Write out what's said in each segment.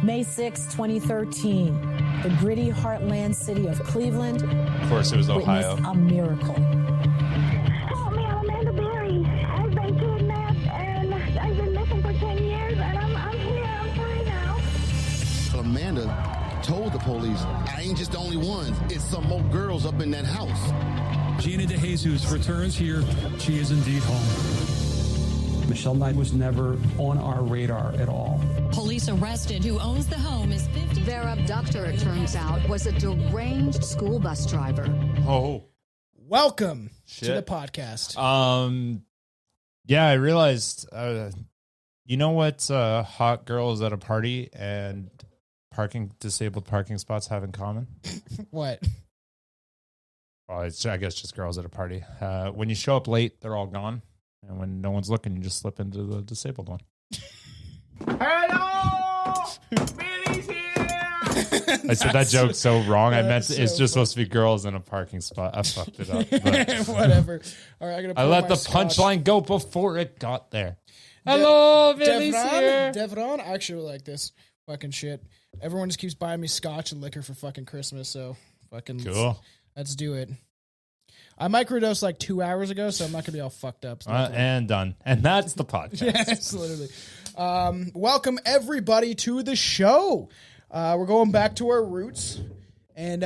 May 6, 2013, the gritty heartland city of Cleveland. Of course, it was Ohio. Witnessed a miracle. Help me, I'm Amanda Berry. I've been kidnapped and I've been missing for 10 years and I'm here, I'm free now. Amanda told the police, I ain't just the only one. It's some more girls up in that house. Gina and DeJesus returns here. She is indeed home. Michelle Knight was never on our radar at all. Police arrested who owns the home is 50. Their abductor, it turns out, was a deranged school bus driver. Oh. Welcome Shit. to the podcast. Yeah, I realized, you know what hot girls at a party and disabled parking spots have in common? What? Well, it's, I guess, just girls at a party. When you show up late, they're all gone. And when no one's looking, you just slip into the disabled one. Hello! Billy's here! I said that joke so wrong. I meant it's just supposed to be girls in a parking spot. I fucked it up. But Whatever. All right, I let the punchline go before it got there. Hello, Billy's here. Devron, I actually like this fucking shit. Everyone just keeps buying me scotch and liquor for fucking Christmas, so fucking Cool. let's do it. I microdosed like 2 hours ago, so I'm not gonna be all fucked up. So And done. And that's the podcast. yes, literally. Welcome everybody to the show. We're going back to our roots, and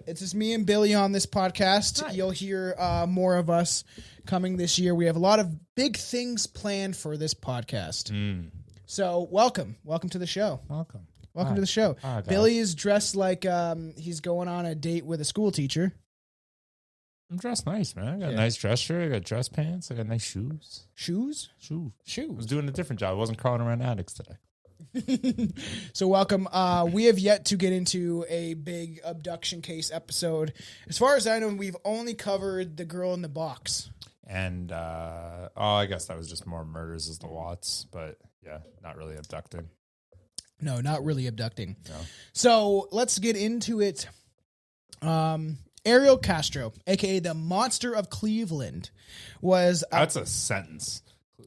it's just me and Billy on this podcast. Hi. You'll hear more of us coming this year. We have a lot of big things planned for this podcast. So welcome to the show. Welcome to the show. Hi, Billy is dressed like he's going on a date with a school teacher. I'm dressed nice, man. I got a nice dress shirt. I got dress pants. I got nice shoes. Shoes? I was doing a different job. I wasn't crawling around attics today. So welcome. We have yet to get into a big abduction case episode. As far as I know, we've only covered the girl in the box. And, I guess that was just more murders as the Watts. But, yeah, not really abducting. No, not really abducting. No. So let's get into it. Ariel Castro, a.k.a. the Monster of Cleveland, was... That's a sentence.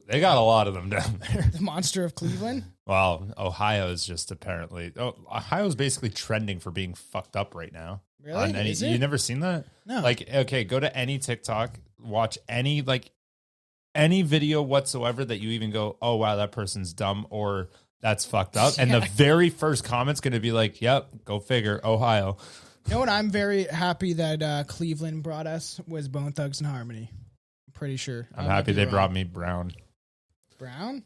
They got a lot of them down there. The Monster of Cleveland? Well, Ohio is just apparently... Ohio's basically trending for being fucked up right now. Really? Is it? You never seen that? No. Like, okay, go to any TikTok, watch any video whatsoever that you even go, oh, wow, that person's dumb or that's fucked up. And the very first comment's going to be like, yep, go figure, Ohio. You know what I'm very happy that Cleveland brought us was Bone Thugs and Harmony. I'm pretty sure. I'm happy they brought me Brown. Brown?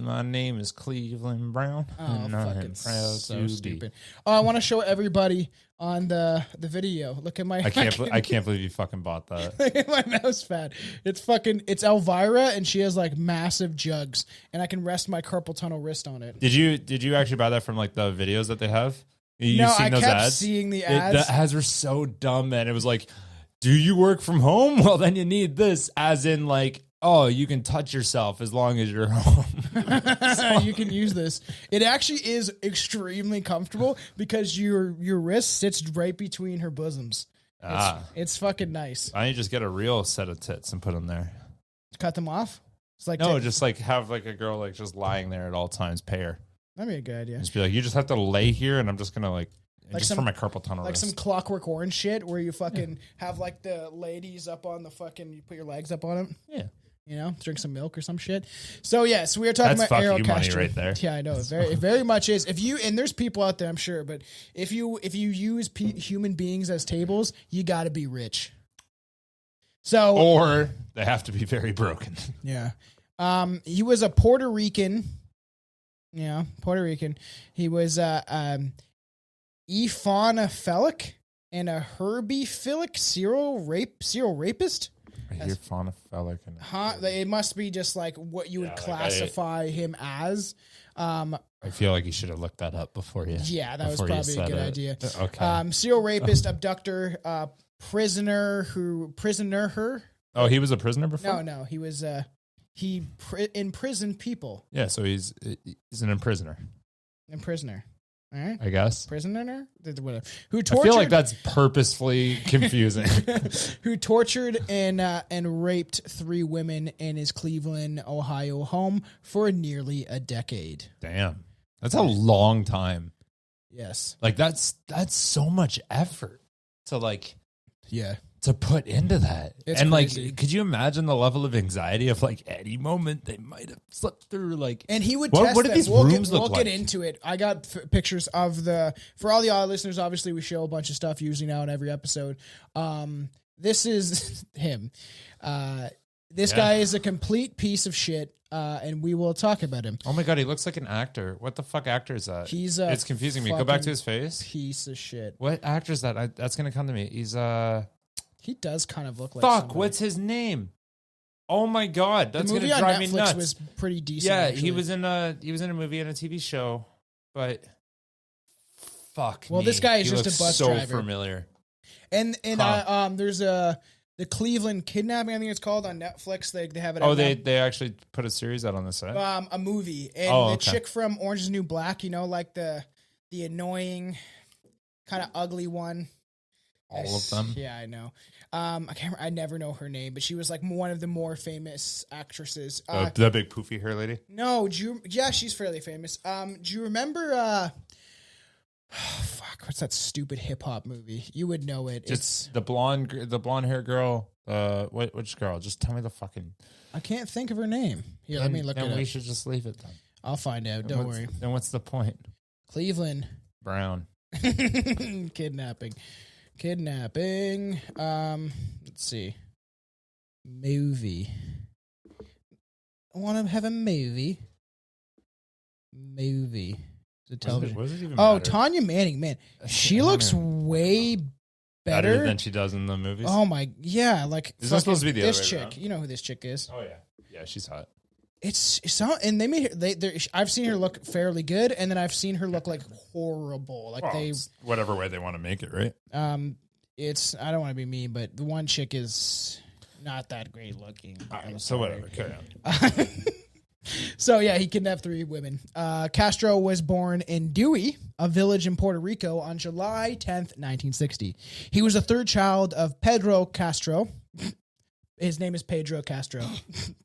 My name is Cleveland Brown. Oh, and I am fucking proud so to stupid. be. Oh, I want to show everybody on the video. Look at my... I can't believe you fucking bought that. Look at my mouse pad. It's Elvira, and she has like massive jugs, and I can rest my carpal tunnel wrist on it. Did you actually buy that from like the videos that they have? I kept seeing the ads. The ads were so dumb, man. It was like, do you work from home? Well, then you need this. As in like, oh, you can touch yourself as long as you're home. You can use this. It actually is extremely comfortable because your wrist sits right between her bosoms. It's fucking nice. Why don't you just get a real set of tits and put them there? Cut them off? It's like just like have like a girl like just lying there at all times. Pay her. That'd be a good idea. Just be like, you just have to lay here, and I'm just gonna like just for my carpal tunnel. Like wrist. some Clockwork Orange shit, where you fucking have like the ladies up on the fucking, you put your legs up on them. Yeah. You know, drink some milk or some shit. So yes, we are talking about Ariel Castro. Money right there. Yeah, I know. It very much is. And there's people out there, I'm sure, but if you use human beings as tables, you got to be rich. So or they have to be very broken. Yeah. He was a Puerto Rican. Yeah, Puerto Rican. He was ephonophilic and a herbophilic serial rapist. Ephonophilic. It must be just like what you would classify him as. I feel like you should have looked that up before you. Yeah, that was probably a good idea. Okay. Serial rapist, abductor, prisoner. Oh, he was a prisoner before? No, he was. He imprisoned people. Yeah, so he's an imprisoner. Imprisoner. All right. I guess. Prisoner? Whatever. Who tortured? I feel like that's purposefully confusing. Who tortured and raped 3 women in his Cleveland, Ohio home for nearly a decade. Damn. That's a long time. Yes. Like that's so much effort to like Yeah. to put into that. It's and crazy. like, could you imagine the level of anxiety of like any moment they might have slipped through? Like, And he would what, test what did them. these We'll rooms get, look we'll like? get into it. I got pictures of for all the other listeners, obviously we show a bunch of stuff usually now in every episode. This is him. This guy is a complete piece of shit, and we will talk about him. Oh my God, he looks like an actor. What the fuck actor is that? It's confusing me. Go back to his face. Piece of shit. What actor is that? That's going to come to me. He's He does kind of look like fuck, somebody. what's his name? Oh my God, that's the going movie to drive on me Netflix nuts. was pretty decent. Yeah, actually. he was in a movie and a TV show, but fuck. Well, me. this guy is He just a looks bus so driver. familiar. And there's the Cleveland Kidnapping, I think it's called, on Netflix. They have it. Oh, out now. they actually put a series out on the set. A movie, and the okay. chick from Orange Is the New Black, you know, like the annoying, kind of ugly one. All of them. Yeah, I know. I never know her name, but she was like one of the more famous actresses. The big poofy hair lady. No, yeah, she's fairly famous. Do you remember? Fuck, what's that stupid hip hop movie? You would know it. Just the blonde hair girl. Which girl? Just tell me the fucking. I can't think of her name. Here, let me look it Then up. we should just leave it then. I'll find out. Don't worry. Then what's the point? Cleveland. Brown. Kidnapping. Let's see. Movie. I want to have a movie. The television. What does it even Oh, matter? Tanya Manning, man, she looks way better than she does in the movies. Oh my, yeah, like Is this supposed to be the this other way chick? around? You know who this chick is? Oh yeah, she's hot. It's not, and they made her. I've seen her look fairly good, and then I've seen her look like horrible. Like Well, it's whatever way they want to make it, right? it's I don't want to be mean, but the one chick is not that great looking. So whatever. Carry on. So yeah, he kidnapped 3 women. Castro was born in Dewey, a village in Puerto Rico, on July 10th, 1960. He was the 3rd child of Pedro Castro. His name is Pedro Castro.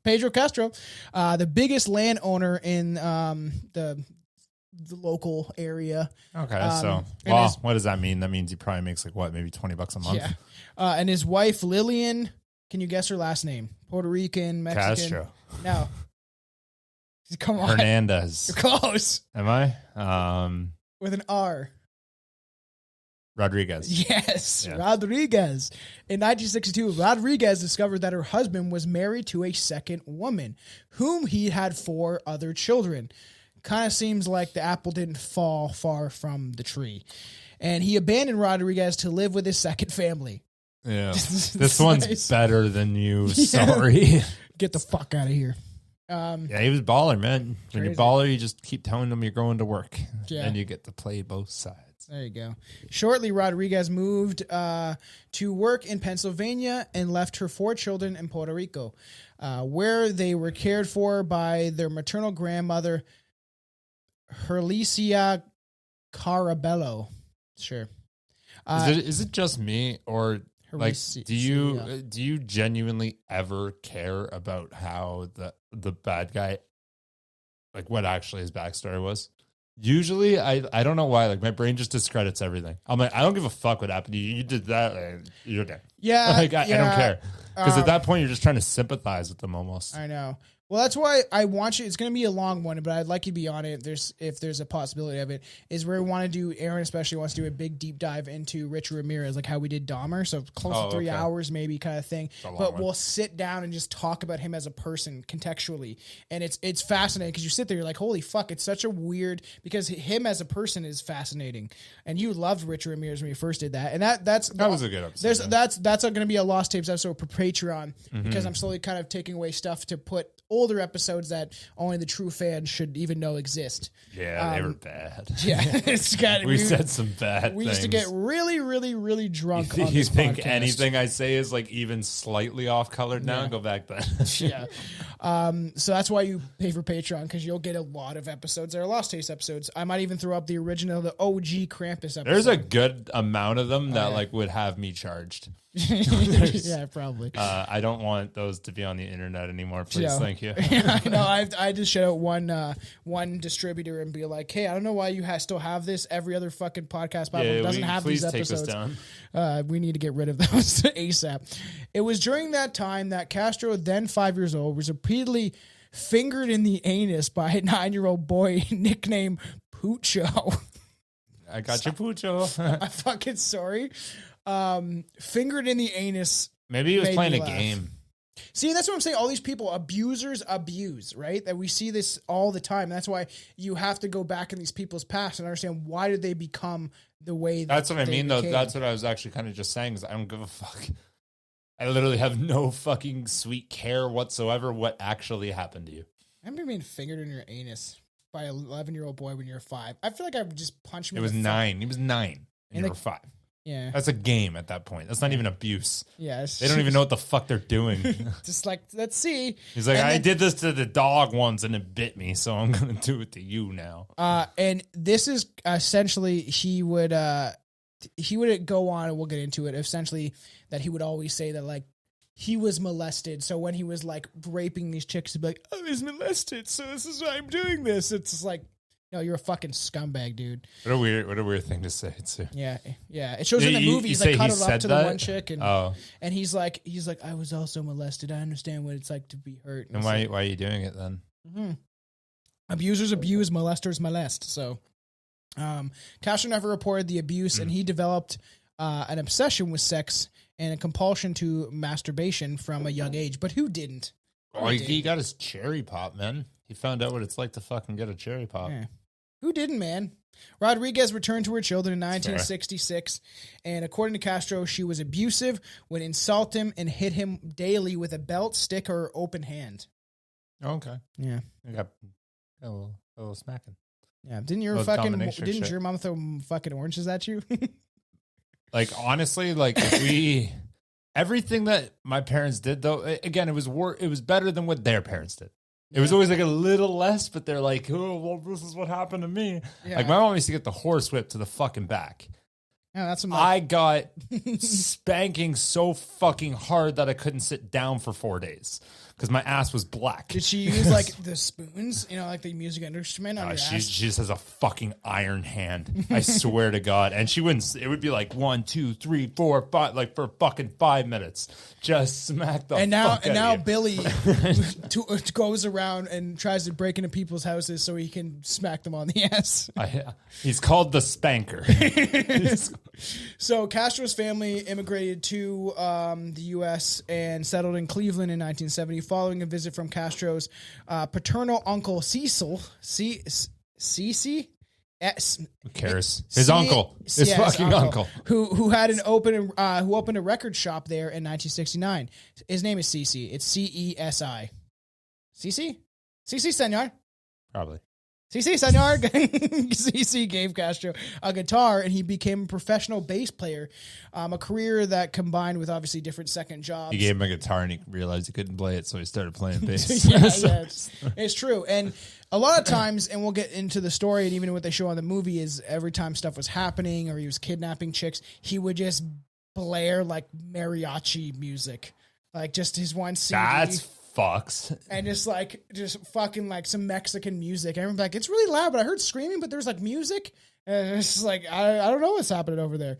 Pedro Castro, the biggest landowner in the local area. Okay, so what does that mean? That means he probably makes like what, maybe $20 a month. Yeah, and his wife Lillian. Can you guess her last name? Puerto Rican, Mexican. Castro. No. Come on. Hernandez. You're close. Am I? With an R. Rodriguez. Yes, Yeah. Rodriguez. In 1962, Rodriguez discovered that her husband was married to a second woman, whom he had 4 other children. Kind of seems like the apple didn't fall far from the tree. And he abandoned Rodriguez to live with his second family. Yeah. This This one's nice. better than you. Sorry. Get the fuck out of here. Yeah, he was baller, man. When you're Crazy. baller, you just keep telling them you're going to work. Yeah. And you get to play both sides. There you go. Shortly, Rodriguez moved to work in Pennsylvania and left her 4 children in Puerto Rico, where they were cared for by their maternal grandmother, Herlicia Carabello. Sure. Is it just me, or like Herlicia. do you genuinely ever care about how the bad guy, like what actually his backstory was? Usually, I don't know why. Like my brain just discredits everything. I'm like, I don't give a fuck what happened to you. You did that. You're dead. Yeah, Like I don't care, because at Um, that point you're just trying to sympathize with them almost. I know. Well, that's why I want you. It's going to be a long one, but I'd like you to be on it. If there's a possibility of it, is where we want to do. Aaron especially wants to do a big deep dive into Richard Ramirez, like how we did Dahmer, so close to 3 okay. hours maybe kind of thing. a long But one. we'll sit down and just talk about him as a person contextually, and it's fascinating because you sit there, you're like, holy fuck, it's such a weird, because him as a person is fascinating, and you loved Richard Ramirez when you first did that, and that was a good episode, That's going to be a Lost Tapes episode for Patreon because I'm slowly kind of taking away stuff to put older episodes that only the true fans should even know exist. Yeah, they were bad. Yeah, it's got. we said some bad. We used to get really, really, really drunk. You on this think podcast. anything I say is like even slightly off colored now? Yeah. Go back then. Yeah. So that's why you pay for Patreon, because you'll get a lot of episodes that are Lost Taste episodes. I might even throw up the original, the OG Krampus episode. There's a good amount of them that yeah. like would have me charged. Yeah, probably. I don't want those to be on the internet anymore. Please, Yeah. thank you. I know. I just shout out one distributor and be like, hey, I don't know why you still have this. Every other fucking podcast platform doesn't have these episodes. Take this down. We need to get rid of those ASAP. It was during that time that Castro, then 5 years old, was repeatedly fingered in the anus by a 9-year-old boy nicknamed Pucho. I got you, Pucho. I'm fucking sorry. Fingered in the anus. Maybe he was playing a laugh. game. See, that's what I'm saying. All these people, abusers abuse, right? That we see this all the time. That's why you have to go back in these people's past and understand why did they become the way that That's what I they mean, though. became. That's what I was actually kind of just saying, is I don't give a fuck. I literally have no fucking sweet care whatsoever what actually happened to you. I remember being fingered in your anus by an 11-year-old boy when you were 5. I feel like I would just punch him. It was 9. He was 9 and you were 5. Yeah. That's a game at that point. That's not even abuse. Yeah. They don't even know what the fuck they're doing. Just like, let's see. He's like, And I then- did this to the dog once and it bit me, so I'm going to do it to you now. And this is essentially, he would go on, and we'll get into it, essentially that he would always say that like he was molested. So when he was like raping these chicks, he'd be like, I was molested, so this is why I'm doing this. It's just like, no, you're a fucking scumbag, dude. What a weird thing to say too. Yeah. It shows in the movie, he's like cuddled up to the one chick, and and he's like, I was also molested. I understand what it's like to be hurt. And why are you doing it then? Mm-hmm. Abusers abuse, molesters molest. So, Castro never reported the abuse, and he developed an obsession with sex and a compulsion to masturbation from a young age. But who didn't? Oh, he got his cherry pop, man. He found out what it's like to fucking get a cherry pop. Yeah. Who didn't, man? Rodriguez returned to her children in 1966, and according to Castro, she was abusive, would insult him, and hit him daily with a belt, stick, or open hand. Okay. Yeah. I got a little smacking. Yeah. Didn't your mom throw fucking oranges at you? Like, honestly, like, if everything that my parents did, though, again, it was better than what their parents did. It was always like a little less, but they're like, oh, well, this is what happened to me. Yeah. Like, my mom used to get the horse whip to the fucking back. Yeah, that's what I got spanking so fucking hard that I couldn't sit down for 4 days because my ass was black. Did she use like the spoons, like the music instrument on your She ass? just has a fucking iron hand. I swear to God. And she wouldn't, it would be like 1, 2, 3, 4, 5, like for fucking 5 minutes. Just smack the fuck out And now of you. Billy goes around and tries to break into people's houses so he can smack them on the ass. He's called the spanker. So Castro's family immigrated to the U.S. and settled in Cleveland in 1970 following a visit from Castro's paternal uncle Cecil. Cece? Who cares? His uncle. His fucking uncle. Who opened a record shop there in 1969. His name is Cece. It's Cesi. Cece? Cece, senor. Probably. Cece, senor. Cece gave Castro a guitar, and he became a professional bass player, a career that combined with obviously different second jobs. He gave him a guitar and he realized he couldn't play it, so he started playing bass. yeah, it's true. And a lot of times, and we'll get into the story, and even what they show on the movie is every time stuff was happening or he was kidnapping chicks, he would just blare like mariachi music, like just his one CD. That's fucks. And just fucking like some Mexican music. And everyone's like, it's really loud, but I heard screaming, but there's like music. And it's just like, I don't know what's happening over there.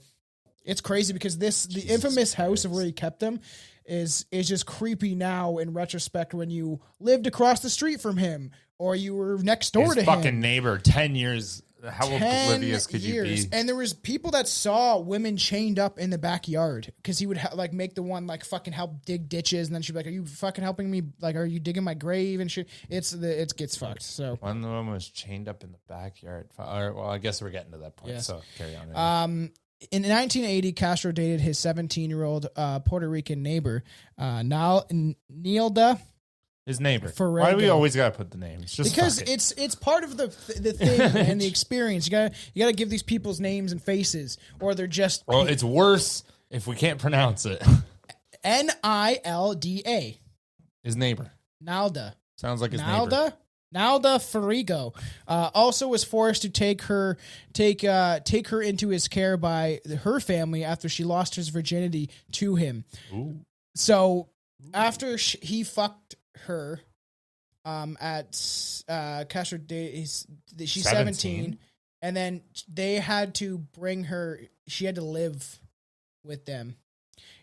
It's crazy because the infamous house of where he kept them is just creepy now in retrospect when you lived across the street from him or you were next door to him. Fucking neighbor, 10 years. How 10 oblivious could you years. be? And there was people that saw women chained up in the backyard because he would like make the one like fucking help dig ditches, and then she'd be like, "Are you fucking helping me? Like, are you digging my grave and shit?" It gets fucked. So one woman was chained up in the backyard. All right, well, I guess we're getting to that point. Yes. So carry on. In 1980, Castro dated his 17-year-old Puerto Rican neighbor, Nilda. His neighbor. Farrago. Why do we always gotta put the names? Just because fuck it. it's part of the thing and the experience. You gotta give these people's names and faces, or they're just. Well, it's worse if we can't pronounce it. Nilda. His neighbor. Nalda. Sounds like his neighbor. Nalda. Nalda Farigo also was forced to take her into his care by her family after she lost his virginity to him. Ooh. So after he fucked her at Castro, she's 17, and then they had to bring her. She had to live with them.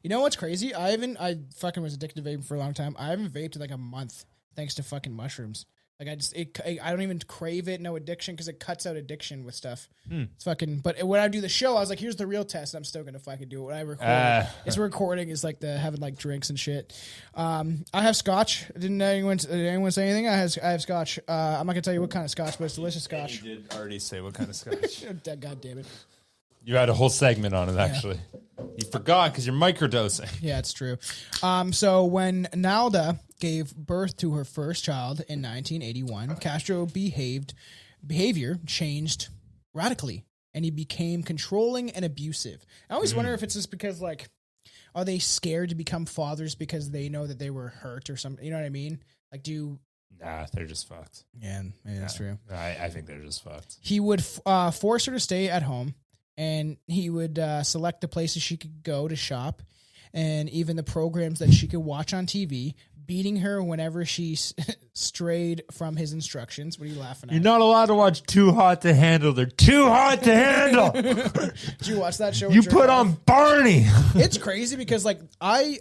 You know what's crazy? I fucking was addicted to vaping for a long time. I haven't vaped in like a month thanks to fucking mushrooms. Like I don't even crave it. No addiction because it cuts out addiction with stuff. It's fucking. But when I do the show, I was like, "Here's the real test." I'm still gonna fucking do it when I record. It's recording is like the having like drinks and shit. I have scotch. Did anyone say anything? I have scotch. I'm not gonna tell you what kind of scotch, but it's delicious scotch. You did already say what kind of scotch. God damn it. You had a whole segment on it, actually. You forgot because you're microdosing. Yeah, it's true. So when Nalda gave birth to her first child in 1981, Castro behavior changed radically, and he became controlling and abusive. I always wonder if it's just because, like, are they scared to become fathers because they know that they were hurt or something? You know what I mean? Like, Nah, they're just fucked. Yeah, maybe that's true. I think they're just fucked. He would force her to stay at home, and he would select the places she could go to shop and even the programs that she could watch on TV, beating her whenever she strayed from his instructions. What are you laughing at? You're not allowed to watch Too Hot to Handle. They're too hot to handle. Did you watch that show? You put on Barney. It's crazy because, like, I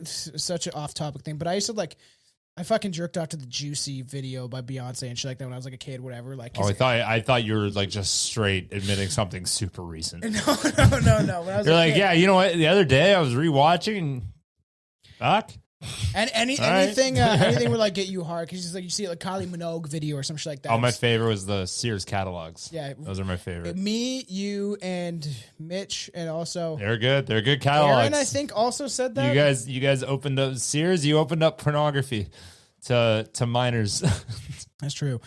such an off-topic thing, but I used to, like, I fucking jerked off to the Juicy video by Beyonce and shit like that when I was like a kid, whatever. Like, I thought you were like just straight admitting something super recent. No. When I was You're like, yeah, you know what? The other day I was rewatching. Fuck. And anything would like get you hard because like you see like Kylie Minogue video or some shit like that. Oh, my favorite was the Sears catalogs. Yeah, those are my favorite. Me, you, and Mitch, and also they're good. They're good catalogs. Aaron, I think, also said that you guys opened up Sears. You opened up pornography to minors. That's true.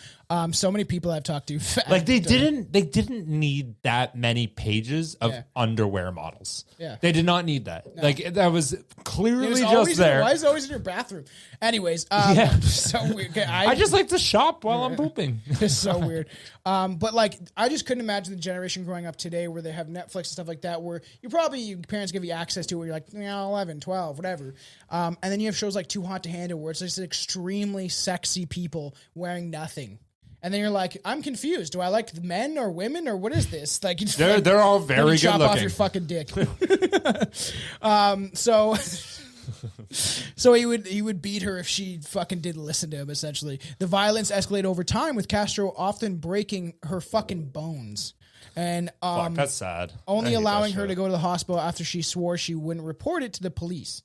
So many people I've talked to, like they didn't need that many pages of underwear models. Yeah, they did not need that. No. Like that was clearly just there. Why is it always in your bathroom? Anyways, so weird. I just like to shop while I'm pooping. It's so weird. But like, I just couldn't imagine the generation growing up today where they have Netflix and stuff like that, where your parents give you access to it where you're like, 11, 12, whatever. And then you have shows like Too Hot to Handle where it's just extremely sexy people wearing nothing. And then you're like, I'm confused. Do I like men or women or what is this? Like, they're all very good chop looking. Off your fucking dick. So he would beat her if she fucking didn't listen to him. Essentially, the violence escalated over time, with Castro often breaking her fucking bones. And fuck, that's sad. Only allowing her to go to the hospital after she swore she wouldn't report it to the police.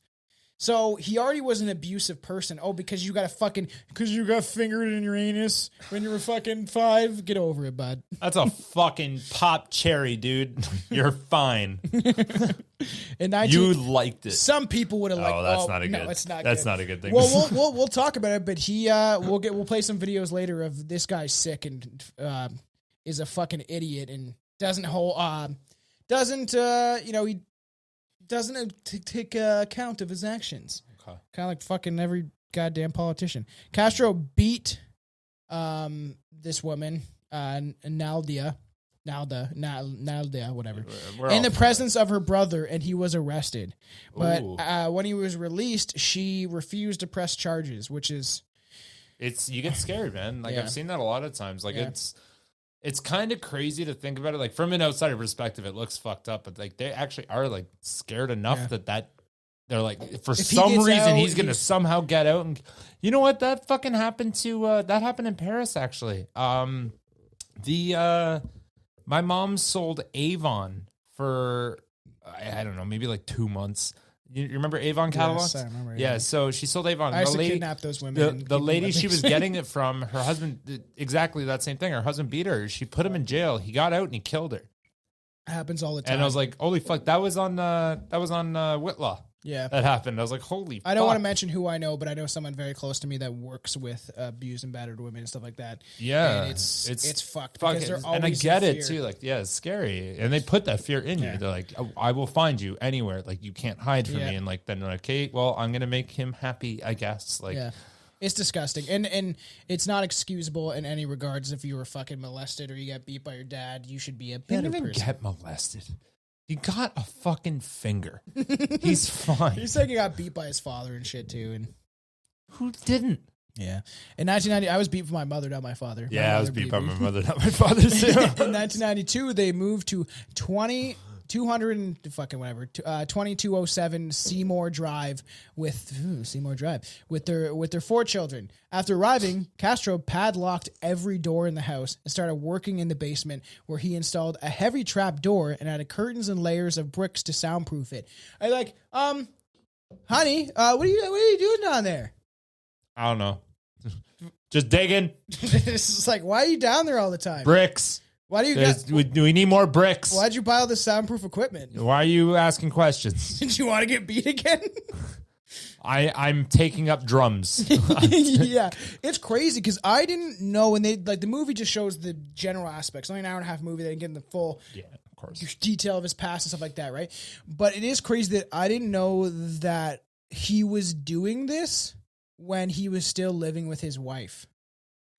So he already was an abusive person. Oh, because you got fingered in your anus when you were fucking 5? Get over it, bud. That's a fucking pop cherry, dude. You're fine. You liked it. Some people would have liked it. Oh, that's not a good. No, it's not. That's good. not a good thing. Well, we'll talk about it, but we'll play some videos later of this guy's sick and is a fucking idiot and doesn't take account of his actions. Okay. Kind of like fucking every goddamn politician. Castro beat this woman, Nalda, whatever, in the presence of her brother, and he was arrested. But when he was released, she refused to press charges, which is... You get scared, man. Like, I've seen that a lot of times. Like, it's kind of crazy to think about it. Like, from an outsider perspective, it looks fucked up, but like they actually are like scared enough that they're like, for some reason, he's going to somehow get out. And you know what? That fucking happened to, that happened in Paris, actually. My mom sold Avon for, I don't know, maybe like 2 months. You remember Avon catalogs? Yes, I remember. Yeah, so she sold Avon. I used to kidnap those women. The lady she was getting it from, her husband did exactly that same thing. Her husband beat her. She put him in jail. He got out and he killed her. Happens all the time. And I was like, holy fuck, that was on Whitlaw. Yeah, that happened. I was like, holy I don't want to mention who I know, but I know someone very close to me that works with abused and battered women and stuff like that. Yeah. And it's fucked. Because they're always, and I get it too. Like, yeah, it's scary. And they put that fear in you. They're like, I will find you anywhere. Like, you can't hide from me. And like, then they're like, okay, well, I'm going to make him happy, I guess. Like, It's disgusting, and it's not excusable in any regards. If you were fucking molested or you got beat by your dad, you should be a He better didn't even person. get molested. He got a fucking finger. He's fine. He's saying he got beat by his father and shit too, and Who didn't? yeah. In 1990, I was beat by my mother, not my father. My Yeah, I was mother beat by me. my mother, not my father. Too. In 1992, they moved to 2207 Seymour Drive with their 4 children. After arriving, Castro padlocked every door in the house and started working in the basement, where he installed a heavy trap door and added curtains and layers of bricks to soundproof it. I like, honey, what are you doing down there? I don't know. Just digging This is like, why are you down there all the time? bricks. Why do you We need more bricks. Why'd you buy all this soundproof equipment? Why are you asking questions? Did you want to get beat again? I'm taking up drums. Yeah, it's crazy because I didn't know when they the movie just shows the general aspects. Only an hour and a half movie, they didn't get in the full Of course. detail of his past and stuff like that, right? But it is crazy that I didn't know that he was doing this when he was still living with his wife.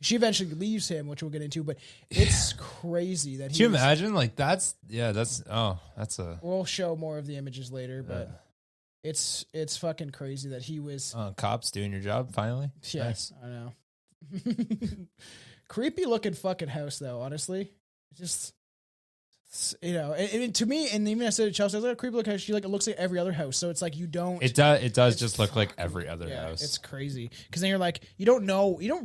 She eventually leaves him, which we'll get into, but it's crazy that he Can you was- imagine? Like that's a We'll show more of the images later, but it's fucking crazy that he was. cops doing your job finally. Yeah, Nice. I know. Creepy looking fucking house, though. Honestly, just and to me, and even I said to Chelsea, I was like, creepy looking house. She it looks like every other house, so it's like you don't. It does just look like every other Yeah, house. it's crazy because then you're like, you don't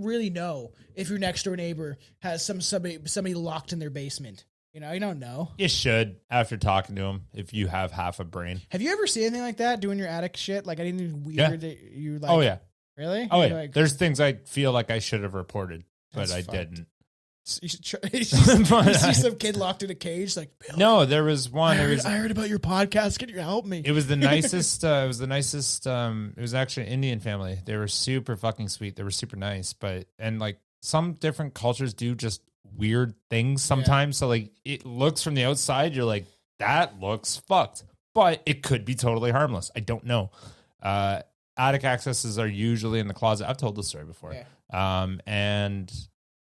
really know if your next door neighbor has somebody locked in their basement. You don't know. You should after talking to him if you have half a brain. Have you ever seen anything like that doing your attic shit? Like anything weird Yeah. that you like? Oh yeah. Really? Oh You're yeah. like, There's things I feel like I should have reported, but That's I fucked. didn't. you see some kid locked in a cage, like Bill, No, there was one. I heard about your podcast. Can you help me? It was the nicest. It was the nicest. It was actually an Indian family. They were super fucking sweet. They were super nice, and like some different cultures do just weird things sometimes. So like it looks from the outside, you're like, that looks fucked, but it could be totally harmless. I don't know. Attic accesses are usually in the closet. I've told this story before. Yeah. And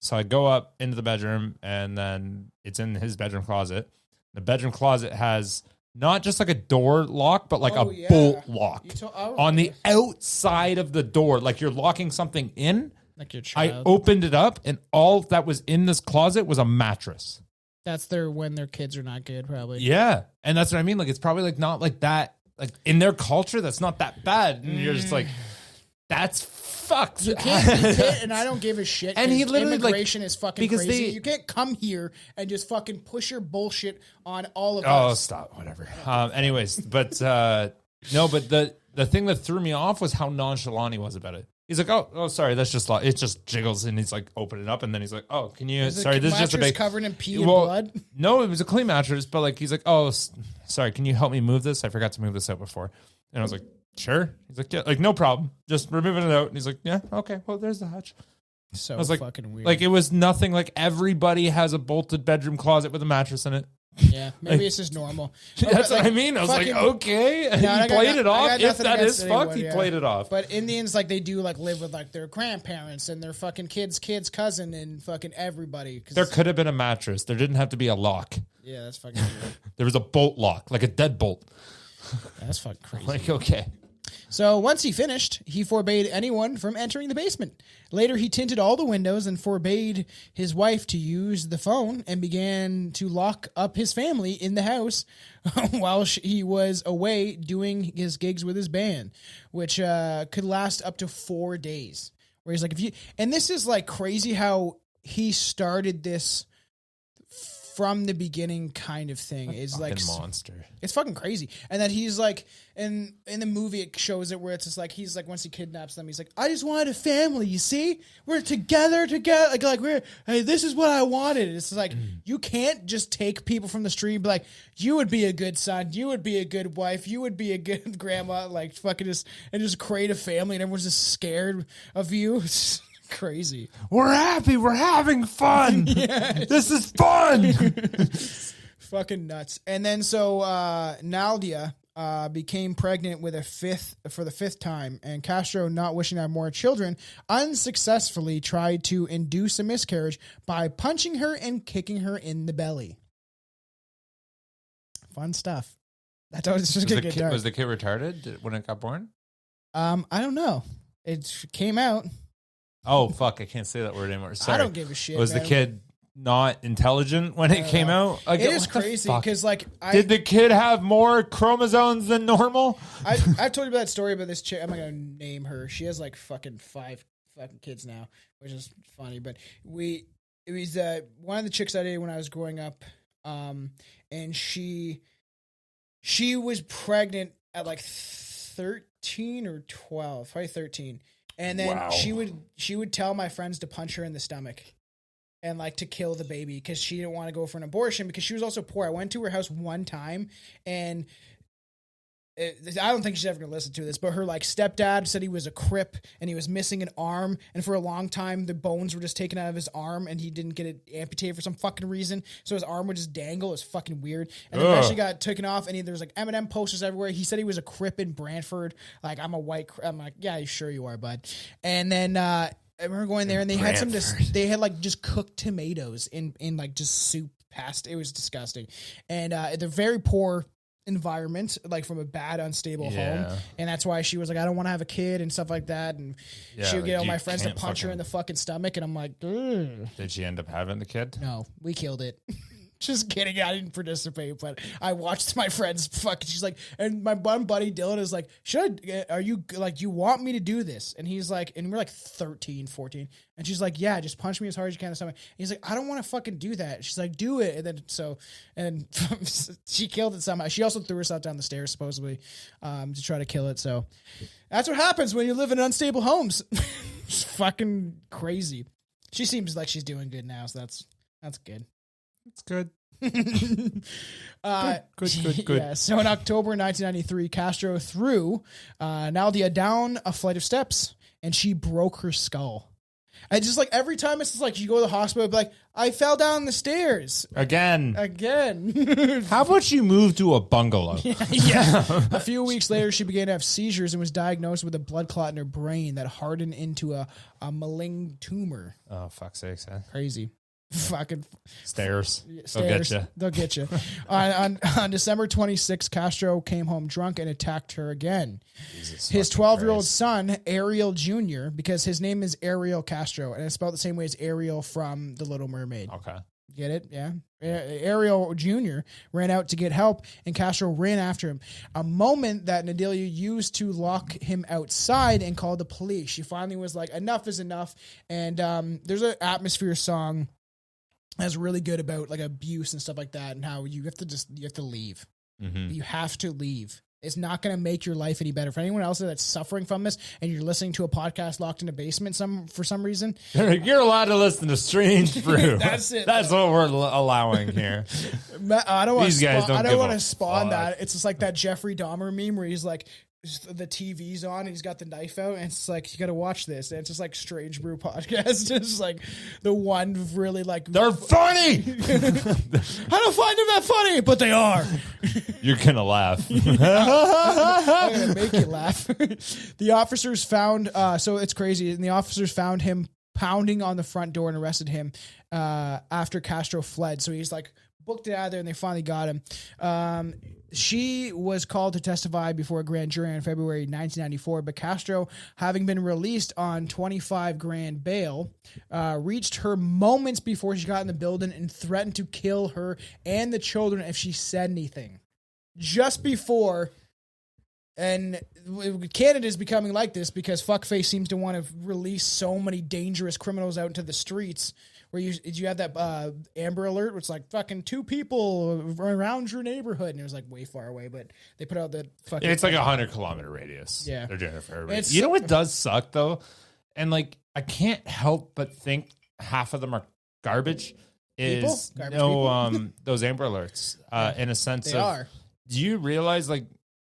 so I go up into the bedroom, and then it's in his bedroom closet. The bedroom closet has not just like a door lock, but like Oh, a yeah. bolt lock I on the remember outside of the door. Like you're locking something in. like your I child. opened it up, and all that was in this closet was a mattress. That's when their kids are not good, probably. Yeah. And that's what I mean. Like, it's probably like not like that. Like in their culture, that's not that bad. And you're just like, that's fucked. You can't, and I don't give a shit. And he 'cause literally, like, immigration is fucking because crazy. they- You can't come here and just fucking push your bullshit on all of Oh, us. stop. Whatever. Anyways, but no, but the thing that threw me off was how nonchalant he was about it. He's like, oh, sorry, that's just it just jiggles, and he's like, open it up, and then he's like, oh, can you? Is Sorry, the this is just a mattress big covered in pee and blood. No, it was a clean mattress, but like he's like, oh, sorry, can you help me move this? I forgot to move this out before, and I was like, sure. He's like, yeah, like no problem, just removing it out, and he's like, yeah, okay, well, there's the hatch. So I was like, fucking weird. Like it was nothing. Like everybody has a bolted bedroom closet with a mattress in it. Yeah, maybe it's just normal. That's Like, what I mean. I was like, fucking- okay. No, He I got played no- it I off. got If nothing that against is anyone, fucked, he yeah. played it off. But Indians, like, they do, like, live with, like, their grandparents and their fucking kids' cousin and fucking everybody. 'Cause There could have been a mattress. There didn't have to be a lock. yeah, that's fucking weird. There was a bolt lock, like a deadbolt. That's fucking crazy. Like, okay. So once he finished, he forbade anyone from entering the basement. Later, he tinted all the windows and forbade his wife to use the phone and began to lock up his family in the house while he was away doing his gigs with his band, which could last up to 4 days. Where he's like, and this is like crazy how he started this from the beginning kind of thing. Is like monster. it's fucking crazy. And that he's like, and in the movie it shows it where it's just like, he's like, once he kidnaps them, he's like, I just wanted a family, you see? We're together, like we're, hey, this is what I wanted. It's like, you can't just take people from the street and be like, you would be a good son, you would be a good wife, you would be a good grandma, like fucking just create a family and everyone's just scared of you. It's crazy. We're happy. We're having fun. This is fun. Fucking nuts. And then so Naldia, became pregnant for the fifth time, and Castro, not wishing to have more children, unsuccessfully tried to induce a miscarriage by punching her and kicking her in the belly. Fun stuff. That's how it's just gonna get dark. Was the kid retarded when it got born? I don't know. It came out. Oh fuck! I can't say that word anymore. Sorry. I don't give a shit. Was man. the kid not intelligent when it came out? Like, it is crazy because did the kid have more chromosomes than normal? I've told you about that story about this chick. I'm not gonna name her. She has like fucking 5 fucking kids now, which is funny. But it was one of the chicks I dated when I was growing up, and she was pregnant at like 13 or 12, probably 13, and then she would tell my friends to punch her in the stomach. And like to kill the baby because she didn't want to go for an abortion because she was also poor. I went to her house one time and I don't think she's ever going to listen to this, but her like stepdad said he was a Crip and he was missing an arm. And for a long time, the bones were just taken out of his arm and he didn't get it amputated for some fucking reason. So his arm would just dangle. It was fucking weird. And then eventually got taken off and there was like M&M posters everywhere. He said he was a Crip in Brantford. Like, I'm a white Crip. I'm like, yeah, sure you are, bud. And then, I remember going there and they had they had like just cooked tomatoes in like just soup pasta. It was disgusting. And they're very poor environment, like from a bad, unstable home. And that's why she was like, I don't want to have a kid and stuff like that. And she would get all my friends to punch her in the fucking stomach. And I'm like, ugh. Did she end up having the kid? No, we killed it. Just kidding. I didn't participate, but I watched my friends fuck. She's like, and my one buddy Dylan is like, are you like, you want me to do this? And he's like, and we're like 13, 14. And she's like, yeah, just punch me as hard as you can in the stomach. And he's like, I don't want to fucking do that. She's like, do it. And then and she killed it somehow. She also threw herself down the stairs supposedly to try to kill it. So that's what happens when you live in unstable homes. It's fucking crazy. She seems like she's doing good now. So that's good. It's good. Good. Yeah. So in October 1993, Castro threw Nadia down a flight of steps and she broke her skull. And just like every time it's just like you go to the hospital, it'd be like, I fell down the stairs. Again. How about you move to a bungalow? Yeah. A few weeks later, she began to have seizures and was diagnosed with a blood clot in her brain that hardened into a malignant tumor. Oh, fuck's sakes, man. Crazy. Fucking stairs. They'll get you. On December 26th, Castro came home drunk and attacked her again. Jesus, his 12-year-old son, Ariel Jr., because his name is Ariel Castro, and it's spelled the same way as Ariel from The Little Mermaid. Okay. Get it? Yeah. Ariel Jr. ran out to get help, and Castro ran after him. A moment that Nadia used to lock him outside and call the police. She finally was like, enough is enough. And there's an Atmosphere song that's really good about like abuse and stuff like that, and how you have to leave. Mm-hmm. You have to leave. It's not going to make your life any better. For anyone else that's suffering from this, and you're listening to a podcast locked in a basement for some reason, you're allowed to listen to Strange Brew. That's it. That's what we're allowing here. I don't want to spawn fuck. that. It's just like that Jeffrey Dahmer meme where he's like, the TV's on and he's got the knife out and it's like, you gotta watch this, and it's just like Strange Brew podcast. It's like the one really like, they're funny. I don't find them that funny, but they are. You're gonna laugh. I'm gonna make you laugh. The officers found so it's crazy, and the officers found him pounding on the front door and arrested him after Castro fled. So he's like booked it out of there, and they finally got him. She was called to testify before a grand jury in February 1994, but Castro, having been released on $25,000 bail, reached her moments before she got in the building and threatened to kill her and the children if she said anything. Just before, and Canada is becoming like this because fuckface seems to want to release so many dangerous criminals out into the streets. Where you have that Amber Alert, where it's like fucking 2 people around your neighborhood, and it was like way far away, but they put out the fucking. It's like 100-kilometer radius. Yeah, they're doing it for everybody. You know what does suck though, and like I can't help but think half of them are garbage. Those Amber Alerts, in a sense they are. Do you realize like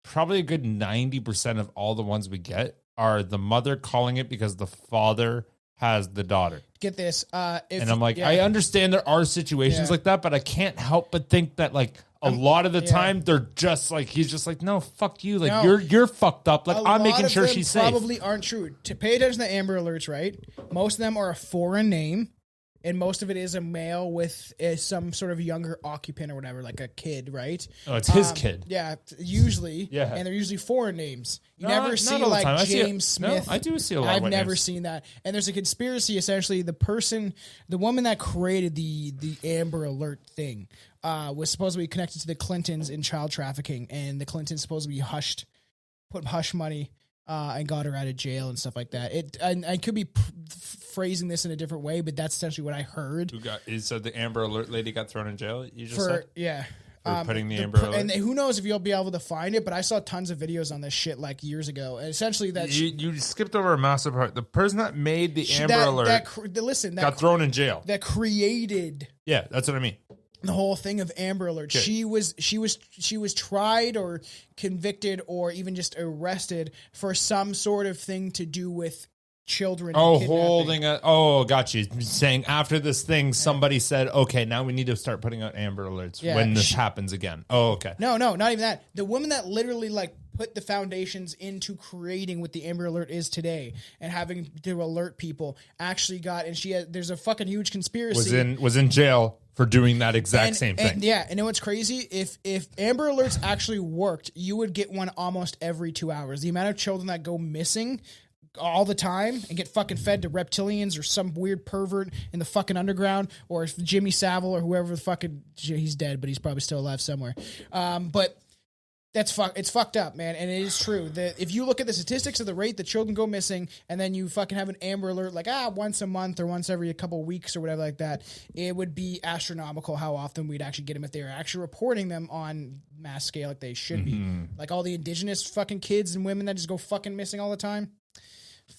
probably a good 90% of all the ones we get are the mother calling it because the father has the daughter. Get this. And I'm like, I understand there are situations like that, but I can't help but think that like a lot of the time they're just like, he's just like, no, fuck you. Like you're fucked up. Like I'm making sure she's safe. Probably aren't true. To pay attention to Amber Alerts, right? Most of them are a foreign name. And most of it is a male with some sort of younger occupant or whatever, like a kid, right? Oh, it's his kid. Yeah, usually. Yeah. And they're usually foreign names. You No, never not see all the like time. James Smith. No, I do see a lot of I've white never names. seen that. And there's a conspiracy, essentially. The woman that created the Amber Alert thing was supposed to be connected to the Clintons in child trafficking. And the Clintons supposed to be put hush money and got her out of jail and stuff like that. I could be phrasing this in a different way, but that's essentially what I heard. You said the Amber Alert lady got thrown in jail? You just said? Yeah. For putting the Amber Alert? And who knows if you'll be able to find it, but I saw tons of videos on this shit like years ago. And essentially that... You skipped over a massive part. The person that made the Amber Alert got thrown in jail. That created... Yeah, that's what I mean. The whole thing of Amber Alert. Okay. She was tried or convicted or even just arrested for some sort of thing to do with children. Got you. Saying after this thing, somebody said, okay, now we need to start putting out Amber Alerts when this happens again. Oh, okay. No, not even that. The woman that literally like put the foundations into creating what the Amber Alert is today and having to alert people actually got, and there's a fucking huge conspiracy. Was in jail for doing that exact same thing. And you know what's crazy? If Amber Alerts actually worked, you would get one almost every 2 hours. The amount of children that go missing all the time and get fucking fed to reptilians or some weird pervert in the fucking underground, or Jimmy Savile or whoever the fucking, he's dead, but he's probably still alive somewhere. But it's fucked up, man. And it is true that if you look at the statistics of the rate that children go missing, and then you fucking have an Amber Alert like once a month or once every couple of weeks or whatever like that, it would be astronomical how often we'd actually get them if they were actually reporting them on mass scale like they should be. Like all the indigenous fucking kids and women that just go fucking missing all the time.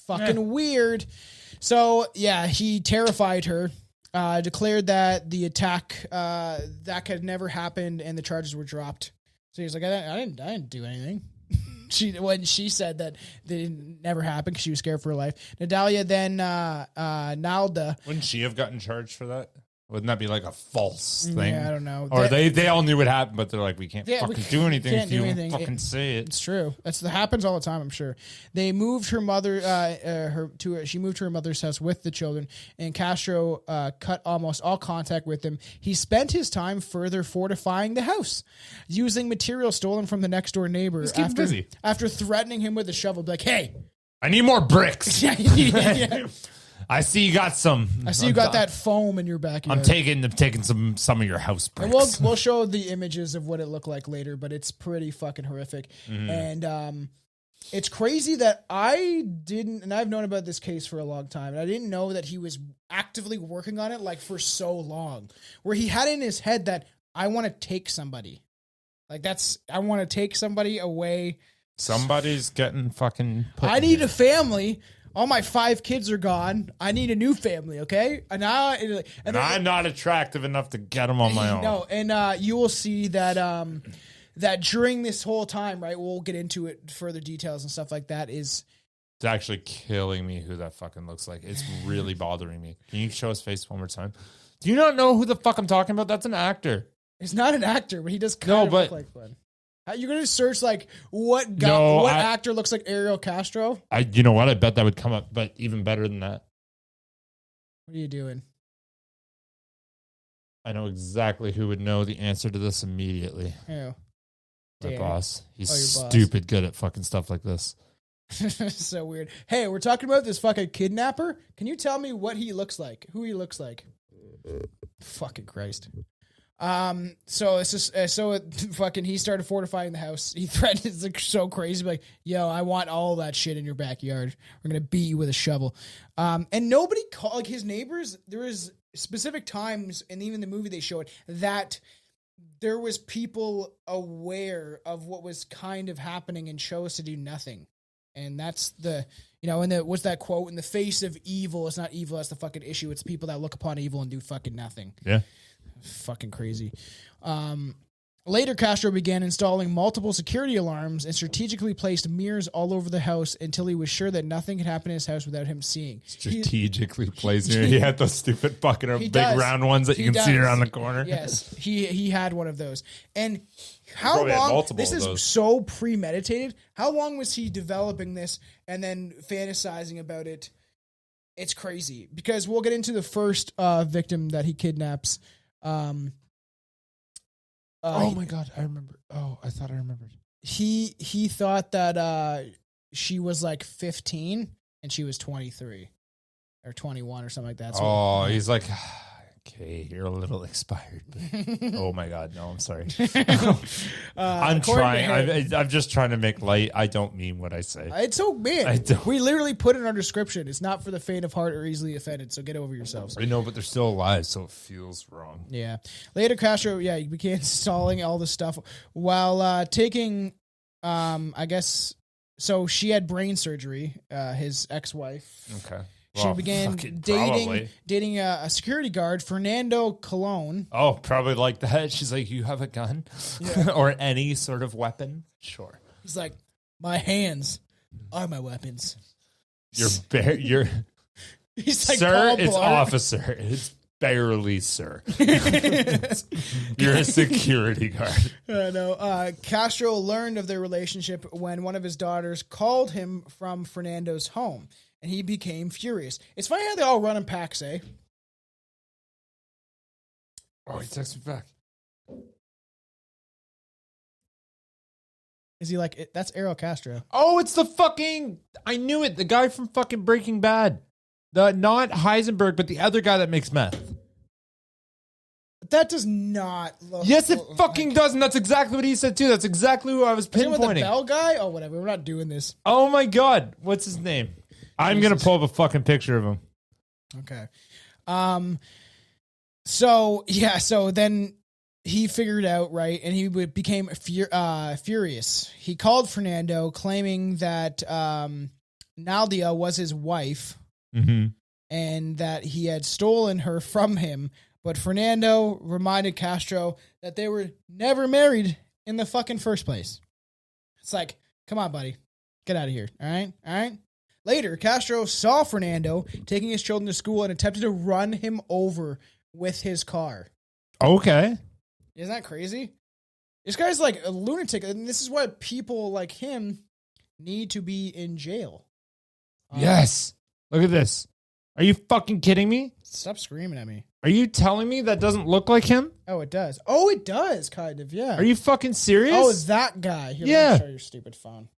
Fucking weird. So yeah, he terrified her, declared that the attack that had never happened and the charges were dropped. So he was like, I didn't do anything. When she said that it never happened because she was scared for her life. Natalia then Nalda. Wouldn't she have gotten charged for that? Wouldn't that be like a false thing? Yeah, I don't know. Or they all knew what happened, but they're like, we can't fucking do anything if you don't fucking say it. It's true. That happens all the time, I'm sure. They moved her mother she moved to her mother's house with the children, and Castro cut almost all contact with them. He spent his time further fortifying the house, using material stolen from the next door neighbor after threatening him with a shovel, like, hey, I need more bricks. Yeah. I see you got some. I see you got that foam in your backyard. I'm taking some of your house bricks. And we'll show the images of what it looked like later, but it's pretty fucking horrific. And it's crazy that I didn't, and I've known about this case for a long time, and I didn't know that he was actively working on it like for so long, where he had in his head that I want to take somebody. Like I want to take somebody away. Somebody's getting fucking I need a family. All my 5 kids are gone. I need a new family, okay? And I'm not attractive enough to get them on my own. No, and you will see that that during this whole time, right? We'll get into it, further details and stuff like that. It's actually killing me who that fucking looks like. It's really bothering me. Can you show his face one more time? Do you not know who the fuck I'm talking about? That's an actor. He's not an actor, but he does kind of look like one. You're going to search like what actor looks like Ariel Castro? You know what? I bet that would come up, but even better than that. What are you doing? I know exactly who would know the answer to this immediately. Who? My boss. He's stupid good at fucking stuff like this. So weird. Hey, we're talking about this fucking kidnapper. Can you tell me what he looks like? Who he looks like? Fucking Christ. So it's just, he started fortifying the house. He threatened, it's like so crazy. Like, yo, I want all that shit in your backyard. We're going to beat you with a shovel. And nobody called, like his neighbors, there was specific times, and even the movie they showed, that there was people aware of what was kind of happening and chose to do nothing. And that's what's that quote? In the face of evil, it's not evil, that's the fucking issue. It's people that look upon evil and do fucking nothing. Yeah. Fucking crazy. Later, Castro began installing multiple security alarms and strategically placed mirrors all over the house until he was sure that nothing could happen in his house without him seeing. Strategically placed mirrors. He had those stupid fucking big round ones that you can see around the corner. Yes, he had one of those. And how Probably had long? multiple This of is those. so premeditated. How long was he developing this and then fantasizing about it? It's crazy because we'll get into the first victim that he kidnaps. Oh my god, I remember. Oh, I thought I remembered. He thought that she was like 15 and she was 23 or 21 or something like that. So, He's like, okay, you're a little expired. But, oh my god, no, I'm sorry. I'm trying. I'm just trying to make light. I don't mean what I say. It's so big. I don't. We literally put it in our description. It's not for the faint of heart or easily offended. So get over yourselves. I know, but they're still alive, so it feels wrong. Yeah. Later, Castro, he began installing all this stuff while taking, I guess, so she had brain surgery, his ex-wife. Okay. She Well, began fucking dating a security guard, Fernando Colon. Oh, probably like that. She's like, you have a gun? Or any sort of weapon? Sure. He's like, my hands are my weapons. You're He's like, sir, Paul it's Blart. officer. It's barely sir. You're a security guard. No. Castro learned of their relationship when one of his daughters called him from Fernando's home, and he became furious. It's funny how they all run in packs, eh? Oh, he texted me back. Is he like, that's Ariel Castro? Oh, it's the fucking, I knew it. The guy from fucking Breaking Bad. Not Heisenberg, but the other guy that makes meth. That does not look. Yes, it fucking does. And that's exactly what he said too. That's exactly who I was Is it with the pinpointing. bell guy? Oh, whatever. We're not doing this. Oh my God. What's his name? I'm going to pull up a fucking picture of him. Okay. So then he figured out, right, and he became furious. He called Fernando, claiming that Naldia was his wife and that he had stolen her from him. But Fernando reminded Castro that they were never married in the fucking first place. It's like, come on, buddy. Get out of here. All right? All right? Later, Castro saw Fernando taking his children to school and attempted to run him over with his car. Okay. Isn't that crazy? This guy's like a lunatic, and this is why people like him need to be in jail. Yes. Look at this. Are you fucking kidding me? Stop screaming at me. Are you telling me that doesn't look like him? Oh, it does. Oh, it does, kind of, yeah. Are you fucking serious? Oh, that guy. Here, Yeah. let me show your stupid phone.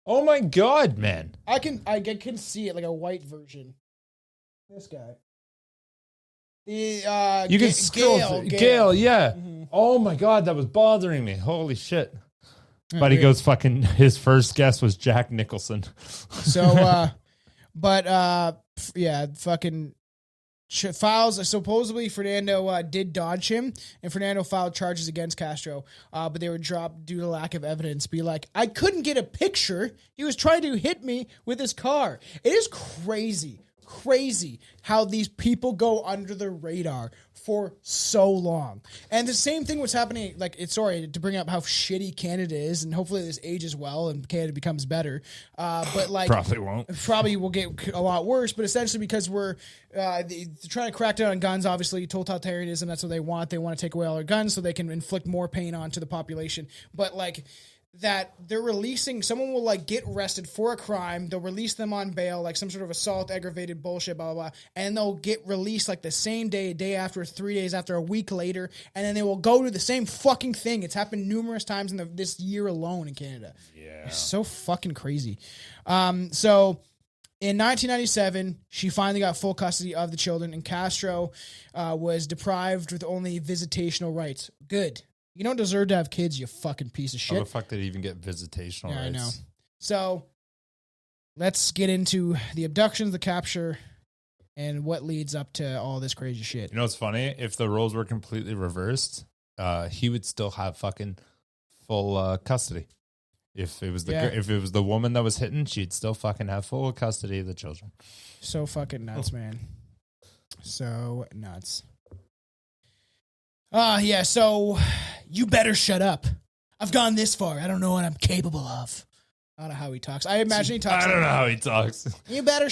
Oh my God, man. I can see it like a white version. This guy. You can scroll. Gail, yeah. Oh my God, that was bothering me. Holy shit. But he goes fucking, his first guess was Jack Nicholson. So, fucking files. Supposedly, Fernando did dodge him, and Fernando filed charges against Castro, but they were dropped due to lack of evidence. Be like, I couldn't get a picture. He was trying to hit me with his car. It is crazy how these people go under the radar for so long. And the same thing was happening, sorry to bring up how shitty Canada is, and hopefully this ages well and Canada becomes better. But probably won't. Probably will get a lot worse, but essentially because we're trying to crack down on guns, obviously totalitarianism, that's what they want. They want to take away all our guns so they can inflict more pain onto the population. But that they're releasing, someone will get arrested for a crime, they'll release them on bail, some sort of assault, aggravated bullshit, blah, blah, blah, and they'll get released the same day, a day after, 3 days after, a week later, and then they will go to the same fucking thing. It's happened numerous times in this year alone in Canada. Yeah. It's so fucking crazy. So in 1997, she finally got full custody of the children, and Castro was deprived with only visitational rights. Good. You don't deserve to have kids, you fucking piece of shit. How the fuck did he even get visitational rights? I know. So, let's get into the abductions, the capture, and what leads up to all this crazy shit. You know what's funny? If the roles were completely reversed, he would still have fucking full custody. If it was the woman that was hitting, she'd still fucking have full custody of the children. So fucking nuts, man. So nuts. So you better shut up. I've gone this far. I don't know what I'm capable of. I don't know how he talks. I imagine he talks. I don't know how he talks. You better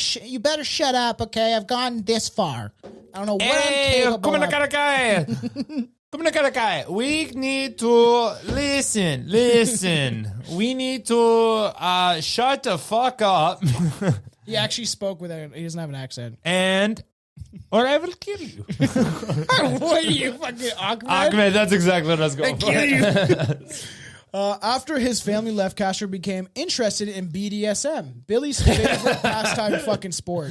shut up, okay? I've gone this far. I don't know what I'm capable of. We need to listen. We need to shut the fuck up. He actually spoke with it. He doesn't have an accent. Or I will kill you. What are you, fucking Ahmed? Ahmed, that's exactly what I was going for. Kill you. After his family left, Castro became interested in BDSM, Billy's favorite pastime fucking sport.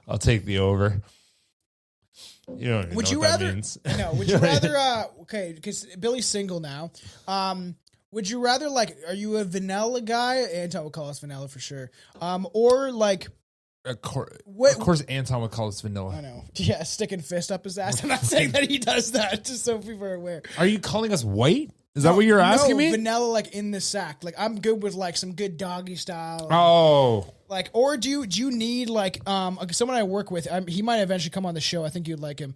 I'll take the over. You don't even Would know you what rather? that means. No. Would you rather? Okay, because Billy's single now. Would you rather are you a vanilla guy? Anton would call us vanilla for sure. Or like. Of course, Anton would call us vanilla. I know. Yeah, sticking fist up his ass. I'm not saying that he does that, just so people are aware. Are you calling us white? Is that what you're asking me? Vanilla, in the sack. I'm good with some good doggy style. Oh, or do you need someone I work with? He might eventually come on the show. I think you'd like him.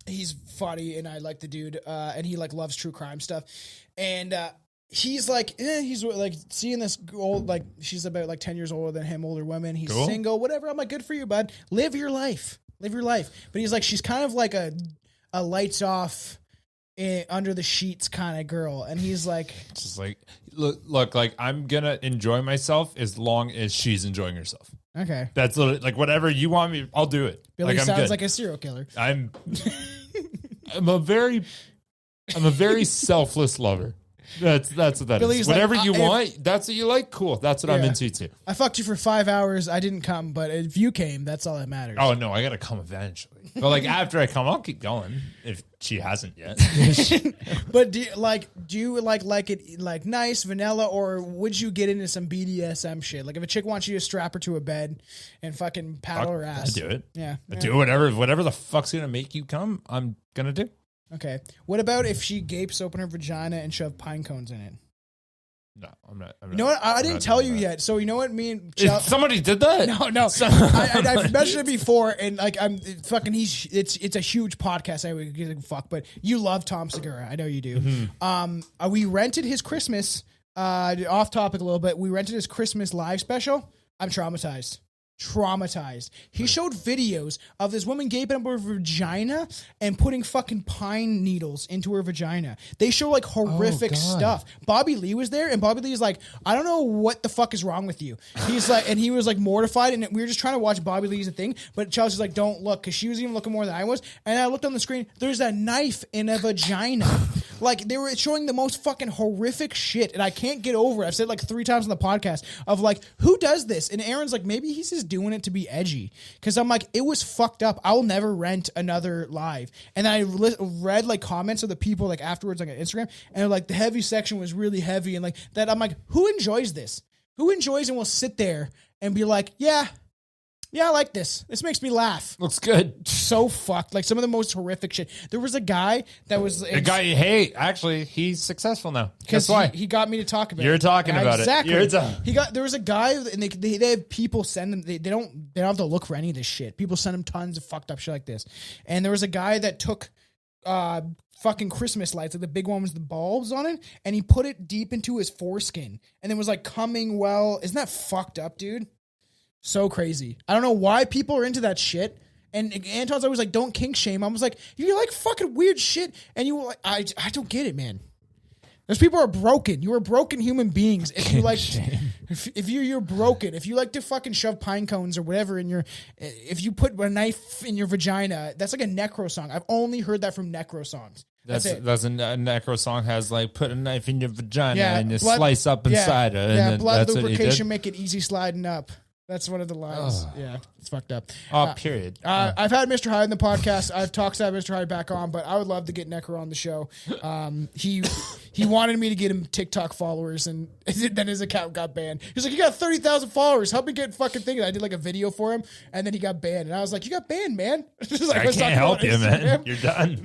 He's funny, and I like the dude. And he loves true crime stuff. And he's he's seeing this old she's about 10 years older than him, older woman. He's single, whatever. I'm like, good for you, bud. Live your life. But he's she's kind of like a lights off. Under the sheets kind of girl, and he's just look, I'm gonna enjoy myself as long as she's enjoying herself. Okay, that's literally whatever you want me, I'll do it. Billy I'm sounds good. like a serial killer. I'm a very selfless lover. That's what that Billy's is. Whatever you want, that's what you like. Cool. That's what I'm into too. I fucked you for 5 hours. I didn't come, but if you came, that's all that matters. Oh no, I gotta come eventually. But after I come, I'll keep going if she hasn't yet. But do you like it nice vanilla, or would you get into some BDSM shit? If a chick wants you to strap her to a bed and fucking paddle her ass, I do it. Yeah, I do whatever the fuck's gonna make you come. I'm gonna do. Okay. What about if she gapes open her vagina and shove pine cones in it? No, I'm not. You know what? I didn't tell you yet. So you know what? Me and somebody did that. No. I've mentioned it before, and I'm fucking. It's a huge podcast. I would give a fuck, but you love Tom Segura. I know you do. Mm-hmm. We rented his Christmas. Off topic a little bit. We rented his Christmas live special. I'm traumatized. He showed videos of this woman gaping up her vagina and putting fucking pine needles into her vagina. They show horrific stuff. Bobby Lee was there, and Bobby Lee's like, I don't know what the fuck is wrong with you. He's and he was mortified, and we were just trying to watch Bobby Lee's thing, but Chelsea's like, don't look, because she was even looking more than I was, and I looked on the screen, there's a knife in a vagina. They were showing the most fucking horrific shit, and I can't get over it. I've said 3 times on the podcast of who does this? And Aaron's maybe he's just doing it to be edgy, because I'm it was fucked up. I will never rent another live. And then I read comments of the people afterwards on Instagram, and the heavy section was really heavy, and that. I'm who enjoys this? Who enjoys and will sit there and be yeah, I like this. This makes me laugh. Looks good. So fucked. Some of the most horrific shit. There was a guy that was a guy. Hey, actually, he's successful now. Guess why? He got me to talk about. You're talking about exactly. it. Exactly. There was a guy, and they have people send them. They don't have to look for any of this shit. People send them tons of fucked up shit like this. And there was a guy that took fucking Christmas lights, the big one with the bulbs on it, and he put it deep into his foreskin, and it was coming well. Isn't that fucked up, dude? So crazy. I don't know why people are into that shit. And Anton's always don't kink shame. I was you fucking weird shit. And you were I don't get it, man. Those people are broken. You are broken human beings. If you if you're broken, if you like to fucking shove pine cones or whatever in if you put a knife in your vagina, that's a necro song. I've only heard that from necro songs. That's a necro song has put a knife in your vagina and you slice up inside it. Yeah, and blood lubrication make it easy sliding up. That's one of the lines. Yeah, it's fucked up. Period. I've had Mr. Hyde in the podcast. I've talked to have Mr. Hyde back on, but I would love to get Necro on the show. He wanted me to get him TikTok followers, and then his account got banned. He's like, you got 30,000 followers. Help me get fucking thing. And I did a video for him, and then he got banned. And I was like, you got banned, man. I can't help you, man. You're done.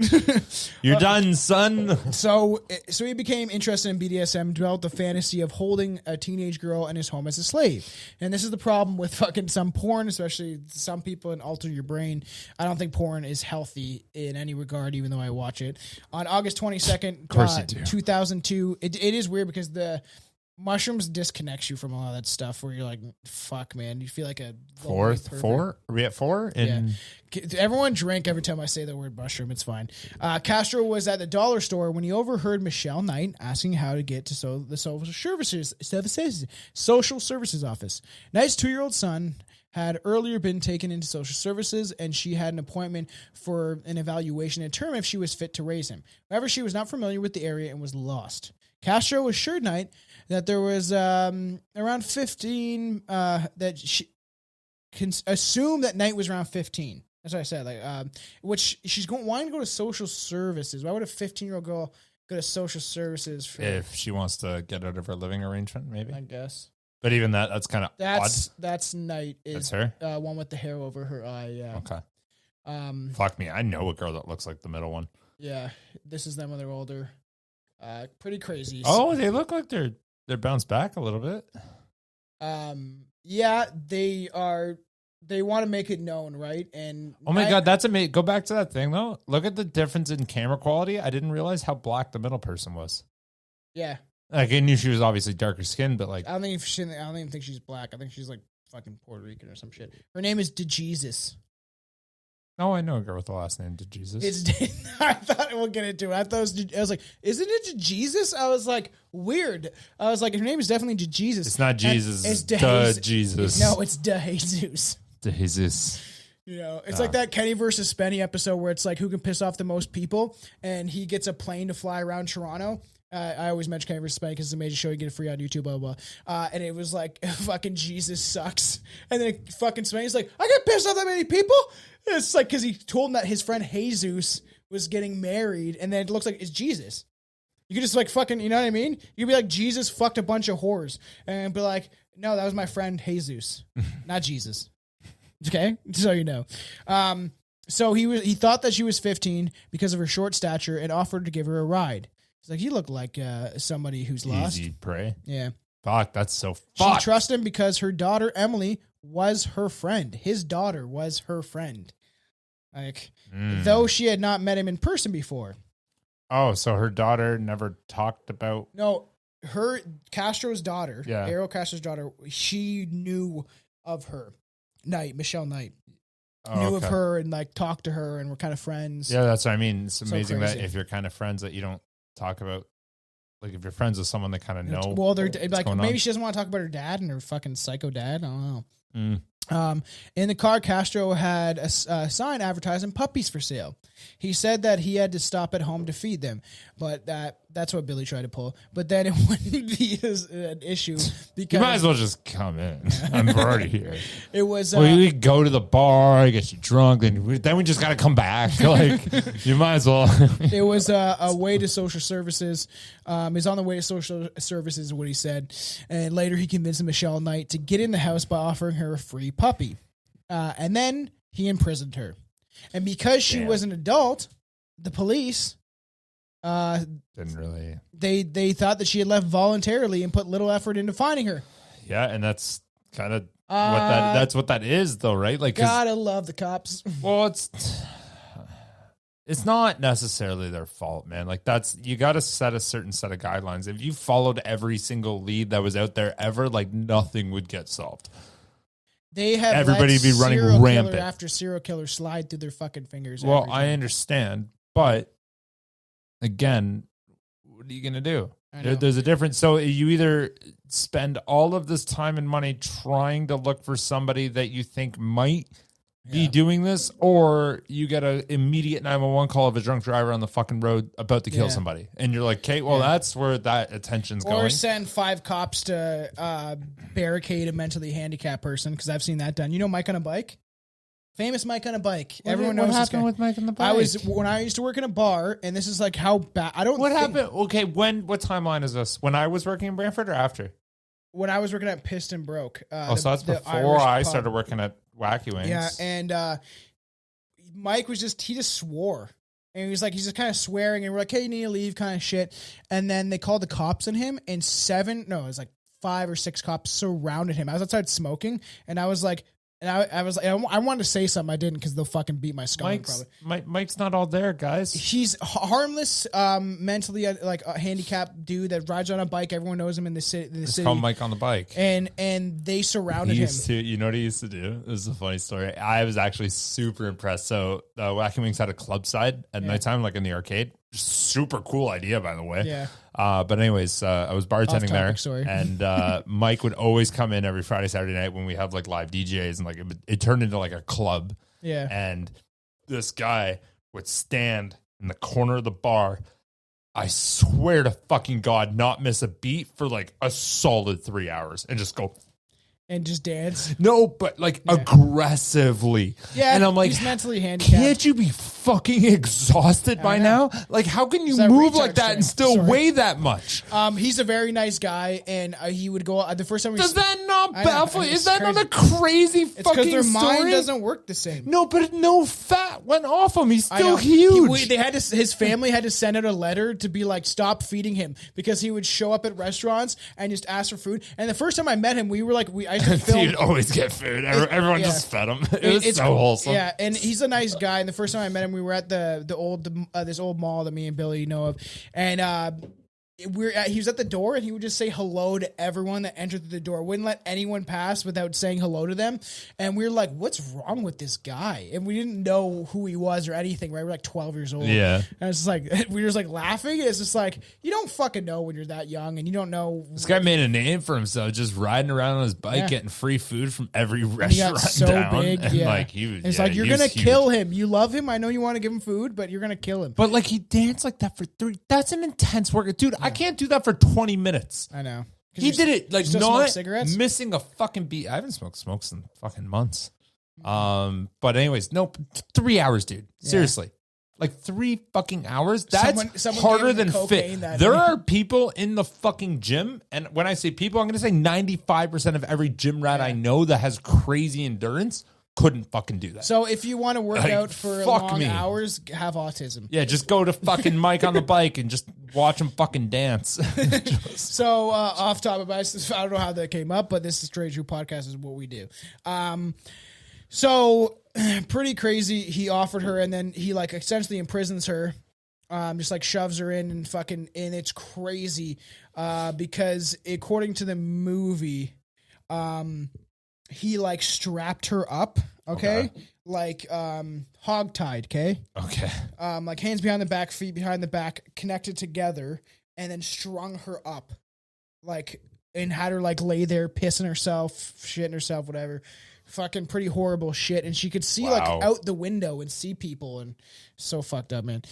You're done, son. So he became interested in BDSM, developed the fantasy of holding a teenage girl in his home as a slave. And this is the problem problem with fucking some porn, especially some people, and alter your brain. I don't think porn is healthy in any regard, even though I watch it. On August 22nd, 2002, it is weird because the mushrooms disconnects you from a lot of that stuff where you're like, fuck, man. You feel like a... Four? Are we at 4? Yeah. Everyone drink every time I say the word mushroom. It's fine. Castro was at the dollar store when he overheard Michelle Knight asking how to get to the social services office. Knight's 2-year-old son had earlier been taken into social services, and she had an appointment for an evaluation to determine if she was fit to raise him. However, she was not familiar with the area and was lost. Castro assured Knight that there was around 15, that she can assume that Knight was around 15. That's what I said. Which she's wanting to go to social services. Why would a 15-year-old girl go to social services? If she wants to get out of her living arrangement, maybe. I guess. But even that's kind of odd. That's Knight. That's her? One with the hair over her eye, yeah. Okay. Fuck me. I know a girl that looks like the middle one. Yeah. This is them when they're older. Pretty crazy. Oh, they look like they're bounced back a little bit. Yeah, they are. They want to make it known, right? And oh my God, that's amazing. Go back to that thing though. Look at the difference in camera quality. I didn't realize how black the middle person was. Yeah, like I knew she was obviously darker skinned, but like I don't even think she's black. I think she's like fucking Puerto Rican or some shit. Her name is DeJesus. Oh, I know a girl with the last name DeJesus. I thought we'll get into it. I was like, isn't it DeJesus? I was like, weird. I was like, her name is definitely DeJesus. It's not Jesus. It's DeJesus. No, it's DeJesus. DeJesus. You know, it's like that Kenny versus Spenny episode where it's like who can piss off the most people, and he gets a plane to fly around Toronto. I always mention Kenny versus Spenny because it's a major show. You get it free on YouTube, blah, blah, blah. And it was like, fucking Jesus sucks. And then fucking Spenny's like, I get pissed off that many people? And it's like, because he told him that his friend Jesus was getting married, and then it looks like it's Jesus. You could just like fucking, you know what I mean? You could be like, Jesus fucked a bunch of whores. And be like, no, that was my friend Jesus, not Jesus. Okay? So you know. So he thought that she was 15 because of her short stature and offered to give her a ride. He's like, you look like somebody who's lost. Easy prey. Yeah. Fuck, that's so fucked. She trusted him because her daughter, Emily, was her friend. His daughter was her friend. Like, though she had not met him in person before. Oh, so her daughter never talked about... No, Castro's daughter, yeah. Ariel Castro's daughter, she knew of her. Michelle Knight. Knew of her and like talked to her and were kind of friends. Yeah, that's what I mean. It's amazing so that if you're kind of friends that you don't talk about, like if you're friends with someone that kind of know. Well, they're like maybe she doesn't want to talk about her dad and her fucking psycho dad. I don't know. In the car, Castro had a sign advertising puppies for sale. He said that he had to stop at home to feed them, but that's what Billy tried to pull. But then it wouldn't be an issue because you might as well just come in. I'm already here. It was. We go to the bar, get you drunk, then we just got to come back. Like you might as well. It was a way to social services. He's on the way to social services, is what he said. And later he convinced Michelle Knight to get in the house by offering her a free puppy. And then he imprisoned her. And because she was an adult, the police didn't really. They thought that she had left voluntarily and put little effort into finding her. Yeah, and that's kind of that's what that is, though, right? Like, gotta love the cops. Well, it's not necessarily their fault, man. Like you got to set a certain set of guidelines. If you followed every single lead that was out there ever, like nothing would get solved. They have everybody be running rampant after serial killer slide through their fucking fingers. Well, I understand, but again, what are you gonna do? There's a difference. So you either spend all of this time and money trying to look for somebody that you think might be doing this, or you get an immediate 911 call of a drunk driver on the fucking road about to kill somebody. And you're like, okay, well, that's where that attention's going. Or send 5 cops to barricade a mentally handicapped person, because I've seen that done. You know Mike on a Bike? Famous Mike on a Bike. Everyone knows this guy. What happened with Mike on the Bike? When I used to work in a bar, and this is like how bad. What happened? Okay, what timeline is this? When I was working in Brantford or after? When I was working at Piston Broke. So that's before I started working at Wacky Wings. Yeah, and Mike he just swore. And he's just kind of swearing, and we're like, hey, you need to leave kind of shit. And then they called the cops on him, and 7 5 or 6 cops surrounded him. I was outside smoking, and I was like, I wanted to say something, I didn't, because they'll fucking beat my skull. Mike's not all there, guys. He's harmless, mentally like a handicapped dude that rides on a bike. Everyone knows him in the city. It's called Mike on the Bike. And they surrounded him. You know what he used to do? This is a funny story. I was actually super impressed. So Wacky Wings had a club side at nighttime, like in the arcade. Super cool idea, by the way. Yeah. But anyways, I was bartending there, sorry. and Mike would always come in every Friday, Saturday night when we have like live DJs, and like it turned into like a club. Yeah. And this guy would stand in the corner of the bar. I swear to fucking God, not miss a beat for like a solid 3 hours and just go. And just dance. No, but like aggressively. Yeah, and I'm like, he's mentally handicapped. Can't you be fucking exhausted by now? Like, how can you that move retard like that and strength? still weigh that much? He's a very nice guy, and he would go the first time. Does that not baffle? Is that crazy. not a crazy It's fucking because their story? mind doesn't work the same. No, but no fat went off him. He's I know. still huge. They had to. His family had to send out a letter to be like, stop feeding him, because he would show up at restaurants and just ask for food. And the first time I met him, we were like, I used to film. Dude, always get food. Everyone just fed him. It was so wholesome. Yeah, and he's a nice guy. And the first time I met him, we were at this old mall that me and Billy know of, and he was at the door, and he would just say hello to everyone that entered the door. Wouldn't let anyone pass without saying hello to them. And we were like, what's wrong with this guy? And we didn't know who he was or anything, right? We're like 12 years old. Yeah. And it's just like, we were just like laughing. It's just like, you don't fucking know when you're that young, and you don't know. This guy made a name for himself just riding around on his bike, getting free food from every restaurant He got so down. big. And Yeah. like, he was, it's like, you're going to kill him. You love him. I know you want to give him food, but you're going to kill him. But like, he danced like that for 3. That's an intense workout. Dude, I can't do that for 20 minutes. I know. He did it like not cigarettes? Missing a fucking beat. I haven't smoked in fucking months. But anyways, no, 3 hours, dude. Seriously. Like 3 fucking hours? That's someone harder gave him than cocaine fit. that There day. are people in the fucking gym, and when I say people, I'm going to say 95% of every gym rat I know that has crazy endurance couldn't fucking do that. So if you want to work Like, out for fuck long me. hours, have autism. Yeah, just go to fucking Mike on the bike and just watch him fucking dance. So off topic, but I don't know how that came up, but this is Trade True Podcast is what we do. So pretty crazy. He offered her, and then he like essentially imprisons her. Just like shoves her in and fucking, and it's crazy because according to the movie, he like strapped her up, okay? Like hog-tied, okay? Okay. Like hands behind the back, feet behind the back, connected together, and then strung her up, like, and had her like lay there pissing herself, shitting herself, whatever. Fucking pretty horrible shit, and she could see like out the window and see people, and so fucked up, man.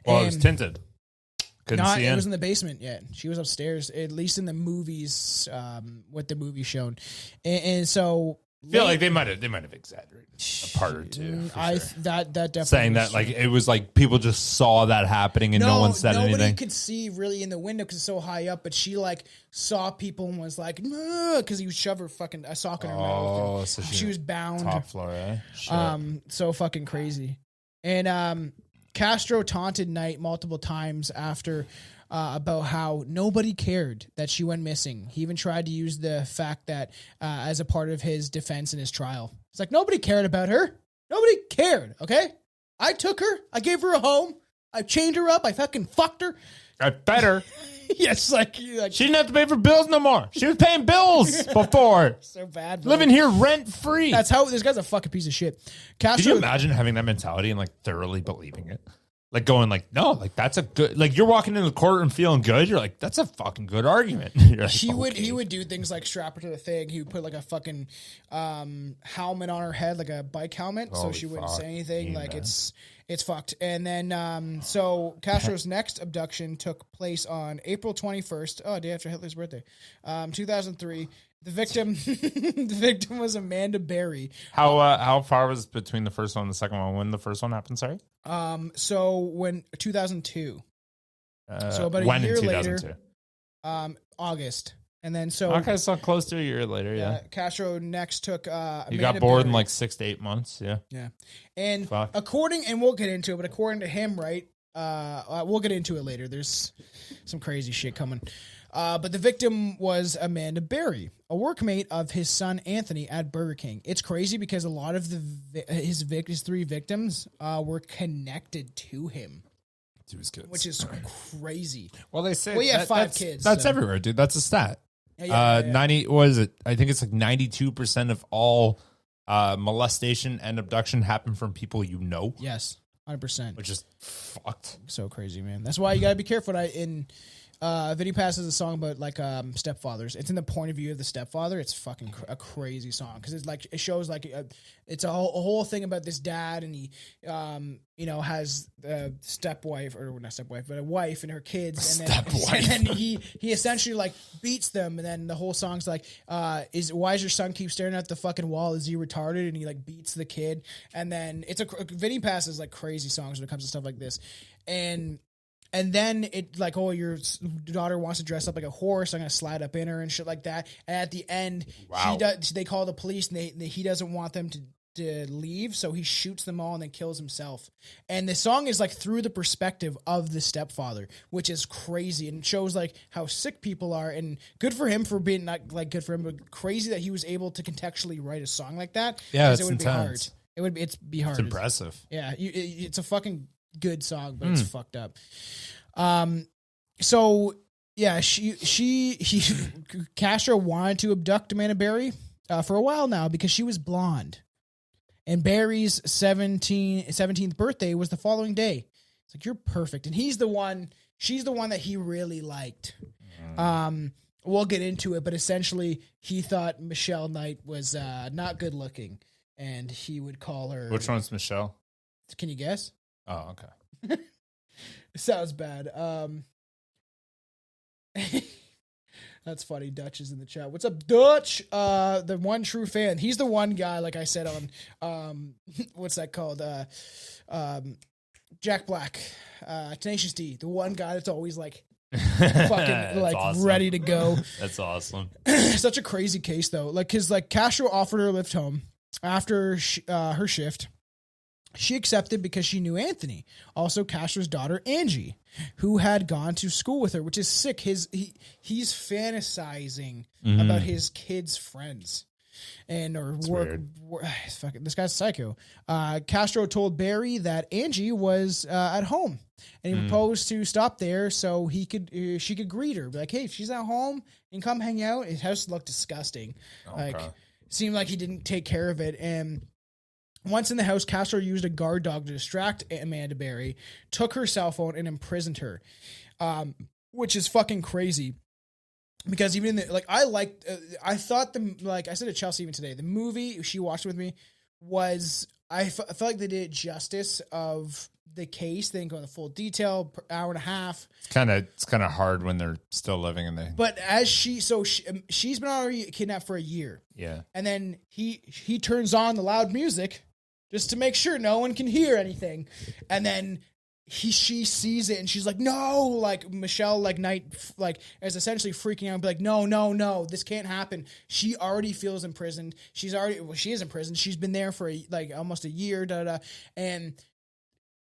Well, it was tinted. Couldn't see It in. was in the basement yet. She was upstairs, at least in the movies, what the movie shown, and so I feel like they might have exaggerated a part or two. For sure. That definitely saying that like it was like people just saw that happening and no one said nobody anything. could see really in the window because it's so high up. But she like saw people and was like, because he would shove her fucking a sock in her mouth. So she was bound. Top floor, eh? Shit. So fucking crazy. And Castro taunted Knight multiple times after. About how nobody cared that she went missing. He even tried to use the fact that as a part of his defense in his trial. It's like, nobody cared about her. Nobody cared, okay? I took her. I gave her a home. I chained her up. I fucking fucked her. I bet her. Yes, like She didn't have to pay for bills no more. She was paying bills before. So bad. Bro. Living here rent free. That's how this guy's a fucking piece of shit. Could Castro, you imagine having that mentality and like thoroughly believing it? Like going like, no, like that's a good, like you're walking into the courtroom feeling good. You're like, that's a fucking good argument. You're like, he would do things like strap her to the thing. He would put like a fucking helmet on her head, like a bike helmet, so she wouldn't say anything. Like it's fucked. And then so Castro's next abduction took place on April 21st, day after Hitler's birthday, 2003. The victim was Amanda Berry. How far was between the first one and the second one? When the first one happened, sorry? So when 2002. So about a year later, August. And then so okay, so close to a year later, yeah. Castro next took Amanda you got bored Berry. in like 6 to 8 months, yeah. Yeah. And Fuck. and we'll get into it, but according to him, right, we'll get into it later. There's some crazy shit coming. But the victim was Amanda Berry, a workmate of his son Anthony at Burger King. It's crazy because a lot of his 3 victims were connected to him. To his kids. Which is crazy. Well, they say he had 5 kids. That's everywhere, dude. That's a stat. 90, what is it? I think it's like 92% of all molestation and abduction happen from people you know. Yes, 100%. Which is fucked. So crazy, man. That's why you gotta be careful. Vinny Pass is a song about like stepfathers. It's in the point of view of the stepfather. It's fucking a crazy song because it's like it shows like it's a whole thing about this dad, and he has a stepwife, or not stepwife, but a wife and her kids, and then he essentially like beats them, and then the whole song's like why is your son keep staring at the fucking wall? Is he retarded? And he like beats the kid, and then it's Vinny Pass is like crazy songs when it comes to stuff like this, and then it like, oh, your daughter wants to dress up like a horse, I'm gonna slide up in her and shit like that. And at the end, they call the police, and he doesn't want them to leave, so he shoots them all and then kills himself. And the song is like through the perspective of the stepfather, which is crazy, and it shows like how sick people are. And good for him for being not like good for him, but crazy that he was able to contextually write a song like that. Yeah, it's it would intense. be hard. It's hard. It's impressive. Yeah, it's a fucking good song, but it's fucked up. So yeah, Castro wanted to abduct Amanda Berry for a while now because she was blonde, and Berry's 17th birthday was the following day. It's like, you're perfect, and she's the one that he really liked. We'll get into it, but essentially he thought Michelle Knight was not good looking, and he would call her. Which one's Michelle? Can you guess? Oh, okay. It sounds bad. That's funny. Dutch is in the chat. What's up, Dutch? The one true fan. He's the one guy, like I said on what's that called? Jack Black, Tenacious D. The one guy that's always like fucking like awesome. Ready to go. That's awesome. Such a crazy case though. Like, cause like Castro offered her a lift home after her shift. She accepted because she knew Anthony, also Castro's daughter, Angie, who had gone to school with her, which is sick. He's fantasizing about his kids' friends or work. This guy's psycho. Castro told Berry that Angie was at home, and he proposed to stop there so she could greet her. Be like, hey, she's at home and come hang out. His house looked disgusting. Okay. Like, seemed like he didn't take care of it. And once in the house, Castro used a guard dog to distract Amanda Berry, took her cell phone, and imprisoned her, which is fucking crazy. Because even I thought I said to Chelsea even today, the movie she watched with me was, I felt like they did justice of the case. They didn't go into full detail, hour and a half. It's kind of hard when they're still living in the. But as she's been already kidnapped for a year. Yeah. And then he turns on the loud music just to make sure no one can hear anything. And then she sees it and she's like, no, like Michelle, like Knight, like is essentially freaking out and be like, no, this can't happen. She already feels imprisoned. She is imprisoned. She's been there for almost a year, and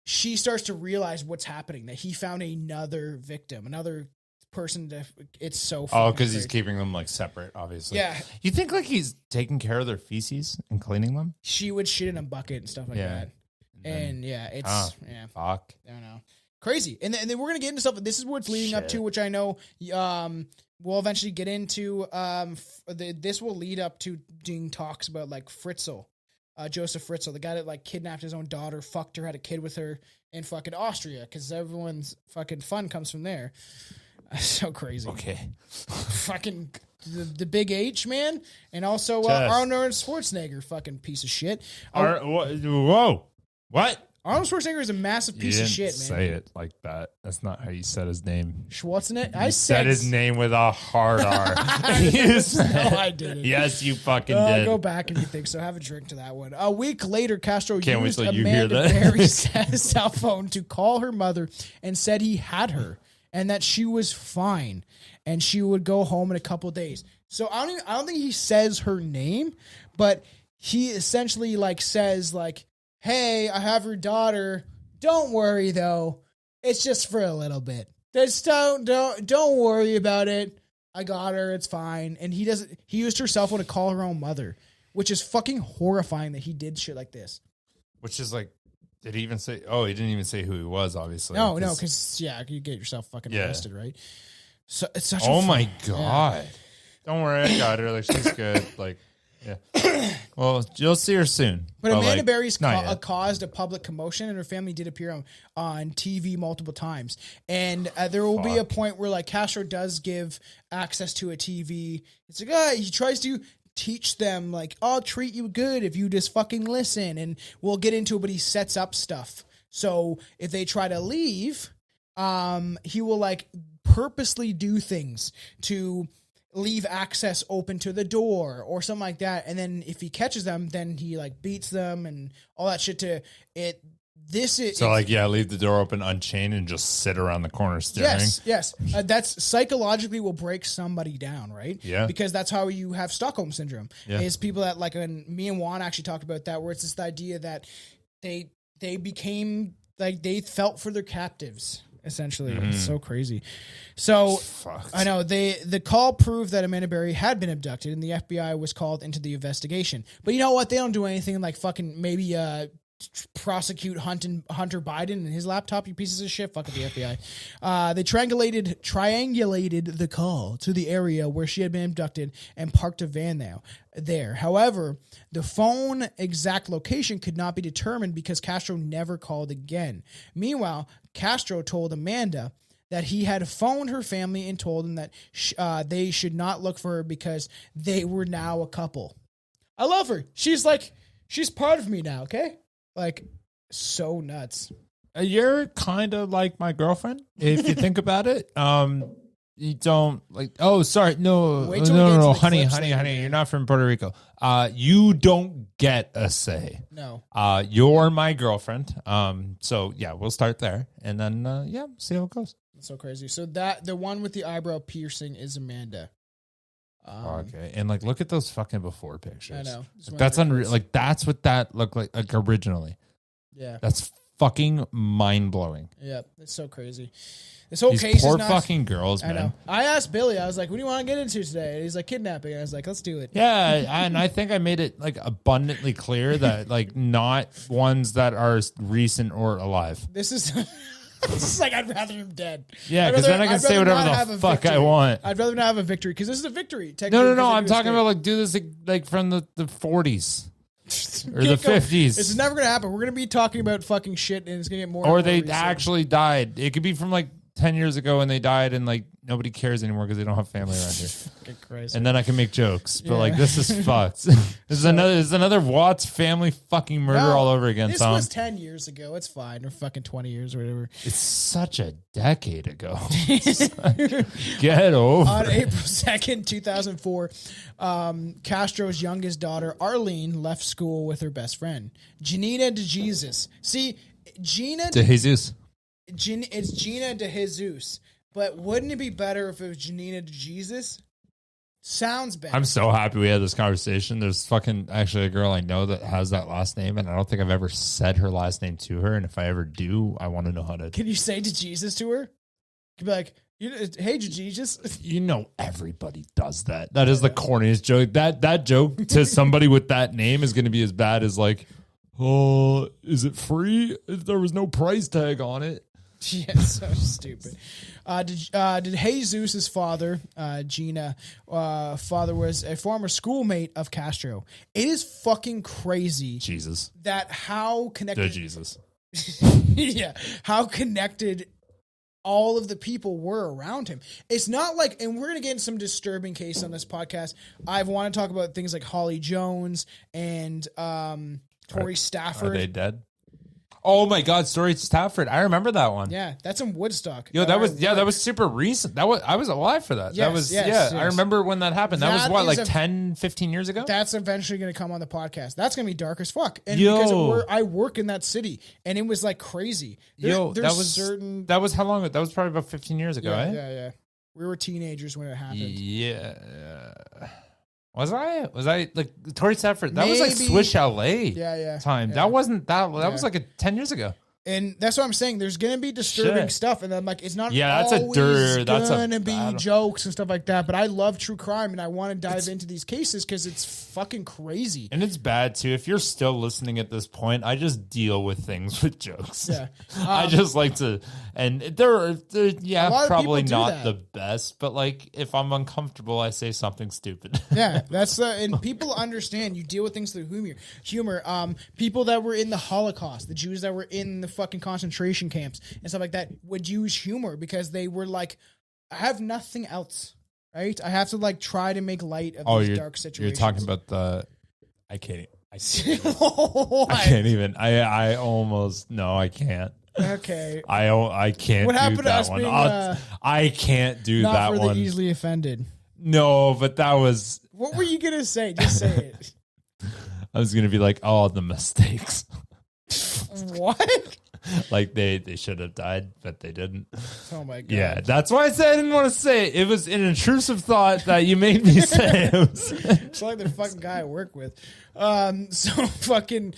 she starts to realize what's happening, that he found another victim, another person. It's so funny. Oh, because he's keeping them like separate, obviously. Yeah. You think like he's taking care of their feces and cleaning them? She would shit in a bucket and stuff like that. And it's fuck. I don't know. Crazy. And then we're going to get into stuff. This is what it's leading up to, which I know we'll eventually get into. This will lead up to doing talks about like Fritzl. Joseph Fritzl, the guy that like kidnapped his own daughter, fucked her, had a kid with her in fucking Austria, because everyone's fucking fun comes from there. So crazy. Okay. Fucking the big H, man. And also Arnold Schwarzenegger, fucking piece of shit. Whoa. What? Arnold Schwarzenegger is a massive piece of shit, man. Say it like that. That's not how you said his name. Schwarzenegger? I said his name with a hard R. No, I didn't. Yes, you fucking did. Go back if you think so. Have a drink to that one. A week later, Castro used you Amanda Berry's cell phone to call her mother and said he had her and that she was fine and she would go home in a couple of days. So I don't think he says her name, but he essentially like says like, hey, I have your daughter. Don't worry, though. It's just for a little bit. Just don't worry about it. I got her. It's fine. And he used her cell phone to call her own mother, which is fucking horrifying that he did shit like this. Which is like, did he even say? Oh, he didn't even say who he was. Obviously, no, because you get yourself fucking arrested, right? So it's such. My god! Don't worry, I got her. Like she's good. Like, yeah. Well, you'll see her soon. But Amanda Berry's caused a public commotion, and her family did appear on TV multiple times. And there will be a point where like Castro does give access to a TV. It's like, he tries to teach them like, I'll treat you good if you just fucking listen, and we'll get into it, but he sets up stuff. So if they try to leave, he will like purposely do things to leave access open to the door or something like that. And then if he catches them, then he like beats them and all that shit to it. Leave the door open unchained and just sit around the corner staring. Yes. That's psychologically will break somebody down, right? Yeah. Because that's how you have Stockholm syndrome. Yeah. Is people that like, and me and Juan actually talked about that, where it's this idea that they became like, they felt for their captives. Essentially, It's so crazy. So I know the call proved that Amanda Berry had been abducted, and the FBI was called into the investigation. But you know what? They don't do anything like fucking maybe prosecute Hunter Biden and his laptop. You pieces of shit. Fuck the FBI. They triangulated the call to the area where she had been abducted and parked a van there. However, the phone exact location could not be determined because Castro never called again. Meanwhile, Castro told Amanda that he had phoned her family and told them that they should not look for her because they were now a couple. I love her. She's part of me now, okay? Like, so nuts. You're kind of like my girlfriend, if you think about it. You don't like. Oh, sorry, no, honey, you're not from Puerto Rico. You don't get a say. No. You're my girlfriend. So yeah, we'll start there, and then see how it goes. That's so crazy. So that the one with the eyebrow piercing is Amanda. Okay, and like, look at those fucking before pictures. I know. That's unreal. Like, that's what that looked like originally. Yeah. That's fucking mind blowing. Yeah, it's so crazy. This whole These case poor is not, fucking girls, man. I know. I asked Billy, I was like, what do you want to get into today? And he's like, kidnapping. And I was like, let's do it. Yeah, and I think I made it like abundantly clear that like not ones that are recent or alive. This is like, I'd rather him dead. Yeah, because then I can say whatever the fuck I want. I'd rather not have a victory because this is a victory. No. I'm talking about like do this like from the 40s. Or the 50s. This is never going to happen. We're going to be talking about fucking shit and it's going to get more. Or they actually died. It could be from like 10 years ago and they died and like nobody cares anymore because they don't have family around here. And then I can make jokes. But like, this is fucked. This is another Watts family fucking murder all over again. This was 10 years ago. It's fine. Or fucking 20 years or whatever. It's such a decade ago. Get over On April 2nd, 2004, Castro's youngest daughter, Arlene, left school with her best friend, Gina DeJesus. See, Gina DeJesus. It's Gina DeJesus. But wouldn't it be better if it was Gina DeJesus? Sounds better. I'm so happy we had this conversation. There's fucking actually a girl I know that has that last name, and I don't think I've ever said her last name to her. And if I ever do, I want to know how to. Can you say DeJesus to her? You could be like, hey, DeJesus. You know, everybody does that. That is the corniest joke. That joke to somebody with that name is going to be as bad as like, oh, is it free? There was no price tag on it. Yeah, so stupid. Did Jesus' father, Gina, father was a former schoolmate of Castro. It is fucking crazy. Jesus. That how connected. Jesus. Yeah. How connected all of the people were around him. It's not like, and we're going to get into some disturbing case on this podcast. I want to talk about things like Holly Jones and Tori Stafford. Are they dead? Oh my God, Story Stafford. I remember that one. Yeah, that's in Woodstock. Yo, that was super recent. I was alive for that. Yes. I remember when that happened. That was what, like 10, 15 years ago? That's eventually going to come on the podcast. That's going to be dark as fuck. And because I work in that city and it was like crazy. That was how long ago? That was probably about 15 years ago, Yeah. We were teenagers when it happened. Yeah. Was I like Tori Stafford? That was like Swish LA. Yeah. Time. Yeah. That wasn't that. That was like 10 years ago. And that's what I'm saying. There's gonna be disturbing stuff, and I'm like, it's not that's always gonna be jokes and stuff like that. But I love true crime, and I want to dive into these cases because it's fucking crazy. And it's bad too. If you're still listening at this point, I just deal with things with jokes. Yeah, I just like to, and they're probably not that. the best, but like if I'm uncomfortable, I say something stupid. Yeah, that's and people understand. You deal with things through humor. People that were in the Holocaust, the Jews that were in the fucking concentration camps and stuff like that would use humor because they were like, I have nothing else, right? I have to like try to make light of these dark situations. You're talking about I can't even. I almost no, I can't. Okay. I can't. What do happened to that us one. being, I can't do not that for one. the easily offended? No, but that was. What were you gonna say? Just say it. I was gonna be like, oh, the mistakes. What? Like they should have died, but they didn't. Oh my god! Yeah, that's why I said I didn't want to say it. It was an intrusive thought that you made me say. It's like the fucking guy I work with. So fucking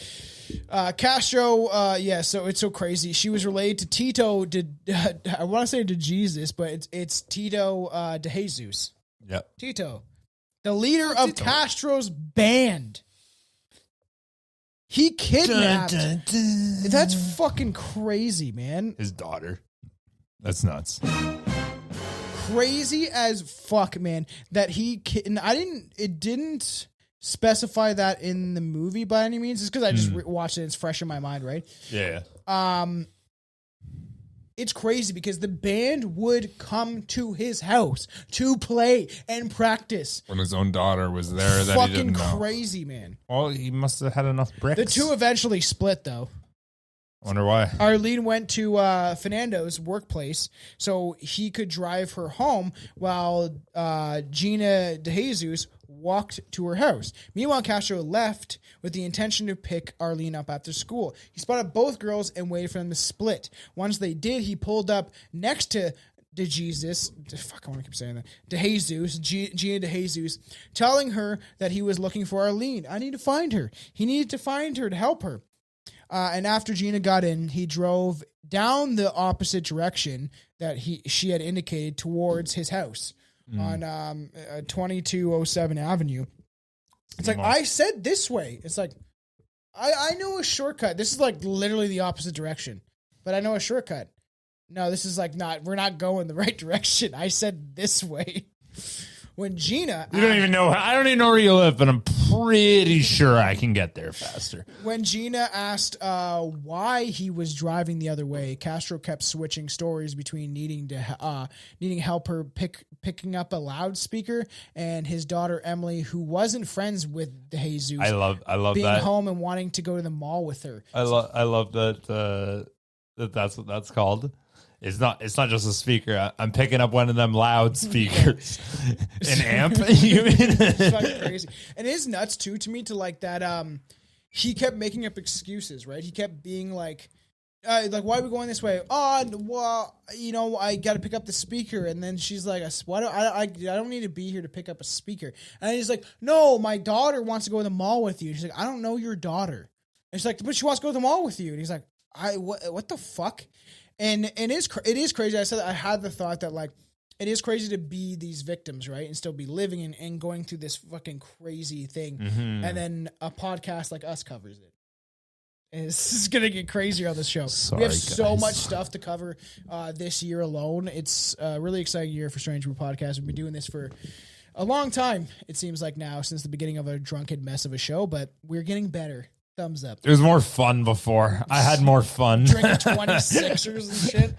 Castro. Yeah, so it's so crazy. She was related to Tito. I want to say DeJesus, but it's Tito DeJesus. Yep. Tito, the leader of Castro's band. He kidnapped. That's fucking crazy, man. His daughter. That's nuts. Crazy as fuck, man. That he it didn't specify that in the movie by any means. It's because I just watched it. It's fresh in my mind, right? Yeah. It's crazy because the band would come to his house to play and practice. When his own daughter was there, that fucking he didn't know. Crazy, man. Well, he must have had enough bricks. The two eventually split, though. Wonder why. Arlene went to Fernando's workplace so he could drive her home while Gina DeJesus walked to her house. Meanwhile, Castro left with the intention to pick Arlene up after school. He spotted both girls and waited for them to split. Once they did, he pulled up next to DeJesus. Fuck, I want to keep saying that. DeJesus, Gina DeJesus, telling her that he was looking for Arlene. I need to find her. He needed to find her to help her. And after Gina got in, he drove down the opposite direction that she had indicated towards his house on 2207 Avenue. It's like, I said this way. It's like, I know a shortcut. This is like literally the opposite direction, but I know a shortcut. No, this is like we're not going the right direction. I said this way. When Gina... You don't even know... I don't even know where you live, but I'm pretty sure I can get there faster. When Gina asked why he was driving the other way, Castro kept switching stories between needing help her picking up a loudspeaker and his daughter Emily, who wasn't friends with DeJesus. I love being that. home and wanting to go to the mall with her. I love that that's what that's called. It's not just a speaker. I'm picking up one of them loudspeakers. An amp? You mean? It's fucking crazy. And it is nuts too to me to like that he kept making up excuses, right? He kept being like why are we going this way? Oh, well, I got to pick up the speaker. And then she's like, I don't need to be here to pick up a speaker. And he's like, no, my daughter wants to go to the mall with you. She's like, I don't know your daughter. And she's like, but she wants to go to the mall with you. And he's like, what the fuck? And it is crazy. I said I had the thought that like it is crazy to be these victims, right, and still be living and going through this fucking crazy thing, and then a podcast like us covers it. And this is gonna get crazier on this show. Sorry, we have guys. so much stuff to cover this year alone. It's a really exciting year for Strange Brew Podcast. We've been doing this for a long time. It seems like now since the beginning of a drunken mess of a show, but we're getting better. Thumbs up. It was more fun before. I had more fun. Drinking 26ers and shit.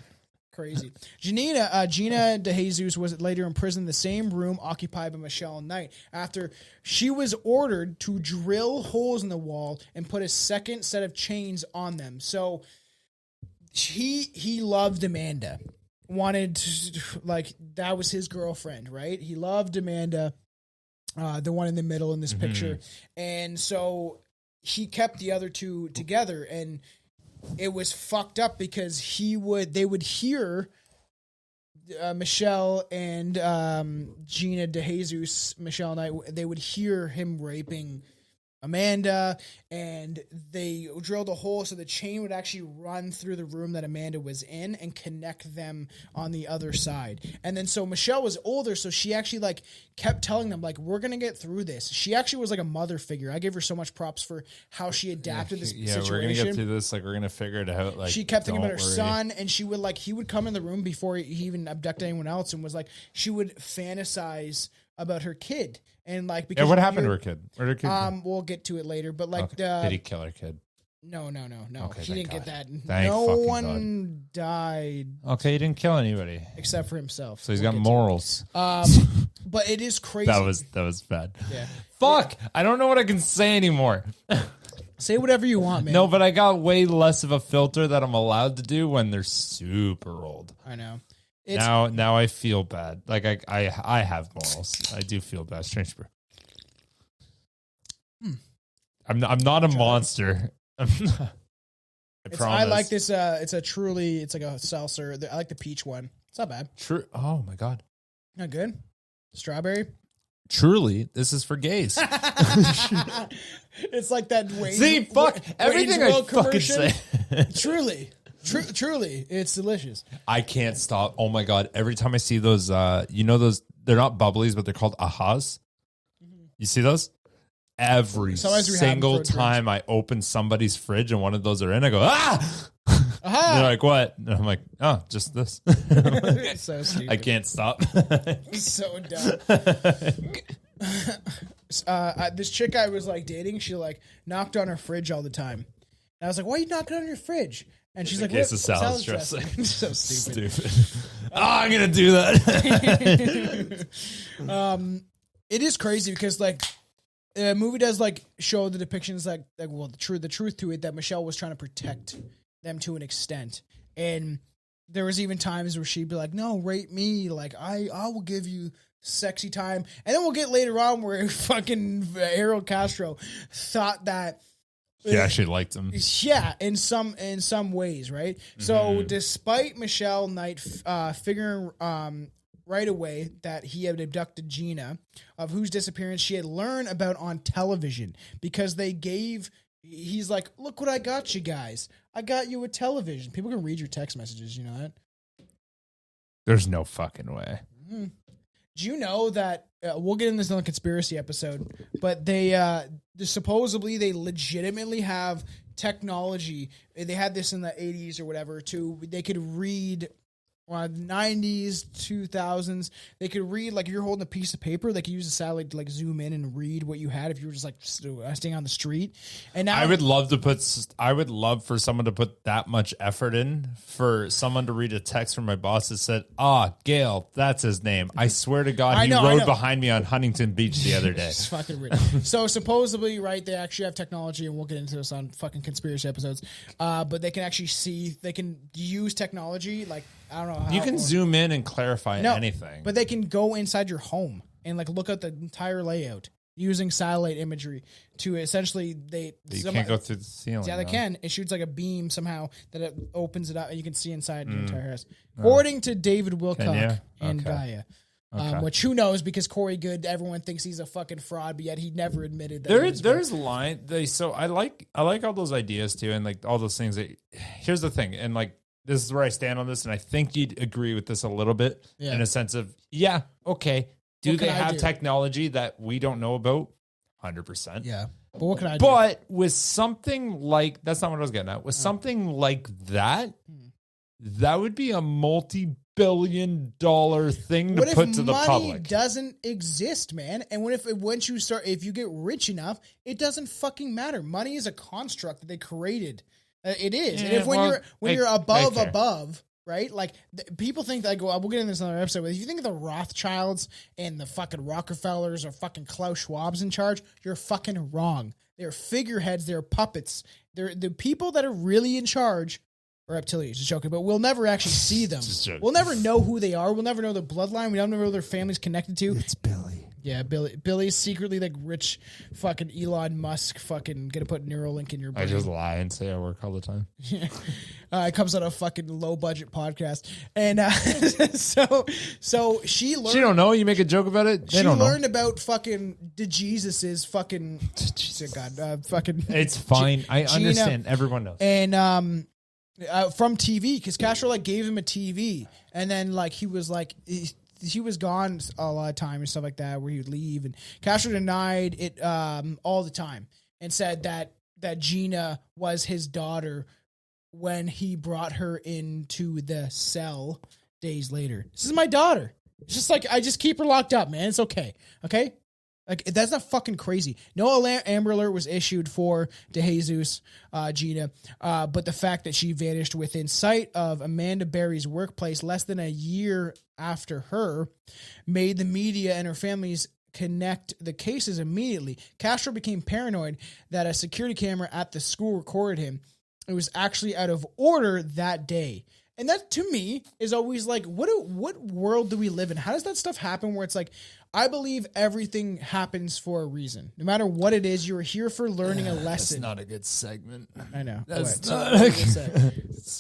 Crazy. Gina DeJesus was later imprisoned in the same room occupied by Michelle Knight after she was ordered to drill holes in the wall and put a second set of chains on them. So he loved Amanda. Wanted to, like, that was his girlfriend, right? He loved Amanda, the one in the middle in this picture. And so he kept the other two together, and it was fucked up because they would hear Michelle and Gina DeJesus, Michelle Knight, they would hear him raping Amanda, and they drilled a hole so the chain would actually run through the room that Amanda was in and connect them on the other side. And then so Michelle was older, so she actually like kept telling them like, we're gonna get through this. She actually was like a mother figure. I gave her so much props for how she adapted this situation. We're gonna get through this. Like, we're gonna figure it out. Like, she kept thinking about her worry. son, and she would like, he would come in the room before he even abducted anyone else, and was like, she would fantasize about her kid. And like, because what happened to her kid? Where did her kid go? We'll get to it later, but like, Did he kill her kid? No. Okay, He didn't get God. that. Thank No fucking one died Okay, he didn't kill anybody. except for himself. So he's We'll got get to morals. it. But it is crazy. That was bad. Yeah. Fuck! I don't know what I can say anymore. Say whatever you want, man. No, but I got way less of a filter that I'm allowed to do when they're super old. I know. Now I feel bad. Like I have morals. I do feel bad. Strange brew. I'm not a monster. I promise. I like this. It's like a seltzer. I like the peach one. It's not bad. True. Oh my god. Not good. Strawberry. Truly, this is for gays. It's like that Wayne's, See, fuck everything I World fucking commercial. say. Truly, it's delicious. I can't stop. Oh my god! Every time I see those, those they're not bubblies, but they're called ahas. You see those? Every Sometimes we have single them for time I open somebody's fridge and one of those are in, I go ah. Aha! They're like, what? And I'm like, oh, just this. So stupid. I can't stop. So dumb. This chick I was like dating, she like knocked on her fridge all the time. And I was like, why are you knocking on your fridge? And she's like, case "What? of salad dressing." dressing. So stupid. I'm gonna do that. It is crazy because like the movie does like show the depictions like well the truth to it that Michelle was trying to protect them to an extent, and there was even times where she'd be like, no, rape me, like I will give you sexy time. And then we'll get later on where fucking Ariel Castro thought that He actually liked him. yeah, in some ways, right? So despite Michelle Knight figuring right away that he had abducted Gina, of whose disappearance she had learned about on television, because he's like, look what I got you guys. I got you a television. People can read your text messages, you know that? There's no fucking way. Do you know that, we'll get into this in the conspiracy episode, but they supposedly they legitimately have technology. They had this in the 80s or whatever too. They could read 90s, 2000s. They could read, like if you're holding a piece of paper, they could use a satellite to like zoom in and read what you had if you were just like staying on the street. And now I would love for someone to put that much effort in for someone to read a text from my boss that said, Gail, that's his name. I swear to God, he rode behind me on Huntington Beach the other day. It's fucking weird. So supposedly, right, they actually have technology, and we'll get into this on fucking conspiracy episodes. But they can actually see, they can use technology, like, I don't know how. You can zoom in and clarify anything. But they can go inside your home and like look at the entire layout using satellite imagery to essentially you can't go through the ceiling. Yeah, they can. It shoots like a beam somehow that it opens it up and you can see inside your entire house. According to David Wilcock and Gaia. Which who knows, because Corey Good, everyone thinks he's a fucking fraud, but yet he never admitted that. There's a line. I like all those ideas too, and like all those things. Here's the thing, and like this is where I stand on this, and I think you'd agree with this a little bit in a sense of okay. Do they have technology that we don't know about? 100%. Yeah. But what can I do? But with something like, that's not what I was getting at. With something like that, that would be a multi-billion-dollar thing to put to the public. Money doesn't exist, man? And if you get rich enough, it doesn't fucking matter. Money is a construct that they created. It is. Yeah, and if when you're above, right? Like people think that we'll get into this in another episode, but if you think of the Rothschilds and the fucking Rockefellers or fucking Klaus Schwab's in charge, you're fucking wrong. They're figureheads. They're puppets. They're the people that are really in charge. Or reptilians, just joking, but we'll never actually see them. We'll never know who they are. We'll never know their bloodline. We don't know who their family's connected to. It's Billy. Yeah, Billy's secretly like rich fucking Elon Musk fucking gonna put Neuralink in your brain. I just lie and say I work all the time. Yeah. It comes on a fucking low budget podcast. And so she learned. She don't know. You make a joke about it. They She don't learned know. about fucking DeJesus's fucking. Fucking. It's fine. I Gina, understand. Everyone knows. And from TV, because Castro like gave him a TV, and then like he was like. He was gone a lot of time and stuff like that, where he would leave, and Castro denied it all the time and said that Gina was his daughter when he brought her into the cell days later. This is my daughter. It's just like I just keep her locked up, man. It's okay. Okay. Like, that's not fucking crazy. No Amber Alert was issued for DeJesus, Gina, but the fact that she vanished within sight of Amanda Berry's workplace less than a year after her made the media and her families connect the cases immediately. Castro became paranoid that a security camera at the school recorded him. It was actually out of order that day. And that, to me, is always like, what world do we live in? How does that stuff happen where it's like, I believe everything happens for a reason. No matter what it is, you're here for learning a lesson. That's not a good segment. I know. That's All not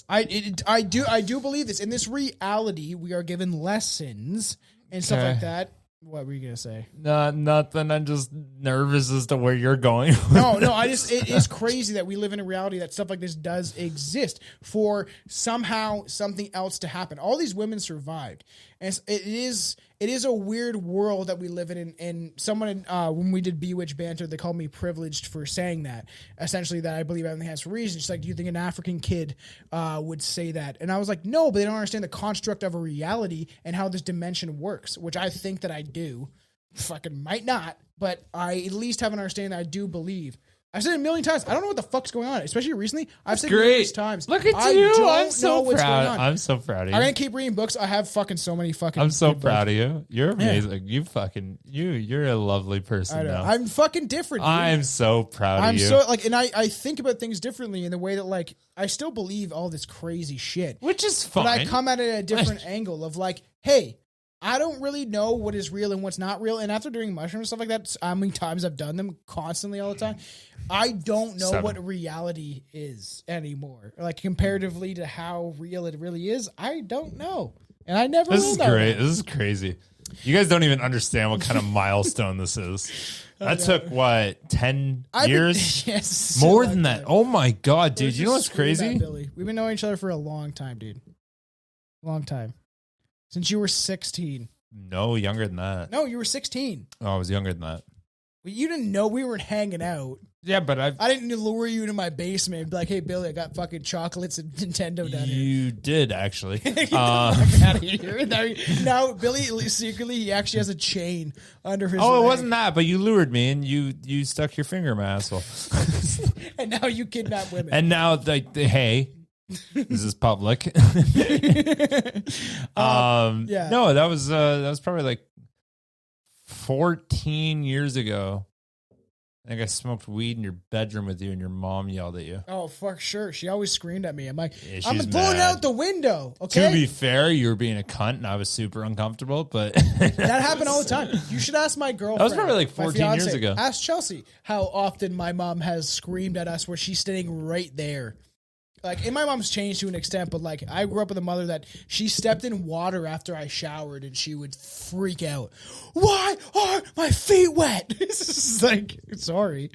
I do believe this. In this reality, we are given lessons and stuff like that. What were you gonna say? No, nothing. I'm just nervous as to where you're going. No. It is crazy that we live in a reality that stuff like this does exist for somehow something else to happen. All these women survived, and it is a weird world that we live in. And someone when we did Bewitched banter, they called me privileged for saying that. Essentially, that I believe everything has a reason. She's like, do you think an African kid would say that? And I was like, no, but they don't understand the construct of a reality and how this dimension works, which I think that I do. Fucking might not, but I at least have an understanding that I do believe. I've said it a million times. I don't know what the fuck's going on, especially recently. I've said it numerous times. Look at I you. don't I'm know so what's proud. going on. I'm so proud of you. I'm gonna keep reading books. I have fucking so many fucking. I'm so good proud books. of you. You're amazing. You're a lovely person I know. now. I'm fucking different. Dude. I'm so proud of you. I'm so like, and I think about things differently in the way that like I still believe all this crazy shit, Which is fine. but I come at it at a different angle of like, hey, I don't really know what is real and what's not real. And after doing mushrooms and stuff like that, how many times I've done them constantly all the time, I don't know 7. what reality is anymore. Like comparatively to how real it really is, I don't know. And I never This will is know. great. This is crazy. You guys don't even understand what kind of milestone this is. That took what, 10 years? Yes, More than that. Oh my god, dude! Let's You know just what's scream at crazy? Billy. We've been knowing each other for a long time, dude. Long time. Since you were 16. No, younger than that. No, you were 16. Oh, I was younger than that. Well, you didn't know we weren't hanging out. Yeah, but I didn't lure you into my basement and be like, hey, Billy, I got fucking chocolates and Nintendo down here. You did actually. Get the fuck out of here. Now, Billy, secretly, he actually has a chain under his Oh, leg. it wasn't that, but you lured me and you stuck your finger in my asshole. And now you kidnap women. And now, hey, this is public. Yeah. No, that was probably like 14 years ago. I think I smoked weed in your bedroom with you, and your mom yelled at you. Oh, for sure. She always screamed at me. I'm like, Yeah, I'm she's pulling mad. out the window. Okay. To be fair, you were being a cunt, and I was super uncomfortable. But That happened all the time. You should ask my girlfriend. That was probably like my 14 years fiancé. ago. Ask Chelsea how often my mom has screamed at us where she's sitting right there. Like, and my mom's changed to an extent, but like, I grew up with a mother that she stepped in water after I showered and she would freak out. Why are my feet wet? It's like, sorry.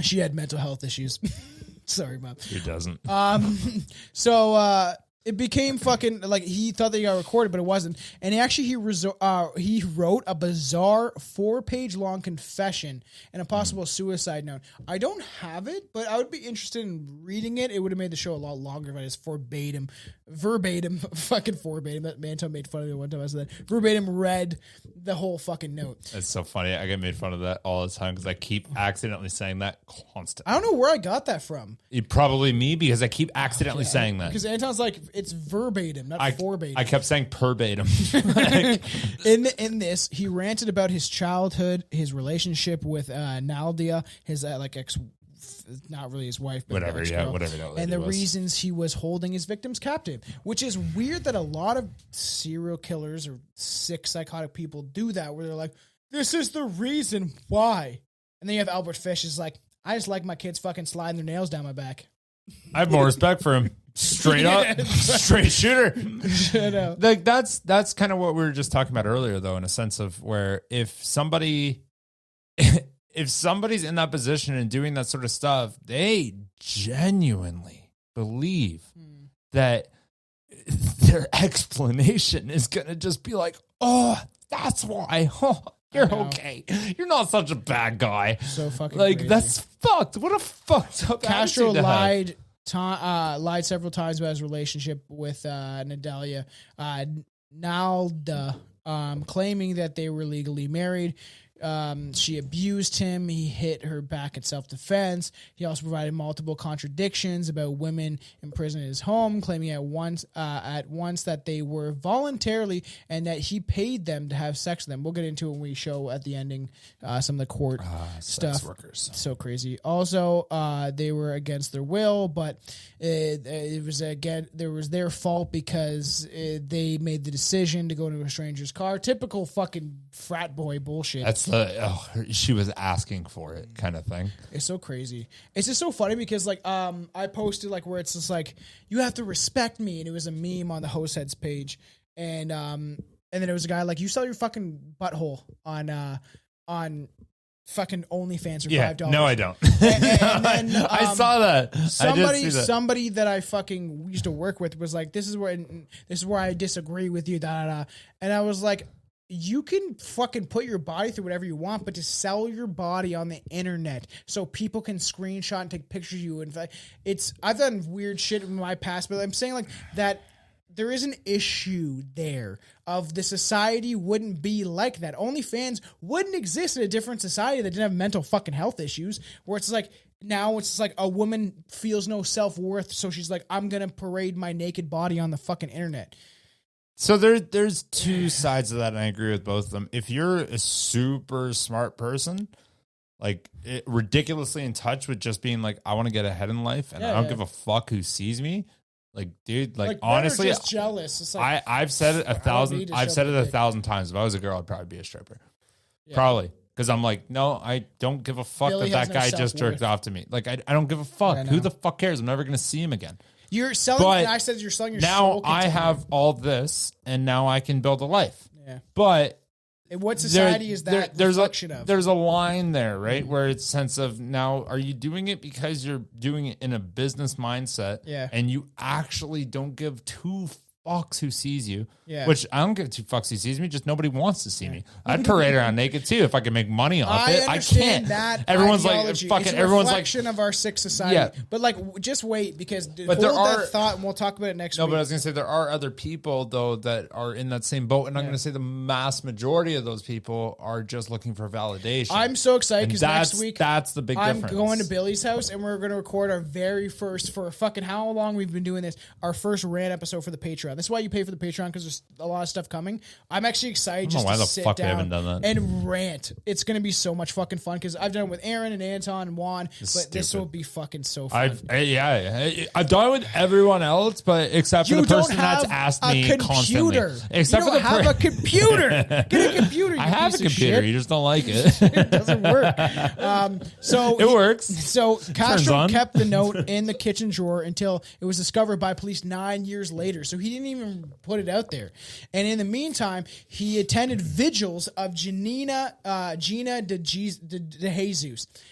She had mental health issues. Sorry, Mom. Who doesn't? So it became fucking like he thought that he got recorded, but it wasn't. And actually, he wrote a bizarre 4-page long confession and a possible suicide note. I don't have it, but I would be interested in reading it. It would have made the show a lot longer if I just verbatim, that Manto made fun of me one time. I said that verbatim read the whole fucking note. It's so funny. I get made fun of that all the time because I keep accidentally saying that constantly. I don't know where I got that from. Probably me because I keep accidentally saying that. Because Anton's like, it's verbatim, not verbatim. I kept saying perbatim. In this, he ranted about his childhood, his relationship with Naldia, his not really his wife, but Whatever, ex-girl, yeah, whatever that and lady the was. reasons he was holding his victims captive, which is weird that a lot of serial killers or sick psychotic people do that, where they're like, this is the reason why. And then you have Albert Fish is like, I just like my kids fucking sliding their nails down my back. I have more respect for him. Straight up, straight shooter. Like that's kind of what we were just talking about earlier, though, in a sense of where if somebody's in that position and doing that sort of stuff, they genuinely believe that their explanation is gonna just be like, oh, that's why. Oh, you're okay. You're not such a bad guy. So fucking like crazy. That's fucked. What a fucked up. Castro attitude to have. lied several times about his relationship with Natalia Nalda, claiming that they were legally married. She abused him. He hit her back in self-defense. He also provided multiple contradictions about women imprisoned in his home, claiming at once that they were voluntarily and that he paid them to have sex with them. We'll get into it when we show at the ending some of the court stuff. Sex workers. So crazy. Also, they were against their will, but it was their fault because they made the decision to go into a stranger's car. Typical fucking frat boy bullshit. That's she was asking for it kind of thing. It's so crazy. It's just so funny because like I posted like where it's just like you have to respect me, and it was a meme on the host heads page, and then there was a guy like you sell your fucking butthole on fucking OnlyFans for $5. No, I don't. And then, I saw that. Somebody that I fucking used to work with was like, this is where I disagree with you, and I was like, you can fucking put your body through whatever you want, but to sell your body on the internet so people can screenshot and take pictures of you. In fact, I've done weird shit in my past, but I'm saying like that there is an issue there of the society wouldn't be like that. OnlyFans wouldn't exist in a different society that didn't have mental fucking health issues, where it's like, now it's just like a woman feels no self-worth, so she's like, I'm going to parade my naked body on the fucking internet. So there's two sides of that, and I agree with both of them. If you're a super smart person, like ridiculously in touch with just being like, I want to get ahead in life, and I don't give a fuck who sees me. Like, dude, like honestly, just jealous. It's like, I've said it 1,000. I've said it 1,000 times. If I was a girl, I'd probably be a stripper. Yeah. Probably. Because I'm like, no, I don't give a fuck Billy that has guy no just self-worth. jerked off to me. Like, I don't give a fuck. Who the fuck cares? I'm never going to see him again. You're selling, But and I said you're selling your now soul. I have all this, and now I can build a life. Yeah. But and what society is that reflection of? There's a line there, right? Where it's sense of, now, are you doing it because you're doing it in a business mindset? Yeah. And you actually don't give two fucks who sees you. Yeah. Which I don't give two fucks who sees me, just nobody wants to see me. I'd parade around naked too if I could make money off it. I understand can't. that Everyone's ideology. like, fucking, it's a everyone's like, reflection of our sick society. Yeah. But like, just wait, because But hold there are- that thought, and we'll talk about it next no, week. but I was going to say there are other people, though, that are in that same boat. And I'm going to say the mass majority of those people are just looking for validation. I'm so excited because next week that's the big I'm difference. going to Billy's house, and we're going to record our very first, for fucking how long we've been doing this, our first rant episode for the Patreon. That's why you pay for the Patreon, because there's a lot of stuff coming. I'm actually excited just why to the sit fuck we down haven't done that. and rant. It's going to be so much fucking fun because I've done it with Aaron and Anton and Juan, but this will be fucking so fun. I've done it with everyone else, but except for You the person don't have that's asked a me computer. constantly. Except you for don't have a computer. Get a computer. You I have a piece of computer. shit. You just don't like it. It doesn't work. So It works. So Turns Castro on. kept the note in the kitchen drawer until it was discovered by police 9 years later. So he didn't even put it out there. And in the meantime, he attended vigils of Gina DeJesus.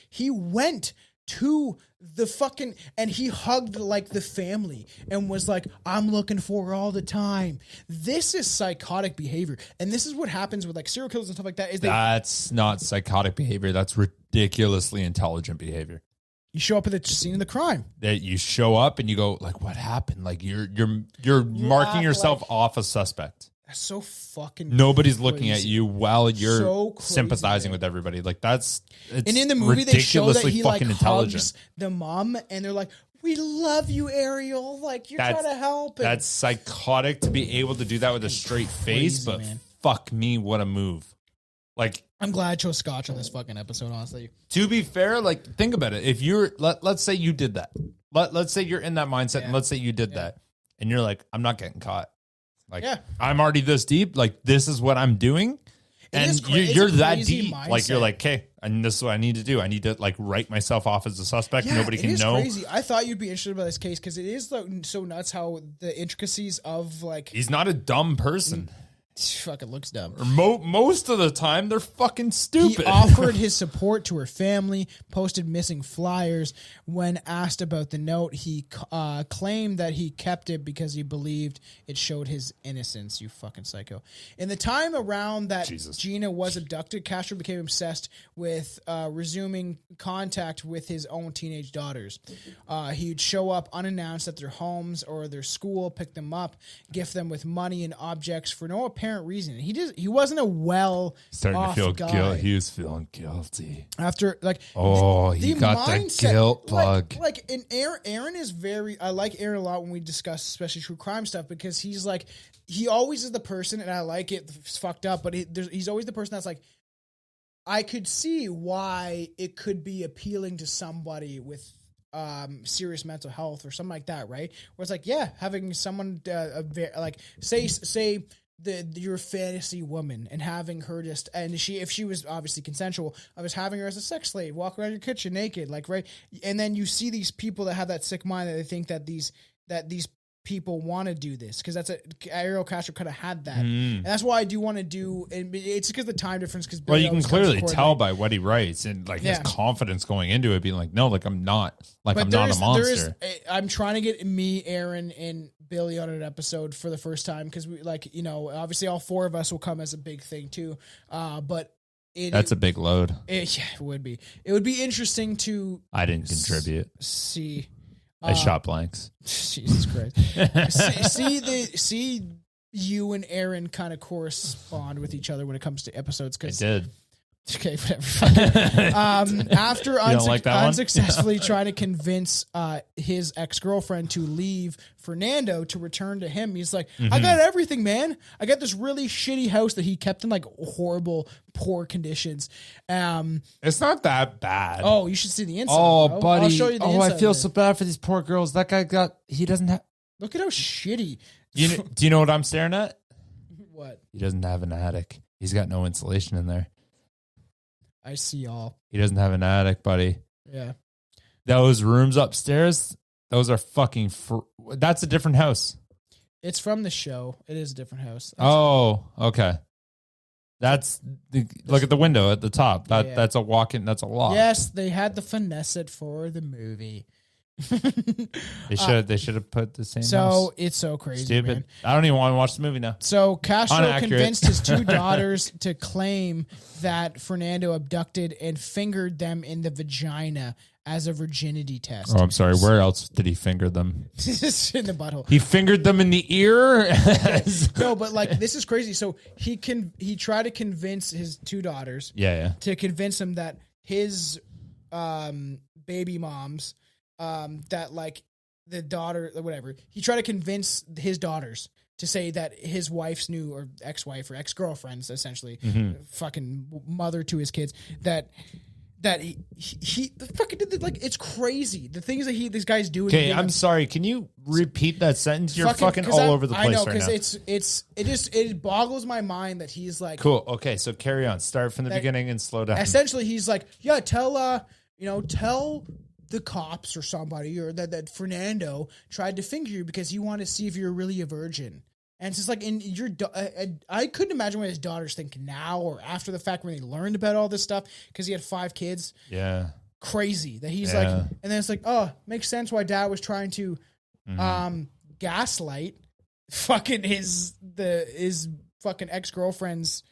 He went to the fucking, and he hugged like the family and was like, I'm looking for her all the time. This is psychotic behavior. And this is what happens with like serial killers and stuff like that. Is That's not psychotic behavior. That's ridiculously intelligent behavior. you show up at the scene of the crime. That you show up and you go like, what happened? Like you're marking yourself off a suspect. That's so fucking Nobody's looking at crazy. you while you're So crazy, sympathizing man. with everybody. Like it's And in the movie, they show that ridiculously he like fucking intelligent. hugs the mom, and they're like, "We love you, Ariel. Like you're That's- trying to help." And That's psychotic to be able to do that with a straight face, crazy, but man. fuck me, what a move. Like, I'm glad I chose Scotch on this fucking episode. Honestly, to be fair, like think about it. If you're let's say you did that. Let's say you're in that mindset, and let's say you did that, and you're like, I'm not getting caught. Like, I'm already this deep. Like, this is what I'm doing. And you're that deep. Mindset. Like, you're like, okay, and this is what I need to do. I need to like write myself off as a suspect. Yeah, Nobody can know. Crazy. I thought you'd be interested about this case because it is so nuts how the intricacies of like He's not a dumb person. fucking looks dumb. Most of the time, they're fucking stupid. He offered his support to her family, posted missing flyers. When asked about the note, he claimed that he kept it because he believed it showed his innocence. You fucking psycho. In the time around that Gina was abducted, Castro became obsessed with resuming contact with his own teenage daughters. He'd show up unannounced at their homes or their school, pick them up, gift them with money and objects for no apparent reason. He wasn't a starting to feel guy. He was feeling guilty After like he got the guilt bug. Like and Aaron is very. I like Aaron a lot when we discuss especially true crime stuff because he's like he always is the person, and I like it. It's fucked up, but he's always the person that's like, I could see why it could be appealing to somebody with serious mental health or something like that, right? Where it's like, yeah, having someone like say you're a fantasy woman and having her just, and if she was obviously consensual, I was having her as a sex slave, walk around your kitchen naked, like, right? And then you see these people that have that sick mind that they think that these people want to do this because Ariel Castro kind of had that, and that's why I do want to do. And it's because the time difference. Because you can clearly tell by what he writes and like his confidence going into it, being like, no, like I'm not a monster. I'm trying to get me, Aaron, and Billy on an episode for the first time because we obviously all four of us will come as a big thing too. But that's a big load. It would be. It would be interesting to. I didn't contribute. See. I shot blanks. Jesus Christ! see you and Aaron kind of correspond with each other when it comes to episodes. Cause, I did. Okay, whatever. After unsuccessfully trying to convince his ex-girlfriend to leave Fernando to return to him, he's like, I got everything, man. I got this really shitty house that he kept in like horrible, poor conditions. It's not that bad. Oh, you should see the inside. Oh, bro. buddy. I'll show you the inside. I feel so bad for these poor girls. That guy he doesn't have. Look at how shitty. Do you know what I'm staring at? What? He doesn't have an attic. He's got no insulation in there. I see all. He doesn't have an attic, buddy. Yeah. Those rooms upstairs, those are fucking... That's a different house. It's from the show. It is a different house. Okay. Look at the window at the top. That's a walk-in. That's a loft. Yes, they had to finesse it for the movie. They should have put the same house. So it's so crazy. Stupid. Man. I don't even want to watch the movie now. So Castro Unaccurate. convinced his two daughters to claim that Fernando abducted and fingered them in the vagina as a virginity test. Oh, I'm sorry. Where else did he finger them? In the butthole. He fingered them in the ear? No, but like this is crazy. So he tried to convince his two daughters to convince them that his baby moms that like the daughter, whatever. He tried to convince his daughters to say that his wife's new or ex-wife or ex-girlfriends, essentially, fucking mother to his kids, that he fucking did like it's crazy. The things that these guys do. Okay, I'm sorry. Can you repeat that sentence? You're fucking all over the place. I know because it boggles my mind that he's like cool. Okay, so carry on. Start from the beginning and slow down. Essentially, he's like, yeah, tell the cops or somebody or that Fernando tried to finger you because he wanted to see if you're really a virgin. And it's just like, I couldn't imagine what his daughters think now or after the fact when they learned about all this stuff because he had 5 kids. Yeah. Crazy that he's like, and then it's like, oh, makes sense why dad was trying to gaslight fucking his fucking ex-girlfriend's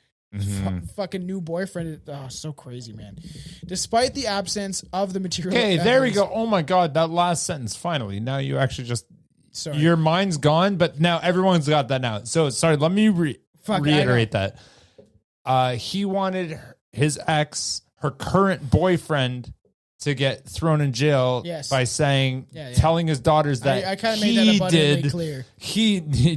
fucking new boyfriend. Oh, so crazy, man. Despite the absence of the material. Okay, there we go. Oh my God, that last sentence. Finally, now you actually just. Sorry. Your mind's gone, but now everyone's got that now. So sorry, let me reiterate that. He wanted his ex, her current boyfriend, to get thrown in jail by saying, telling his daughters that I kind of made that abundantly clear.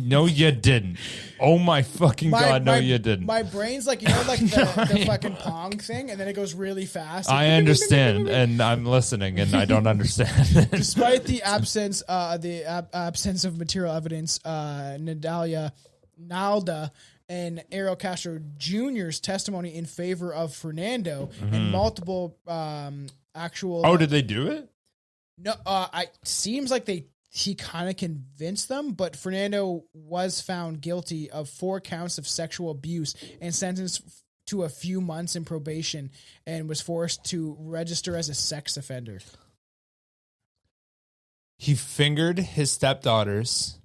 No, you didn't. Oh my fucking God, no, you didn't. My brain's like, like the fucking Pong thing, and then it goes really fast. I understand, and I'm listening, and I don't understand. Despite the absence of material evidence, Nalda and Ariel Castro Jr.'s testimony in favor of Fernando and multiple actual. Oh, did they do it? No, seems like he kind of convinced them, but Fernando was found guilty of 4 counts of sexual abuse and sentenced to a few months in probation and was forced to register as a sex offender. He fingered his stepdaughters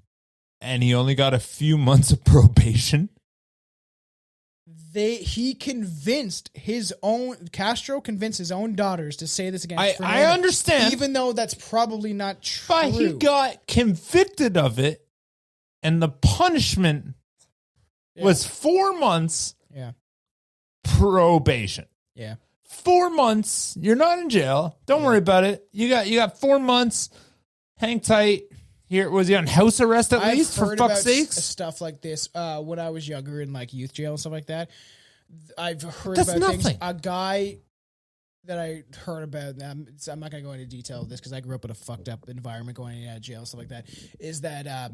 and he only got a few months of probation. Castro convinced his own daughters to say this against Fernando. I understand. Even though that's probably not true. But he got convicted of it and the punishment was 4 months probation. Yeah. 4 months. You're not in jail. Don't worry about it. You got 4 months. Hang tight. Here, was he on house arrest at least, for fuck's sakes? Stuff like this when I was younger in like youth jail and stuff like that. I've heard That's about nothing. things. A guy that I heard about, I'm not going to go into detail of this because I grew up in a fucked up environment going in and out of jail and stuff like that, is that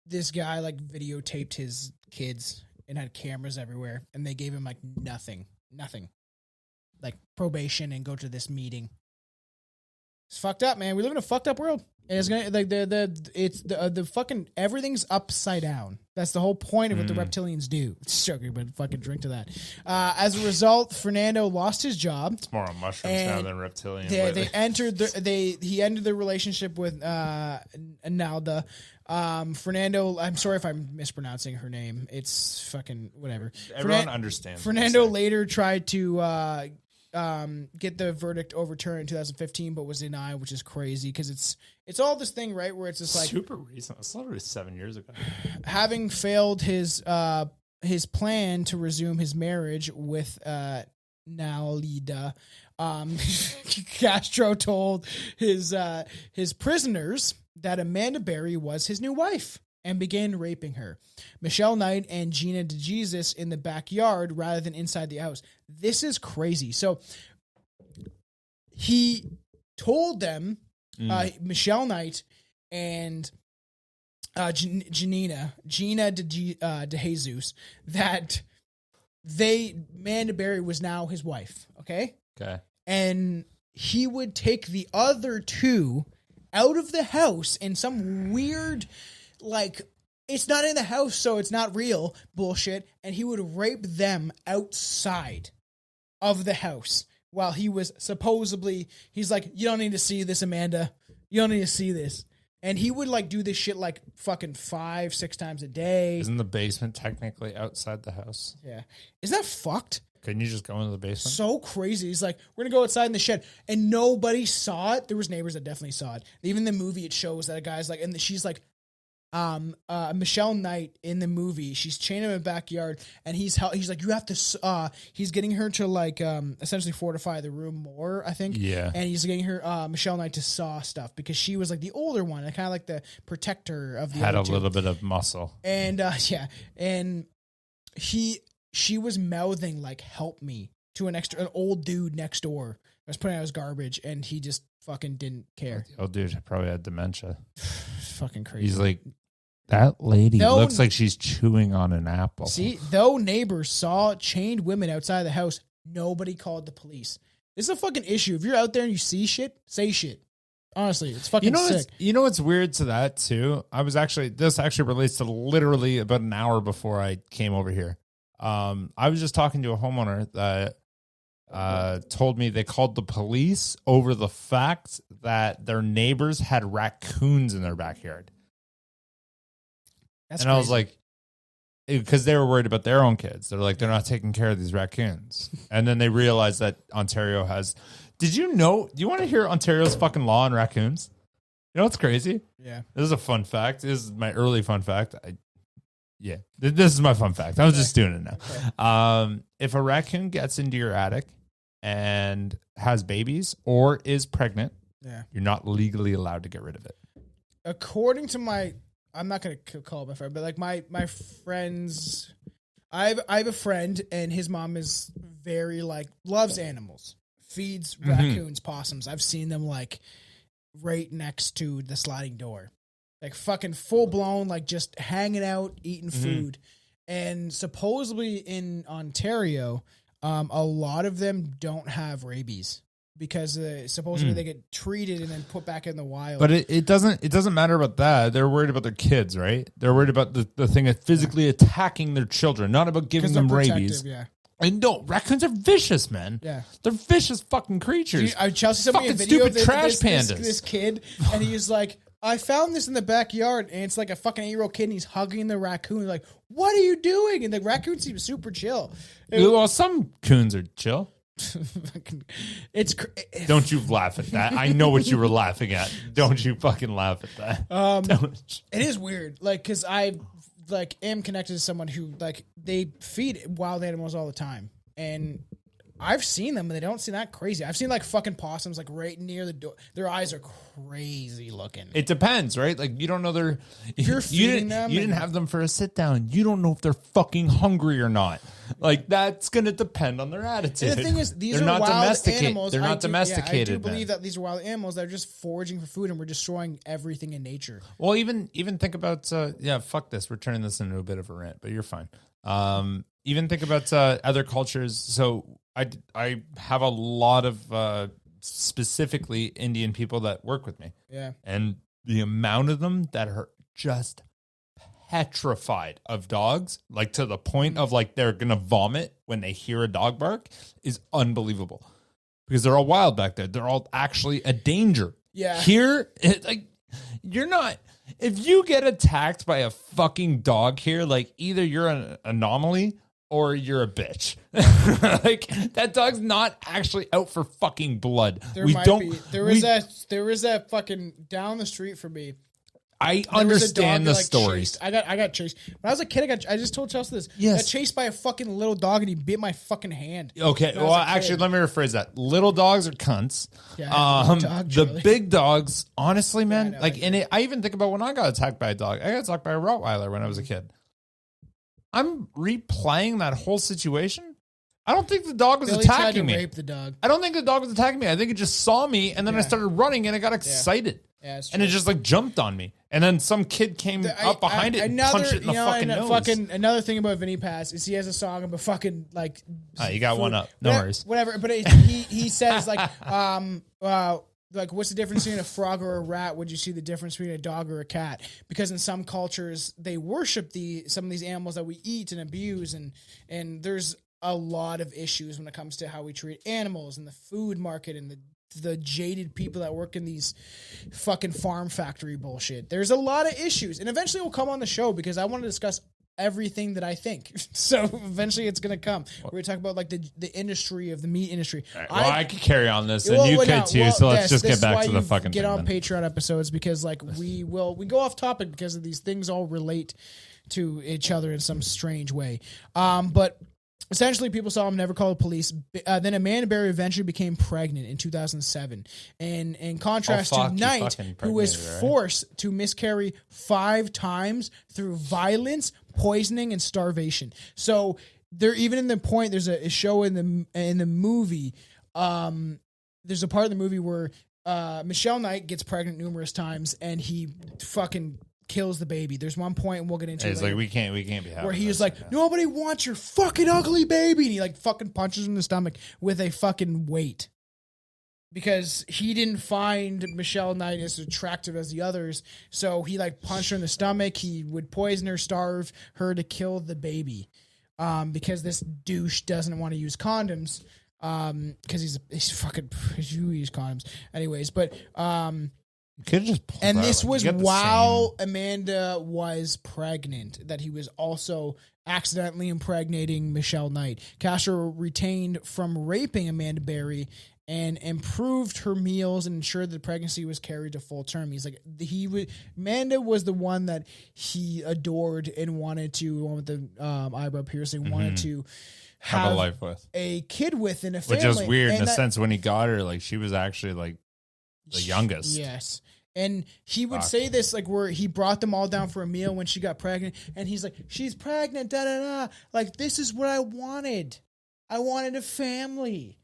this guy like videotaped his kids and had cameras everywhere and they gave him like nothing. Like probation and go to this meeting. It's fucked up, man. We live in a fucked up world. And it's gonna like the fucking everything's upside down. That's the whole point of what the reptilians do. It's joking, but fucking drink to that. As a result, Fernando lost his job. It's more on mushrooms now than reptilian. He entered the relationship with Nalda. Fernando, I'm sorry if I'm mispronouncing her name. It's fucking whatever. Everyone understands. Fernando later tried to get the verdict overturned in 2015, but was denied, which is crazy because it's all this thing, right? Where it's just like super recent. It's literally 7 years ago. Having failed his plan to resume his marriage with Nalida, Castro told his prisoners that Amanda Berry was his new wife and began raping her. Michelle Knight and Gina DeJesus in the backyard rather than inside the house. This is crazy. So he told them, Michelle Knight and Gina DeJesus, that Amanda Berry was now his wife. Okay. And he would take the other two out of the house in some weird, like, it's not in the house, so it's not real bullshit. And he would rape them outside of the house while he was supposedly, he's like, you don't need to see this, Amanda. You don't need to see this. And he would like do this shit like fucking 5-6 times a day. Isn't the basement technically outside the house? Yeah. Is that fucked? Couldn't you just go into the basement? So crazy. He's like, we're going to go outside in the shed. And nobody saw it. There was neighbors that definitely saw it. Even in the movie, it shows that a guy's like, and she's like, Michelle Knight in the movie, she's chained in the backyard, and he's like, you have to, he's getting her to like, essentially fortify the room more, I think. Yeah. And he's getting her, Michelle Knight to saw stuff because she was like the older one and kind of like the protector of the had a other two. little bit of muscle. And, and she was mouthing like, help me to an old dude next door. I was putting out his garbage and he just fucking didn't care. The old dude probably had dementia. Fucking crazy. He's like, that lady looks like she's chewing on an apple. See, though neighbors saw chained women outside the house, nobody called the police. This is a fucking issue. If you're out there and you see shit, say shit. Honestly, it's fucking sick. You know what's weird to that too? This actually relates to literally about an hour before I came over here. I was just talking to a homeowner that told me they called the police over the fact that their neighbors had raccoons in their backyard. That's and crazy. I was like, because they were worried about their own kids. They're like, they're not taking care of these raccoons. And then they realized that Ontario has. Did you know? Do you want to hear Ontario's fucking law on raccoons? You know what's crazy? Yeah. This is a fun fact. This is my early fun fact. This is my fun fact. I was just doing it now. Okay. If a raccoon gets into your attic and has babies or is pregnant, you're not legally allowed to get rid of it. According to I'm not going to call my friend, but like my friends, I have a friend and his mom is very like, loves animals, feeds raccoons, possums. I've seen them like right next to the sliding door, like fucking full blown, like just hanging out, eating food. And supposedly in Ontario, a lot of them don't have rabies because supposedly they get treated and then put back in the wild. But it doesn't matter about that. They're worried about their kids, right? They're worried about the thing of physically attacking their children, not about giving them rabies. Yeah. And no, raccoons are vicious, man. Yeah. They're vicious fucking creatures. Chelsea sent me a Fucking video stupid of trash pandas. This kid, and he's like, I found this in the backyard, and it's like a fucking 8-year-old kid, and he's hugging the raccoon. Like, what are you doing? And the raccoon seems super chill. Well, some coons are chill. Don't you laugh at that. I know what you were laughing at. Don't you fucking laugh at that. It is weird, like, because I am connected to someone who they feed wild animals all the time, and I've seen them, and they don't seem that crazy. I've seen fucking possums right near the door. Their eyes are crazy looking. It depends, right? Like, you don't know if you're feeding them. You didn't have them for a sit down. You don't know if they're fucking hungry or not. Like, that's gonna depend on their attitude. And the thing is, these they're are not wild domesticated. animals. They're not domesticated. I do believe that these are wild animals that are just foraging for food, and we're destroying everything in nature. Well, even think about fuck this. We're turning this into a bit of a rant, but you're fine. Even think about other cultures. So I have a lot of specifically Indian people that work with me. Yeah. And the amount of them that are just petrified of dogs, like to the point of they're going to vomit when they hear a dog bark, is unbelievable. Because they're all wild back there. They're all actually a danger. Yeah. Here, you're not... If you get attacked by a fucking dog here, either you're an anomaly or you're a bitch. That dog's not actually out for fucking blood. There is a fucking down the street from me. I understand the stories. I got chased. When I was a kid, I just told Chelsea this. Yes. I got chased by a fucking little dog, and he bit my fucking hand. Okay, well, actually, let me rephrase that. Little dogs are cunts. Yeah, the big dogs, honestly, man, Yeah, I even think about when I got attacked by a dog. I got attacked by a Rottweiler when I was a kid. I'm replaying that whole situation. I don't think the dog was Billy tried attacking to me. rape the dog. I don't think the dog was attacking me. I think it just saw me, and then I started running, and it got excited. Yeah, that's and it just jumped on me. And then some kid came up behind it and punched it in the fucking nose. Another thing about Vinny Paz is he has a song about fucking you got one up. No worries. Whatever. But he says what's the difference between a frog or a rat? Would you see the difference between a dog or a cat? Because in some cultures they worship some of these animals that we eat and abuse, and there's a lot of issues when it comes to how we treat animals and the food market and the jaded people that work in these fucking farm factory bullshit. There's a lot of issues, and eventually we'll come on the show because I want to discuss everything that I think. So eventually it's going to come. We're going to talk about the industry of the meat industry. Right, well, I could carry on this, and you could too. So let's just get back to the fucking get thing. On Patreon episodes because we go off topic because of these things all relate to each other in some strange way. But essentially, people saw him, never called the police. Then Amanda Berry eventually became pregnant in 2007. And in contrast to Knight, who was forced to miscarry 5 times through violence, poisoning, and starvation. So they're even in the point. There's a show in the movie. There's a part of the movie where Michelle Knight gets pregnant numerous times, and he fucking kills the baby. There's one point, and we'll get into it. It's later, we can't be having where he's nobody wants your fucking ugly baby, and he fucking punches him in the stomach with a fucking weight because he didn't find Michelle Knight as attractive as the others, so he punched her in the stomach. He would poison her, starve her to kill the baby, because this douche doesn't want to use condoms, because he's fucking you use condoms anyways, but could just this was while Amanda was pregnant, that he was also accidentally impregnating Michelle Knight. Castro retained from raping Amanda Berry and improved her meals and ensured the pregnancy was carried to full term. He's Amanda was the one that he adored and wanted to, the one with the eyebrow piercing, wanted to have a life with, a kid with in a family. Which is weird in a sense when he got her, she was actually the youngest. Yes. And he would say this, where he brought them all down for a meal when she got pregnant, and he's like, she's pregnant, da-da-da. This is what I wanted. I wanted a family.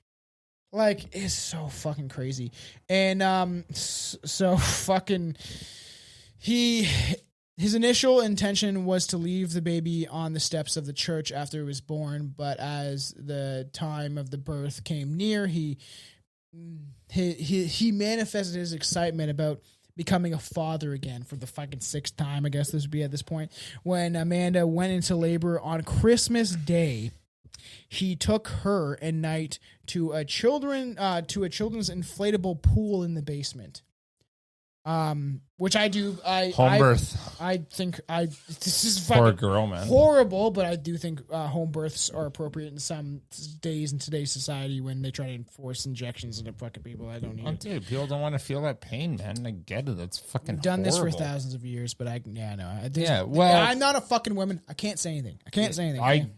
It's so fucking crazy. And so fucking His initial intention was to leave the baby on the steps of the church after it was born, but as the time of the birth came near, he manifested his excitement about becoming a father again for the fucking 6th time, I guess this would be at this point. When Amanda went into labor on Christmas Day, he took her and Knight to a children's inflatable pool in the basement. Which I do. Home birth. I think this is Poor fucking girl, man. horrible, but I do think home births are appropriate in some days in today's society when they try to enforce injections into fucking people. I don't need it. Dude, people don't want to feel that pain, man. I get it. It's fucking I've done this for horrible. thousands of years, but I'm not a fucking woman. I can't say anything. I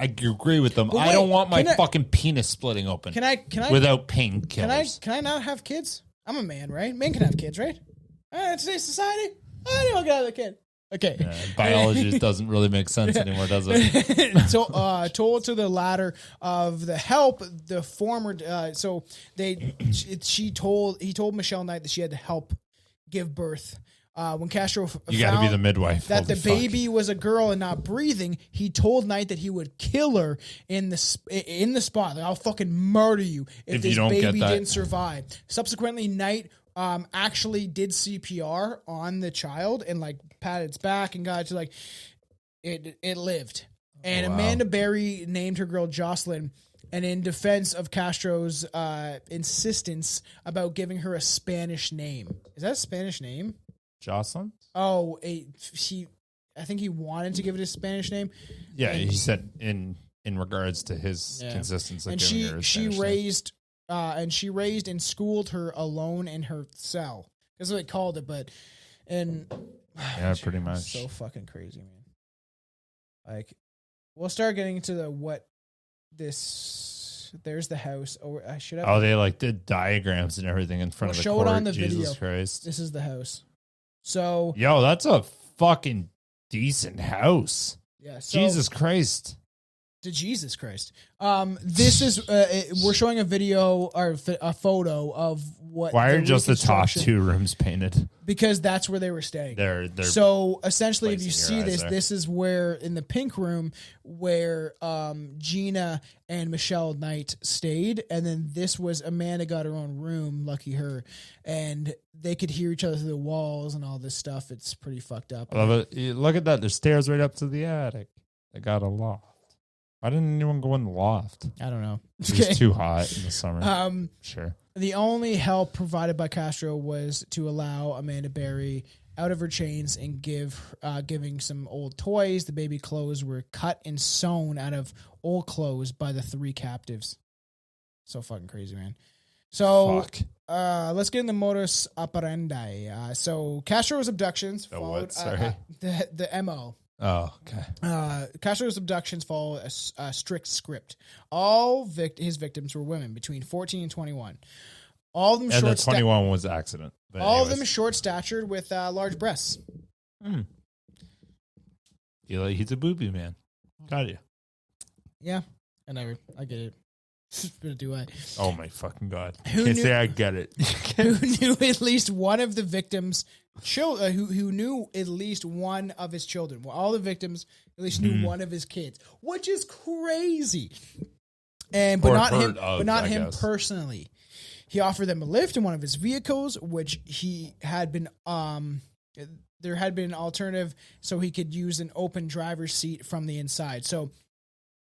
agree with them. But I wait, don't want my can I- fucking penis splitting open. Can I without painkillers? Can I not have kids? I'm a man, right? Men can have kids, right? Today's society, anyone can have a kid. Okay. Biology just doesn't really make sense anymore, does it? So, told to the latter of the help, the former. He told Michelle Knight that she had to help give birth. When Castro You got to be the midwife. that the Holy fuck. baby was a girl and not breathing, he told Knight that he would kill her in the spot. Like, I'll fucking murder you if you this don't get baby that. didn't survive. Subsequently, Knight actually did CPR on the child and like patted its back and got to like it lived. And Wow. Amanda Berry named her girl Jocelyn. And in defense of Castro's insistence about giving her a Spanish name, is that a Spanish name? Jocelyn? Oh, I think he wanted to give it a Spanish name. Yeah, he said in regards to his consistency. And she raised and schooled her alone in her cell. That's what they called it, but yeah, pretty much. So fucking crazy, man. Like, we'll start getting into there's the house. Oh, I should have. Oh, they like did diagrams and everything in front of the show court. it on the Jesus video. Christ. This is the house. So Yo, that's a fucking decent house. yeah, so, Jesus Christ. to Jesus Christ. This is we're showing a video or a photo of what. Why are just the top reconstruction- 2 rooms painted? Because that's where they were staying. They're So essentially, if you placing see your eyes this, there. this is where in the pink room where Gina and Michelle Knight stayed, and then this was Amanda got her own room, lucky her, and they could hear each other through the walls and all this stuff. It's pretty fucked up. I love it. Look at that. There's stairs right up to the attic. They got a loft. Why didn't anyone go in the loft? I don't know. It was too hot in the summer. Sure. The only help provided by Castro was to allow Amanda Berry out of her chains and giving some old toys. The baby clothes were cut and sewn out of old clothes by the 3 captives. So fucking crazy, man. So Fuck. let's get into modus operandi. So Castro's abductions followed Sorry. the MO. Oh, okay. Castro's abductions follow a strict script. All his victims were women between 14 and 21. All of them And the short 21 was accident. But all of anyways. them short-statured with large breasts. He's a booby man. Got you. Yeah, I get it. But do I? Oh my fucking god! Who Can't knew- say I get it. Who knew at least one of the victims? Who knew at least one of his children? Well, all the victims at least knew one of his kids, which is crazy. But Or not him. heard of, But not I him guess. personally. He offered them a lift in one of his vehicles, which he had been. There had been an alternative, so he could use an open driver's seat from the inside. So,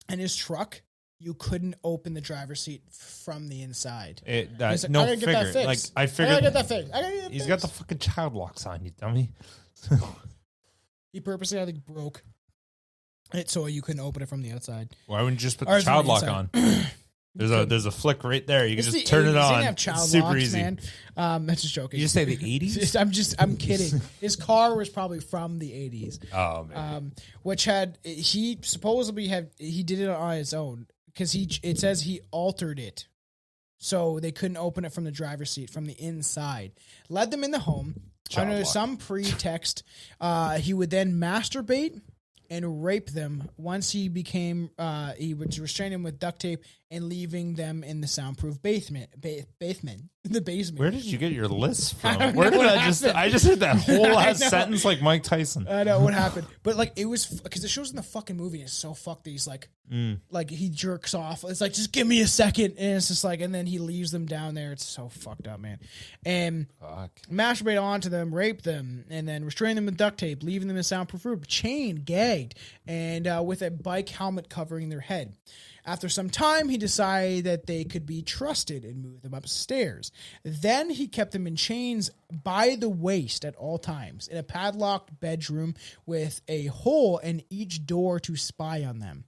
in his truck, you couldn't open the driver's seat from the inside. He's He's like, like, no, I gotta get that figure. Like fixed. I I figured. gotta get that fixed. I gotta get that He's got the fixed. fucking child locks on, you dummy. He purposely had it broke it so you couldn't open it from the outside. Why wouldn't you just put Or the from child the lock inside. on? There's a flick right there. You can It's just the turn it 80s. They on. didn't have child It's super locks, easy. man. That's just joking. You just say the 80s? I'm kidding. His car was probably from the 80s. Oh man. Which he supposedly he did it on his own because it says he altered it so they couldn't open it from the driver's seat from the inside. Led them in the home under lock. some pretext. He would then masturbate and rape them. Once he was restrained them with duct tape and leaving them in the soundproof basement. The basement. Where did you get your list from? don't Where know did what I just? happened. I just heard that whole I last know. sentence like Mike Tyson. I know what happened, but like it was because it shows in the fucking movie. It's so fucked. That he's like he jerks off. It's like just give me a second, and it's just like, and then he leaves them down there. It's so fucked up, man. And masturbate onto them, rape them, and then restrain them with duct tape, leaving them in soundproof room, chained, gagged, and with a bike helmet covering their head. After some time, he decided that they could be trusted and moved them upstairs. Then he kept them in chains by the waist at all times in a padlocked bedroom with a hole in each door to spy on them.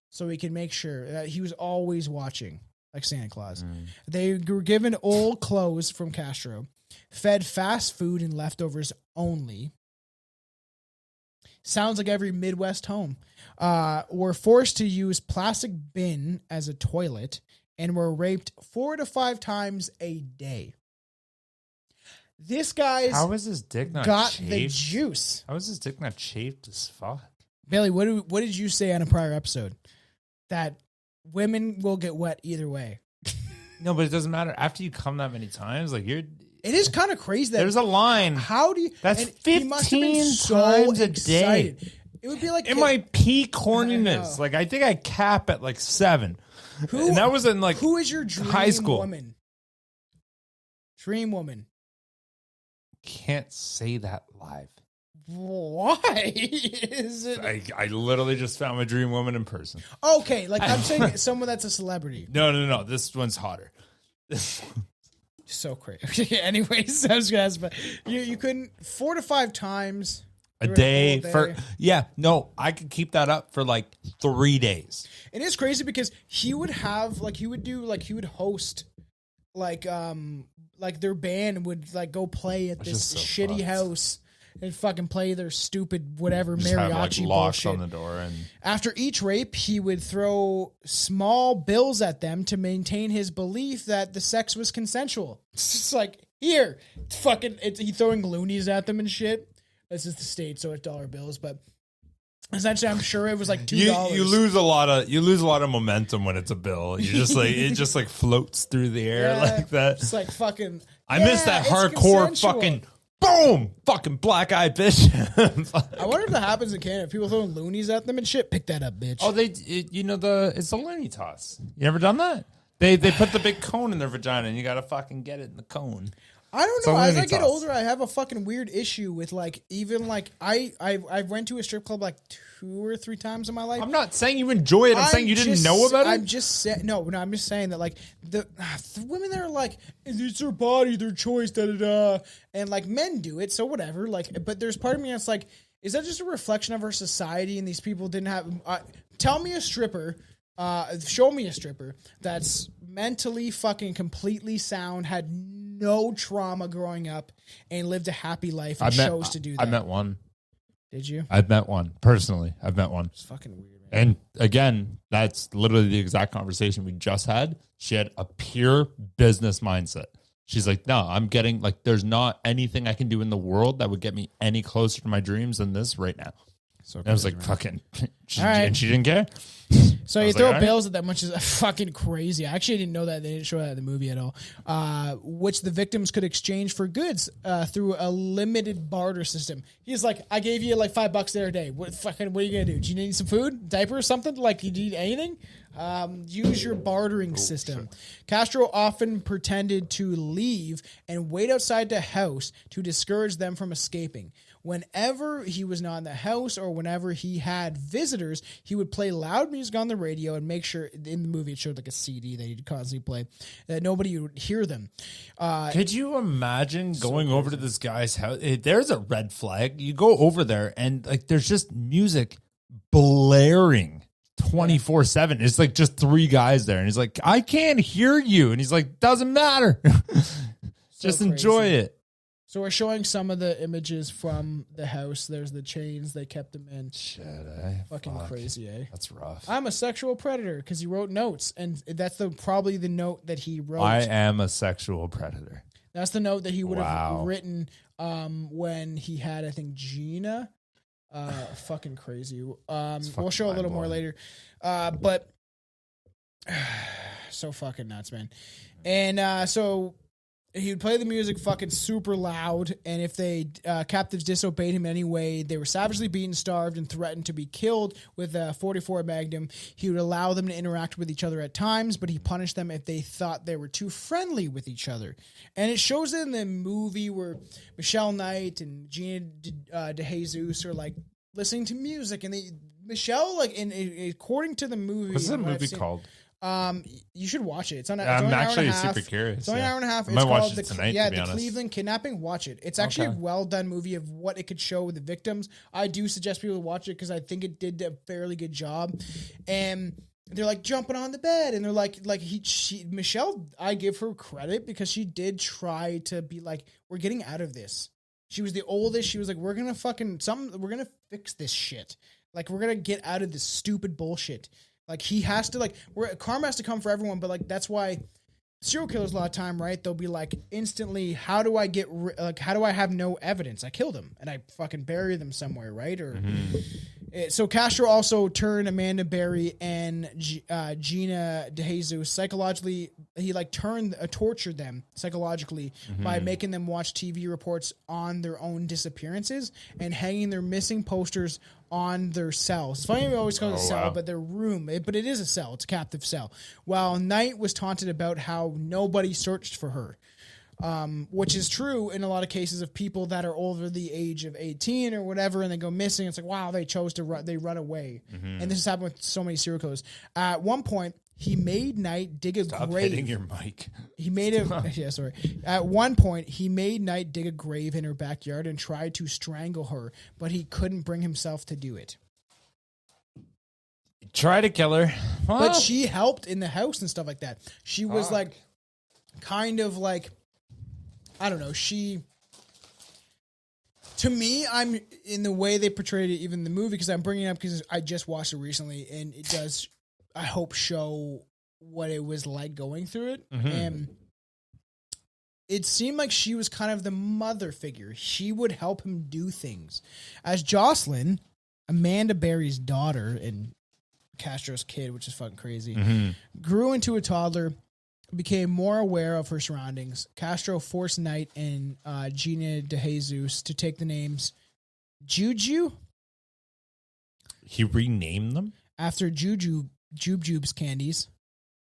So he can make sure that he was always watching, like Santa Claus. They were given old clothes from Castro, fed fast food and leftovers only. Sounds like every Midwest home. Were forced to use plastic bin as a toilet and were raped 4 to 5 times a day. This guy's How is his dick not got chafed? the juice. How is his dick not chafed as fuck? Billy, what did you say on a prior episode? That women will get wet either way. No, but it doesn't matter. After you come that many times, like you're. It is kind of crazy that There's a line. How do you? That's and he must have been 15 so times a excited. day. It would be like In my peak I horniness, know. like I think I cap at like 7. And that was in like who is your dream high school. woman? Dream woman. Can't say that live. Why is it? I literally just found my dream woman in person. Okay, like I'm saying, someone that's a celebrity. No. This one's hotter. So crazy. Anyways, I was gonna ask, but you couldn't 4 to 5 times A through day whole for day. I could keep that up for like 3 days. It is crazy because he would host like their band would like go play at this just so shitty fucked. house and fucking play their stupid whatever Just have like mariachi locks bullshit. on the door and After each rape, he would throw small bills at them to maintain his belief that the sex was consensual. It's just like, here, he throwing loonies at them and shit. This is the state, so it's dollar bills, but essentially, I'm sure it was like $2. you lose a lot of momentum when it's a bill. You just like it just like floats through the air Yeah, like that. It's like fucking. I miss that it's hardcore consensual. fucking boom, fucking black eyed bitch. I wonder if that happens in Canada. If people throwing loonies at them and shit. Pick that up, bitch. Oh, it's a loony toss. You ever done that? They put the big cone in their vagina and you gotta fucking get it in the cone. I don't It's know. a As loony I get toss. older, I have a fucking weird issue with like even like I went to a strip club like 2 or 3 times in my life. I'm not saying you enjoy it. I'm saying you didn't know about it. I'm just saying no. I'm just saying that like the women that are like it's their body, their choice, da da da, and like men do it, so whatever. Like, but there's part of me that's like, is that just a reflection of our society? And these people didn't have. Tell me a stripper. Show me a stripper that's mentally fucking completely sound, had no trauma growing up, and lived a happy life and chose to do that. I met one. Did you? I've met one personally. I've met one. It's fucking weird, man. And again, that's literally the exact conversation we just had. She had a pure business mindset. She's like, no, I'm getting like, there's not anything I can do in the world that would get me any closer to my dreams than this right now. So And I was like, man. fucking, All right. and she didn't care. So I you was throw like, all right. bills at that much is fucking crazy. I actually didn't know that. They didn't show that in the movie at all. Which the victims could exchange for goods through a limited barter system. He's like, I gave you like $5 there a day. What are you gonna do? Do you need some food, diaper, or something? Like, you need anything? Use your bartering system. Castro often pretended to leave and wait outside the house to discourage them from escaping. Whenever he was not in the house or whenever he had visitors, he would play loud music on the radio and make sure, in the movie it showed like a CD that he'd constantly play, that nobody would hear them. Could you imagine going over to this guy's house? There's a red flag. You go over there and like there's just music blaring 24/7. It's like just 3 guys there. And he's like, I can't hear you. And he's like, doesn't matter. Just enjoy crazy. it. So we're showing some of the images from the house. There's the chains they kept him in. Shit, eh? Fucking Fuck. crazy, eh? That's rough. I'm a sexual predator because he wrote notes, and that's probably the note that he wrote. I am a sexual predator. That's the note that he would have Wow. written when he had, I think, Gina. Fucking crazy. We'll show a little more later. But So fucking nuts, man. And so he would play the music fucking super loud, and if they captives disobeyed him anyway, they were savagely beaten, starved, and threatened to be killed with a 44 Magnum. He would allow them to interact with each other at times, but he punished them if they thought they were too friendly with each other. And it shows in the movie where Michelle Knight and Gina DeJesus are like listening to music, and Michelle, like, according to the movie, what's the movie called? You should watch it. It's on. I'm only an hour actually and a half. super curious. It's only an hour and a half. I It's might watch called it tonight, to be the honest. Cleveland Kidnapping. Watch it. It's actually a well done movie of what it could show with the victims. I do suggest people to watch it because I think it did a fairly good job. And they're like jumping on the bed, and they're Michelle. I give her credit because she did try to be like, we're getting out of this. She was the oldest. She was like, we're gonna fix this shit. Like, we're gonna get out of this stupid bullshit. Like, he has to, like, karma has to come for everyone, but, like, that's why serial killers a lot of time, right? They'll be like, instantly, how do I have no evidence? I killed him, and I fucking bury them somewhere, right? Or so Castro also turned Amanda Berry and Gina DeJesus psychologically. He tortured them psychologically by making them watch TV reports on their own disappearances and hanging their missing posters on their cells. It's funny we always call it a cell, but their room. But it is a cell. It's a captive cell. While Knight was taunted about how nobody searched for her. Which is true in a lot of cases of people that are over the age of 18 or whatever, and they go missing. It's like, wow, they chose to run. They run away, and this has happened with so many serial killers. At one point, he made Knight dig a grave. Hitting your mic. He made sorry. At one point, he made Knight dig a grave in her backyard and tried to strangle her, but he couldn't bring himself to do it. Try to kill her, but she helped in the house and stuff like that. She was like, kind of like. I don't know. To me, I'm in the way they portrayed it, even in the movie, because I'm bringing it up because I just watched it recently, and it does, I hope, show what it was like going through it. And it seemed like she was kind of the mother figure. She would help him do things. As Jocelyn, Amanda Berry's daughter and Castro's kid, which is fucking crazy, grew into a toddler, became more aware of her surroundings. Castro forced Knight and Gina DeJesus to take the names Juju. He renamed them After Jubes candies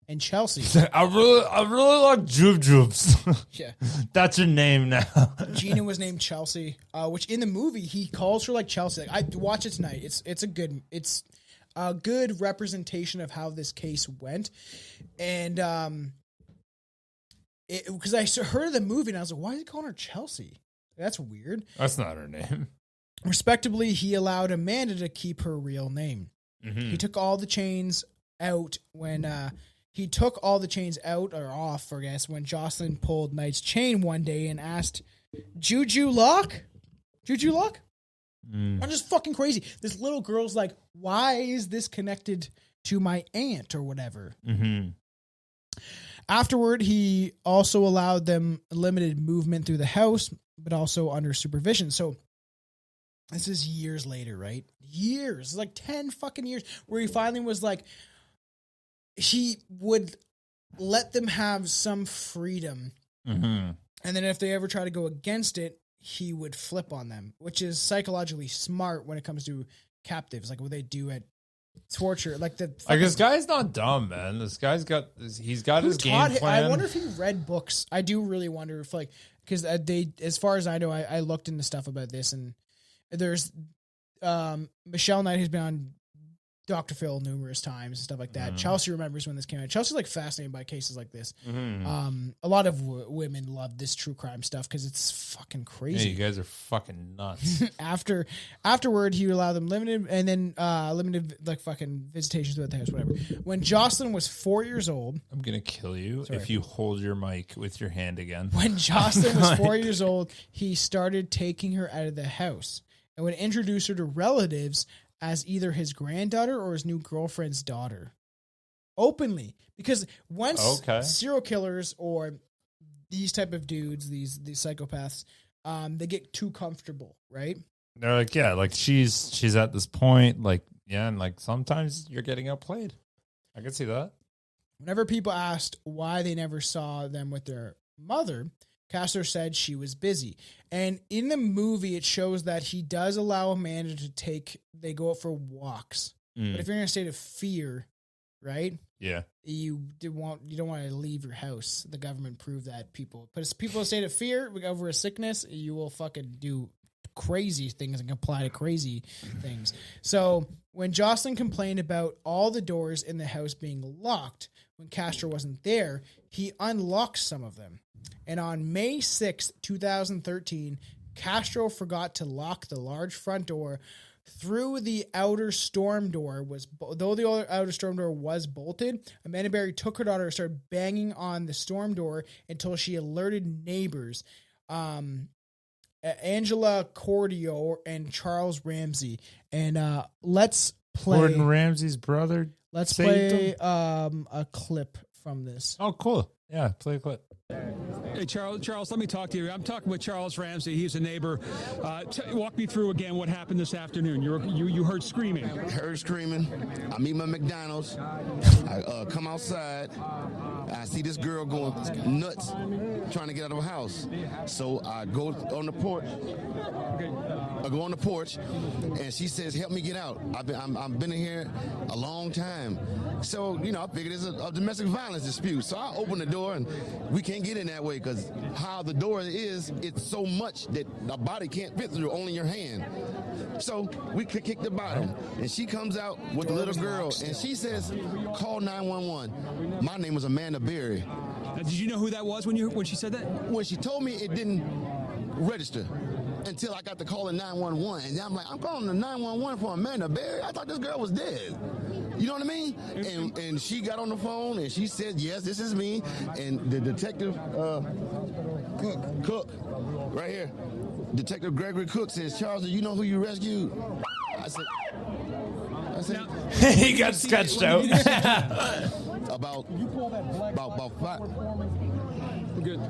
and Chelsea. I really like Jubes. Yeah, that's her name now. Gina was named Chelsea, which in the movie he calls her like Chelsea. Like, I watch it tonight. It's a good representation of how this case went, and because I heard the movie and I was like, why is he calling her Chelsea? That's weird. That's not her name. Respectably, he allowed Amanda to keep her real name. He took all the chains out when or off, I guess, when Jocelyn pulled Knight's chain one day and asked, Juju lock? I'm just fucking crazy. This little girl's like, why is this connected to my aunt or whatever? Afterward, he also allowed them limited movement through the house, but also under supervision. So this is years later, right? Years. It's like 10 fucking years where he finally was like, he would let them have some freedom. And then if they ever try to go against it, he would flip on them, which is psychologically smart when it comes to captives, like what they do at torture. Like this guy's not dumb, man. This guy's got his game plan. I wonder if he read books. I do really wonder if, like, because as far as I know, I looked into stuff about this, and there's Michelle Knight has been on Dr. Phil numerous times and stuff like that. Chelsea remembers when this came out. Chelsea's like fascinated by cases like this. A lot of women love this true crime stuff because it's fucking crazy. Hey, you guys are fucking nuts. Afterward, he would allow them limited like fucking visitations throughout the house, whatever. When Jocelyn was 4 years old, I'm gonna kill you if you hold your mic with your hand again. When Jocelyn was 4 years old, he started taking her out of the house and would introduce her to relatives as either his granddaughter or his new girlfriend's daughter. Openly. Because once serial killers or these type of dudes, these psychopaths, they get too comfortable, right? They're like, yeah, like she's at this point, like, yeah, and like sometimes you're getting outplayed. I can see that. Whenever people asked why they never saw them with their mother, Castro said she was busy. And in the movie, it shows that he does allow Amanda they go out for walks. But if you're in a state of fear, right? Yeah. You don't want to leave your house. The government proved that people in a state of fear over a sickness, you will fucking do crazy things and comply to crazy things. So when Jocelyn complained about all the doors in the house being locked when Castro wasn't there, he unlocked some of them. And on May 6th, 2013, Castro forgot to lock the large front door through the outer storm door. Though the outer storm door was bolted, Amanda Berry took her daughter and started banging on the storm door until she alerted neighbors. Angela Cordio and Charles Ramsey. And let's play Gordon Ramsay's brother. Let's play a clip from this. Oh, cool. Yeah, play a clip. Hey, Charles, let me talk to you. I'm talking with Charles Ramsey. He's a neighbor. Walk me through again what happened this afternoon. You heard screaming. Heard screaming. I meet my McDonald's. I come outside. I see this girl going nuts, trying to get out of the house. So I go on the porch. I go on the porch, and she says, "Help me get out. I've been in here a long time." So I figured it's a domestic violence dispute. So I open the door, and we can't get in that way because how the door is, it's so much that a body can't fit through, only your hand. So we kick the bottom, and she comes out with the little girl, and she says, "Call 911. My name is Amanda Berry." Did you know who that was when she said that? When she told me, it didn't register until I got to calling 911, and I'm like, I'm calling the 911 for Amanda Berry. I thought this girl was dead. You know what I mean? And she got on the phone and she said, "Yes, this is me." And the detective Cook, right here, Detective Gregory Cook says, "Charles, do you know who you rescued?" I said, He got sketched out. about 5. We're good.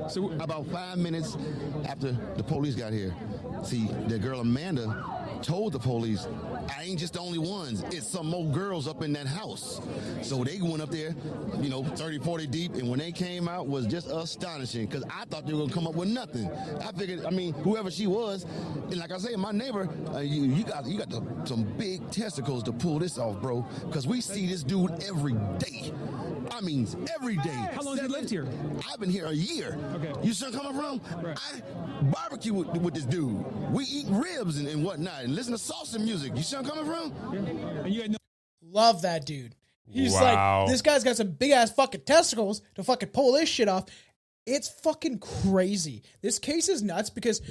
So about 5 minutes after the police got here, see, the girl Amanda told the police, "I ain't just the only ones. It's some more girls up in that house." So they went up there, 30, 40 deep, and when they came out was just astonishing because I thought they were going to come up with nothing. I figured, whoever she was, and like I say, my neighbor, you got some big testicles to pull this off, bro, because we see this dude every day. Every day. How long have you lived here? I've been here a year. Okay. You see where I'm coming from? Right. I barbecue with this dude. We eat ribs and whatnot and listen to salsa music. You see where I'm coming from? And you had no. Love that dude. He's Wow. like, this guy's got some big ass fucking testicles to fucking pull this shit off. It's fucking crazy. This case is nuts because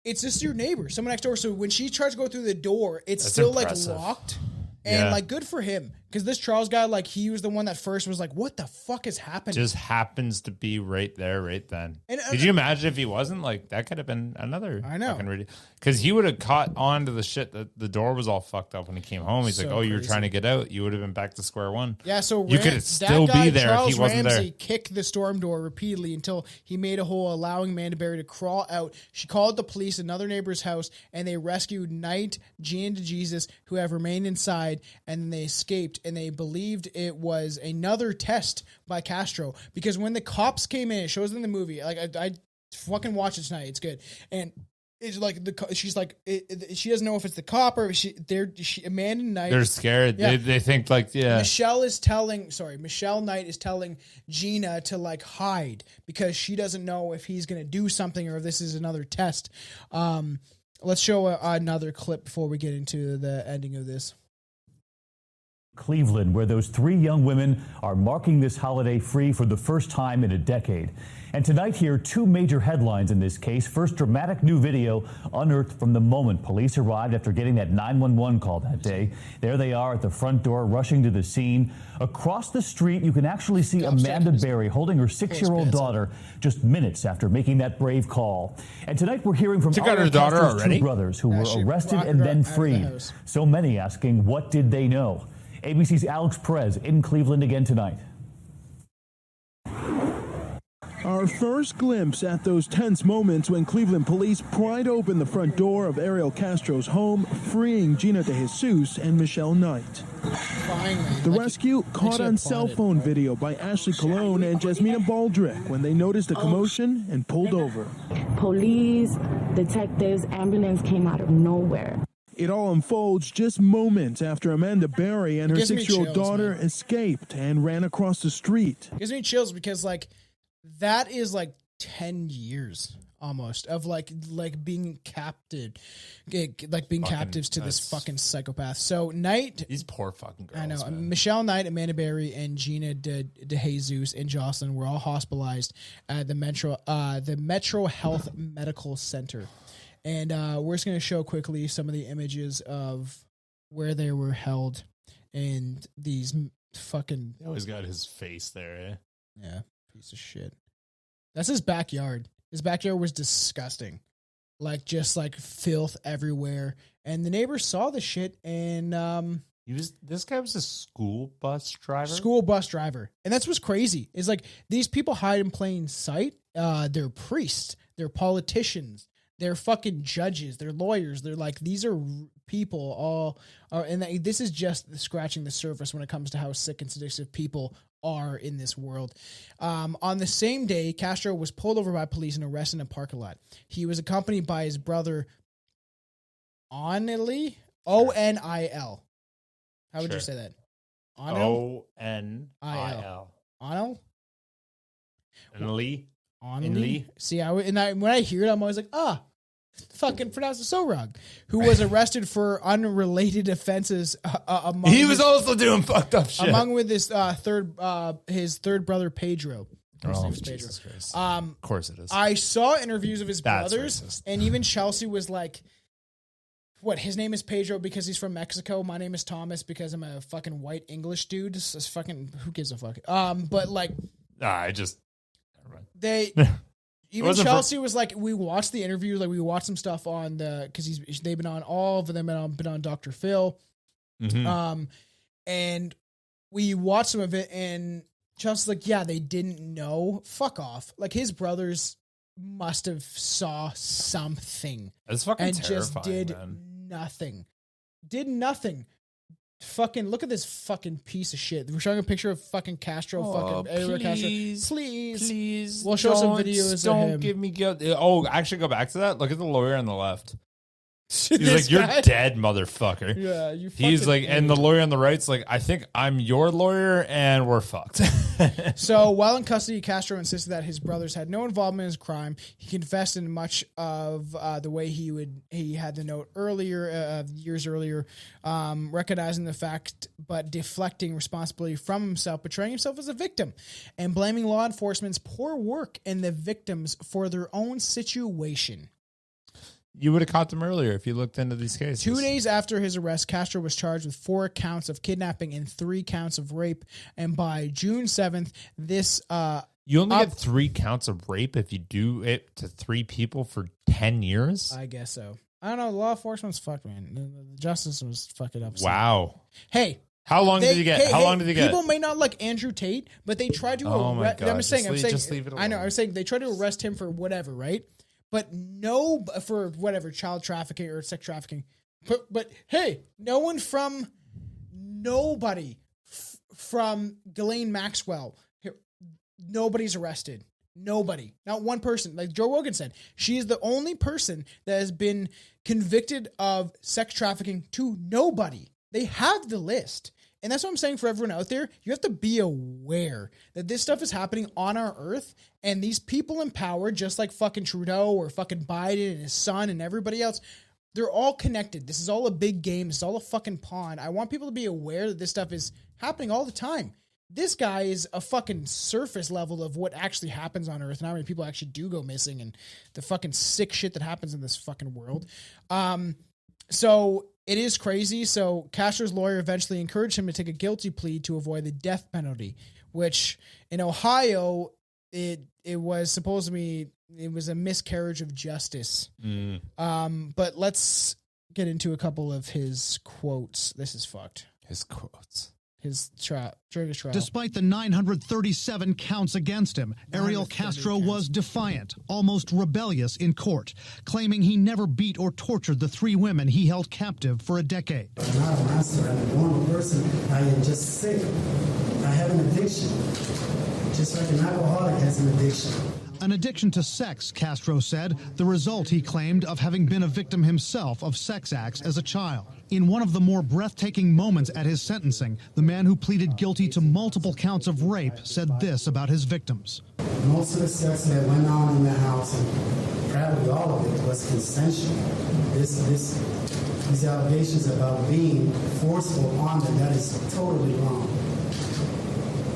it's just your neighbor, someone next door. So when she tries to go through the door, it's That's still impressive. like locked. And Yeah. good for him. Because this Charles guy, he was the one that first was like, what the fuck is happening? Just happens to be right there, right then. And, Could you imagine if he wasn't? That could have been another. I know. Because he would have caught on to the shit that the door was all fucked up when he came home. He's So like, "Oh, you were crazy. trying to get out. You would have been back to square one." Yeah, so you could still that guy, be there Charles if he wasn't Ramsey there. kicked the storm door repeatedly until he made a hole, allowing Amanda Berry to crawl out. She called the police, another neighbor's house, and they rescued Knight, Gina and DeJesus, who have remained inside, and then they escaped, and they believed it was another test by Castro. Because when the cops came in, it shows in the movie, I fucking watch it tonight, it's good, and it's like she's like she doesn't know if it's the cop or Amanda Knight. They're scared. Yeah. They think Michelle Knight is telling Gina to hide because she doesn't know if he's going to do something or if this is another test. Let's show another clip before we get into the ending of this. Cleveland, where those 3 young women are marking this holiday free for the first time in a decade. And tonight here, 2 major headlines in this case. First, dramatic new video unearthed from the moment police arrived after getting that 911 call that day. There they are at the front door, rushing to the scene. Across the street, you can actually see Amanda Berry holding her 6-year-old daughter just minutes after making that brave call. And tonight we're hearing from Ariel Castro's 2 brothers who were arrested and then freed. So many asking, what did they know? ABC's Alex Perez in Cleveland again tonight. Our first glimpse at those tense moments when Cleveland police pried open the front door of Ariel Castro's home, freeing Gina DeJesus and Michelle Knight. Finally. The rescue caught on cell phone video by Ashley Colon and Jasmina Baldrick when they noticed a commotion and pulled over. Police, detectives, ambulance came out of nowhere. It all unfolds just moments after Amanda Berry and her 6-year-old daughter escaped and ran across the street. It gives me chills because, like, that is like 10 years almost of like being captive, like being captives to this fucking psychopath. So Knight, these poor fucking girls. I know. Man. Michelle Knight, Amanda Berry, and Gina DeJesus and Jocelyn were all hospitalized at the Metro Health Medical Center. And we're just going to show quickly some of the images of where they were held and these fucking... He always got his face there, eh? Yeah, piece of shit. That's his backyard. His backyard was disgusting. Like, just like filth everywhere. And the neighbors saw the shit and... This guy was a school bus driver? School bus driver. And that's what's crazy. Is like, these people hide in plain sight. They're priests. They're politicians. They're fucking judges. They're lawyers. They're like, these are people all are, and this is just scratching the surface when it comes to how sick and sadistic people are in this world. On the same day, Castro was pulled over by police and arrested in a parking lot. He was accompanied by his brother, Onil. O-N-I-L. How would you say that? O-N-I-L. Onil? Only? Only. See, when I hear it, I'm always like, fucking pronounced it so wrong. Who was arrested for unrelated offenses? He was also doing fucked up shit. Among with his third brother Pedro. Jesus Christ. Of course it is. I saw interviews of his brothers, racist. And even Chelsea was like, "What? His name is Pedro because he's from Mexico. My name is Thomas because I'm a fucking white English dude. This is fucking who gives a fuck." But like, they even Chelsea was like, we watched the interview, like we watched some stuff on the because they've been on all of them and been on Dr. Phil, and we watched some of it, and Chelsea's like, yeah, they didn't know. Fuck off. Like his brothers must have saw something. That's fucking and terrifying, just did man. nothing. Did nothing. Fucking look at this fucking piece of shit. We're showing a picture of fucking Castro. Fucking Ariel Castro. Please. We'll show some videos. Don't give me guilt. Oh, actually, go back to that. Look at the lawyer on the left. He's like, "You're dead, motherfucker." Yeah, you. He's like, and the lawyer on the right's like, "I think I'm your lawyer, and we're fucked." So while in custody, Castro insisted that his brothers had no involvement in his crime. He confessed in much of the way he had the note earlier, years earlier, recognizing the fact but deflecting responsibility from himself, portraying himself as a victim, and blaming law enforcement's poor work and the victims for their own situation. You would have caught them earlier if you looked into these cases. 2 days after his arrest, Castro was charged with 4 counts of kidnapping and 3 counts of rape. And by June 7th, this... you only get 3 counts of rape if you do it to 3 people for 10 years? I guess so. I don't know. Law enforcement's fucked, man. The justice was fucking up. Wow. Hey. How long did he get? How long did he get? People may not like Andrew Tate, but they tried to arrest... I'm saying, just leave it alone. I know. I was saying they tried to arrest him for whatever, right? But no, for whatever, child trafficking or sex trafficking. But hey, nobody from Ghislaine Maxwell, nobody's arrested. Nobody. Not one person. Like Joe Rogan said, she is the only person that has been convicted of sex trafficking to nobody. They have the list. And that's what I'm saying for everyone out there. You have to be aware that this stuff is happening on our earth, and these people in power, just like fucking Trudeau or fucking Biden and his son and everybody else, they're all connected. This is all a big game. It's all a fucking pawn. I want people to be aware that this stuff is happening all the time. This guy is a fucking surface level of what actually happens on earth and how many people actually do go missing and the fucking sick shit that happens in this fucking world. So it is crazy. So Castro's lawyer eventually encouraged him to take a guilty plea to avoid the death penalty, which in Ohio, it was supposed to be, it was a miscarriage of justice. But let's get into a couple of his quotes. This is fucked. His quotes. during his trial. Despite the 937 counts against him, Ariel Castro was defiant, almost rebellious in court, claiming he never beat or tortured the 3 women he held captive for a decade. I'm not a monster. I'm a normal person. I am just sick. I have an addiction. Just like an alcoholic has an addiction. An addiction to sex, Castro said, the result, he claimed, of having been a victim himself of sex acts as a child. In one of the more breathtaking moments at his sentencing, the man who pleaded guilty to multiple counts of rape said this about his victims. Most of the sex that went on in the house, and probably all of it, was consensual. These allegations about being forceful on them, that is totally wrong.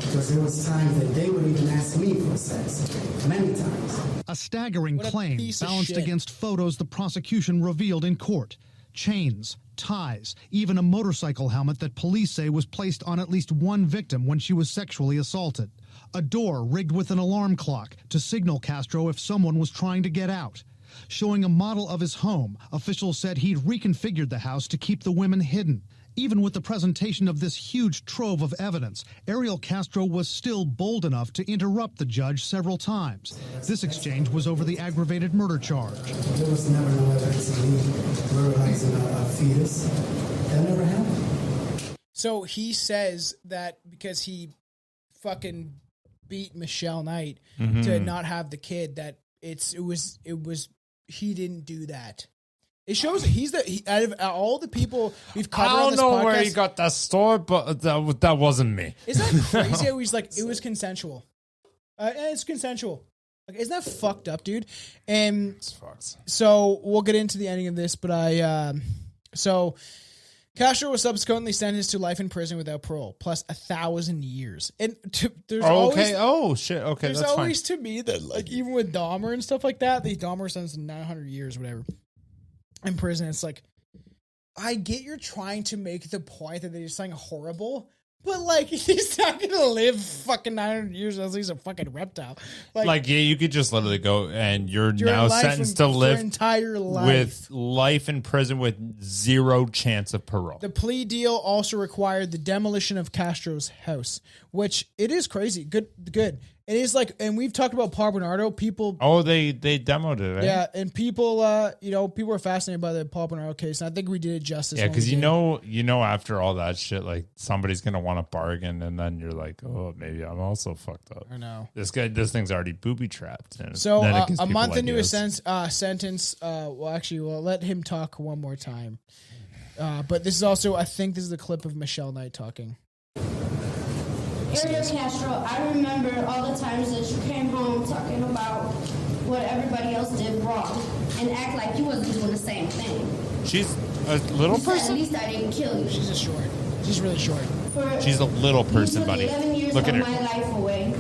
Because there was times that they would even ask me for sex, many times. A staggering claim balanced against photos the prosecution revealed in court. Chains, ties, even a motorcycle helmet that police say was placed on at least one victim when she was sexually assaulted. A door rigged with an alarm clock to signal Castro if someone was trying to get out. Showing a model of his home, officials said he'd reconfigured the house to keep the women hidden. Even with the presentation of this huge trove of evidence, Ariel Castro was still bold enough to interrupt the judge several times. This exchange was over the aggravated murder charge. There was never no evidence of me murderizing a fetus. That never happened. So he says that because he fucking beat Michelle Knight to not have the kid, that it was he didn't do that. It shows that out of all the people we've covered on this podcast, I don't know where he got that story, but that wasn't me. Isn't that crazy how he's like, it was consensual? It's consensual. Like, isn't that fucked up, dude? And it's fucked. So we'll get into the ending of this, but so Castro was subsequently sentenced to life in prison without parole, plus 1,000 years. And there's always, there's always to me that, like, even with Dahmer and stuff like that, the Dahmer sentenced to 900 years, whatever. In prison, it's like, I get you're trying to make the point that they're just saying horrible, but like, he's not gonna live fucking 900 years unless he's a fucking reptile. Like, yeah, you could just literally go and you're now sentenced to live entire life with life in prison with 0 chance of parole. The plea deal also required the demolition of Castro's house, which it is crazy. Good. It is like, and we've talked about Paul Bernardo. People, they demoed it, right? Yeah, and people, people are fascinated by the Paul Bernardo case, and I think we did it justice. Yeah, because you know, after all that shit, like, somebody's gonna want to bargain, and then you're like, oh, maybe I'm also fucked up. I know this thing's already booby trapped. So a month into his sentence. We'll let him talk one more time. But this is also, I think, this is the clip of Michelle Knight talking. Ariel Castro, I remember all the times that you came home talking about what everybody else did wrong and act like you wasn't doing the same thing. She's a little you person? At least I didn't kill you. She's really short. She's a little person, buddy. 11 years Look at her. My life away,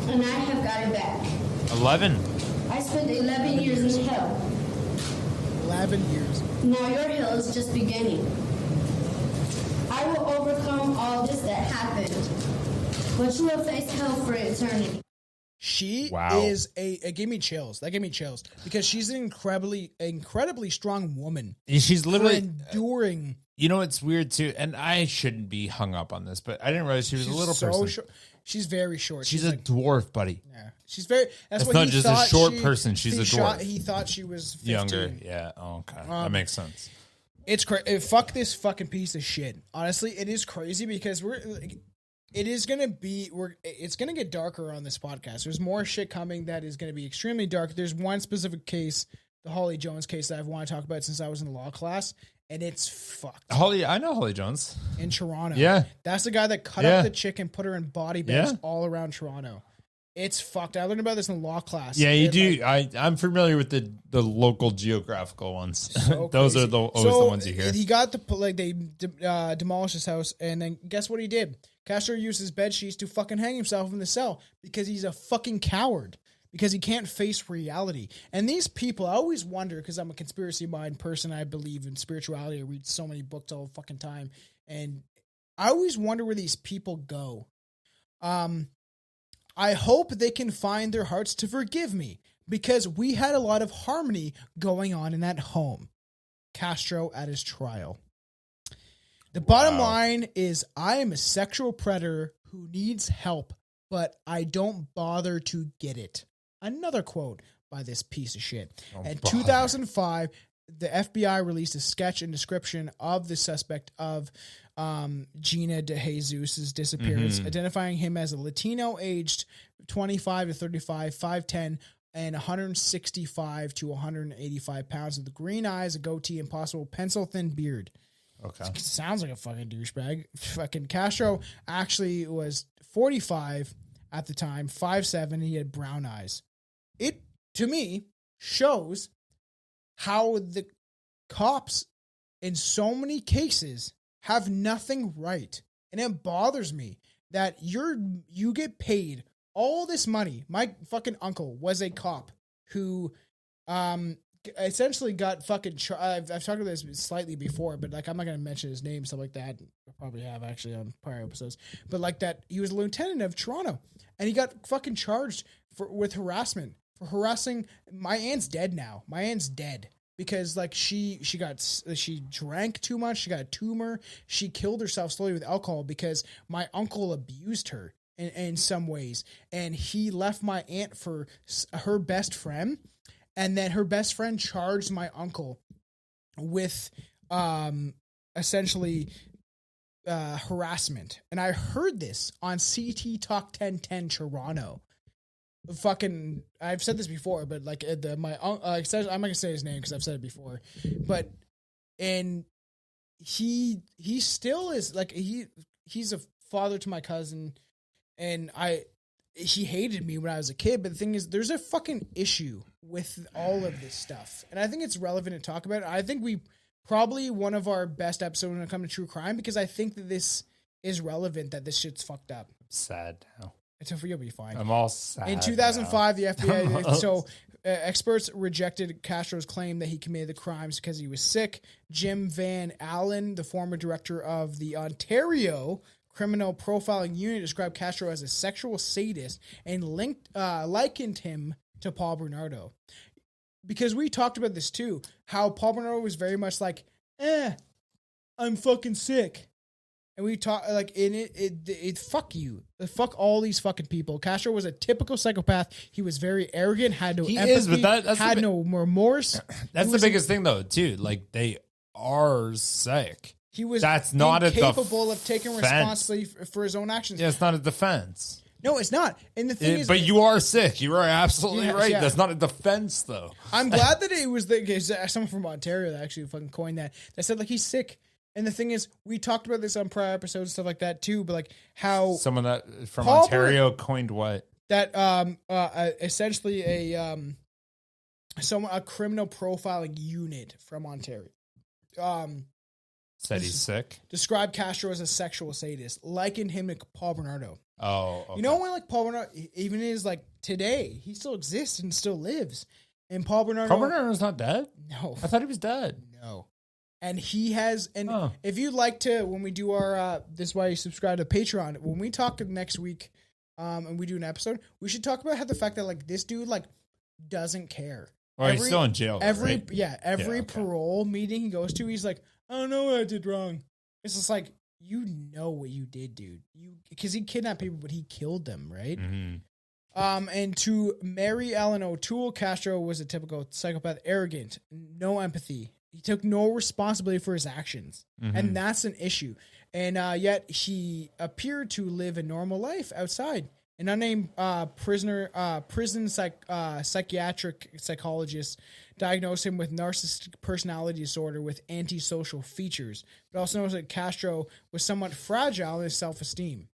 and I have got it back. 11? I spent 11 years in hell. 11 years. Now your hell is just beginning. I will overcome all this that happened, but you will face hell for eternity. She is it gave me chills. That gave me chills because she's an incredibly strong woman. She's literally enduring. You know, it's weird too, and I shouldn't be hung up on this, but I didn't realize she was a little person. Short. She's very short. She's a dwarf, buddy. Yeah, she's very. That's not just a short person. She's a dwarf. He thought she was 15. Younger. Yeah. Oh, okay, that makes sense. It's crazy. Fuck this fucking piece of shit. Honestly, it is crazy because it's gonna get darker on this podcast. There's more shit coming that is gonna be extremely dark. There's one specific case, the Holly Jones case, that I've wanted to talk about since I was in law class, and it's fucked. I know Holly Jones in Toronto. Yeah, that's the guy that cut up the chick and put her in body bags all around Toronto. It's fucked. I learned about this in law class. Yeah, you do. I'm familiar with the local geographical ones. So those are always the ones you hear. He got they demolished his house, and then guess what he did? Castro used his bed sheets to fucking hang himself in the cell because he's a fucking coward. Because he can't face reality. And these people, I always wonder, because I'm a conspiracy mind person, I believe in spirituality, I read so many books all the fucking time, and I always wonder where these people go. I hope they can find their hearts to forgive me, because we had a lot of harmony going on in that home. Castro at his trial. The bottom line is I am a sexual predator who needs help, but I don't bother to get it. Another quote by this piece of shit. In 2005, the FBI released a sketch and description of the suspect of Gina DeJesus' disappearance, identifying him as a Latino aged 25 to 35, 5'10", and 165 to 185 pounds with green eyes, a goatee, and possible pencil-thin beard. Okay. Sounds like a fucking douchebag. Fucking Castro actually was 45 at the time, 5'7", and he had brown eyes. It, to me, shows how the cops in so many cases have nothing right. And it bothers me that you get paid all this money. My fucking uncle was a cop who essentially got fucking I've talked about this slightly before, but like I'm not going to mention his name, stuff like that. I probably have actually on prior episodes. But like that, he was a lieutenant of Toronto, and he got fucking charged with harassment for harassing. My aunt's dead now. My aunt's dead because like she drank too much. She got a tumor. She killed herself slowly with alcohol because my uncle abused her in some ways, and he left my aunt for her best friend. And then her best friend charged my uncle with essentially harassment. And I heard this on CT Talk 1010 Toronto. Fucking, I've said this before, but like I'm not gonna say his name because I've said it before. But and he still is like he's a father to my cousin, and he hated me when I was a kid, but the thing is, there's a fucking issue with all of this stuff. And I think it's relevant to talk about it. I think we probably one of our best episodes when it comes to true crime, because I think that this is relevant, that this shit's fucked up. I'm sad now. You'll be fine. I'm all sad. In 2005, now. the FBI, experts rejected Castro's claim that he committed the crimes because he was sick. Jim Van Allen, the former director of the Ontario Criminal Profiling Unit, described Castro as a sexual sadist and likened him to Paul Bernardo. Because we talked about this too, how Paul Bernardo was very much like, I'm fucking sick. And we talk like in it fuck you. Fuck all these fucking people. Castro was a typical psychopath. He was very arrogant, had no empathy, had no remorse. That's the biggest thing though, too. Like they are sick. He was That's not incapable of taking responsibility for his own actions. Yeah, it's not a defense. No, it's not. And the thing is, but you are sick. You are absolutely right. Yeah. That's not a defense, though. I'm glad that it was someone from Ontario that actually fucking coined that. That said, like, he's sick. And the thing is, we talked about this on prior episodes and stuff like that too. But like how someone that from Ontario coined what? That essentially a criminal profiling unit from Ontario. Said he's sick. Described Castro as a sexual sadist, likened him to Paul Bernardo. Oh, okay. You know when like Paul Bernardo, even is like today, he still exists and still lives. And Paul Bernardo's not dead? No. I thought he was dead. No. And he has, and if you'd like to, when we do our, this is why you subscribe to Patreon, when we talk next week, and we do an episode, we should talk about how the fact that like this dude like doesn't care. Or he's still in jail. Every parole meeting he goes to, he's like, I don't know what I did wrong. It's just like, you know what you did, dude. Because he kidnapped people, but he killed them, right? Mm-hmm. And to Mary Ellen O'Toole, Castro was a typical psychopath, arrogant, no empathy. He took no responsibility for his actions. Mm-hmm. And that's an issue. And yet he appeared to live a normal life outside. An unnamed prison psychiatric psychologist diagnosed him with narcissistic personality disorder with antisocial features, but also knows that Castro was somewhat fragile in his self-esteem.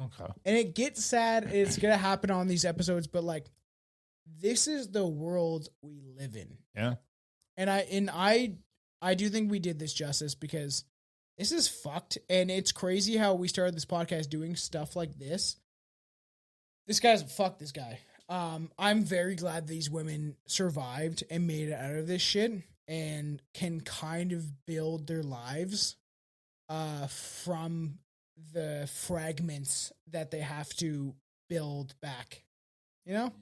Okay. And it gets sad. It's going to happen on these episodes, but like, this is the world we live in. Yeah. And I do think we did this justice because this is fucked. And it's crazy how we started this podcast doing stuff like this. Fuck this guy. I'm very glad these women survived and made it out of this shit and can kind of build their lives from the fragments that they have to build back. You know?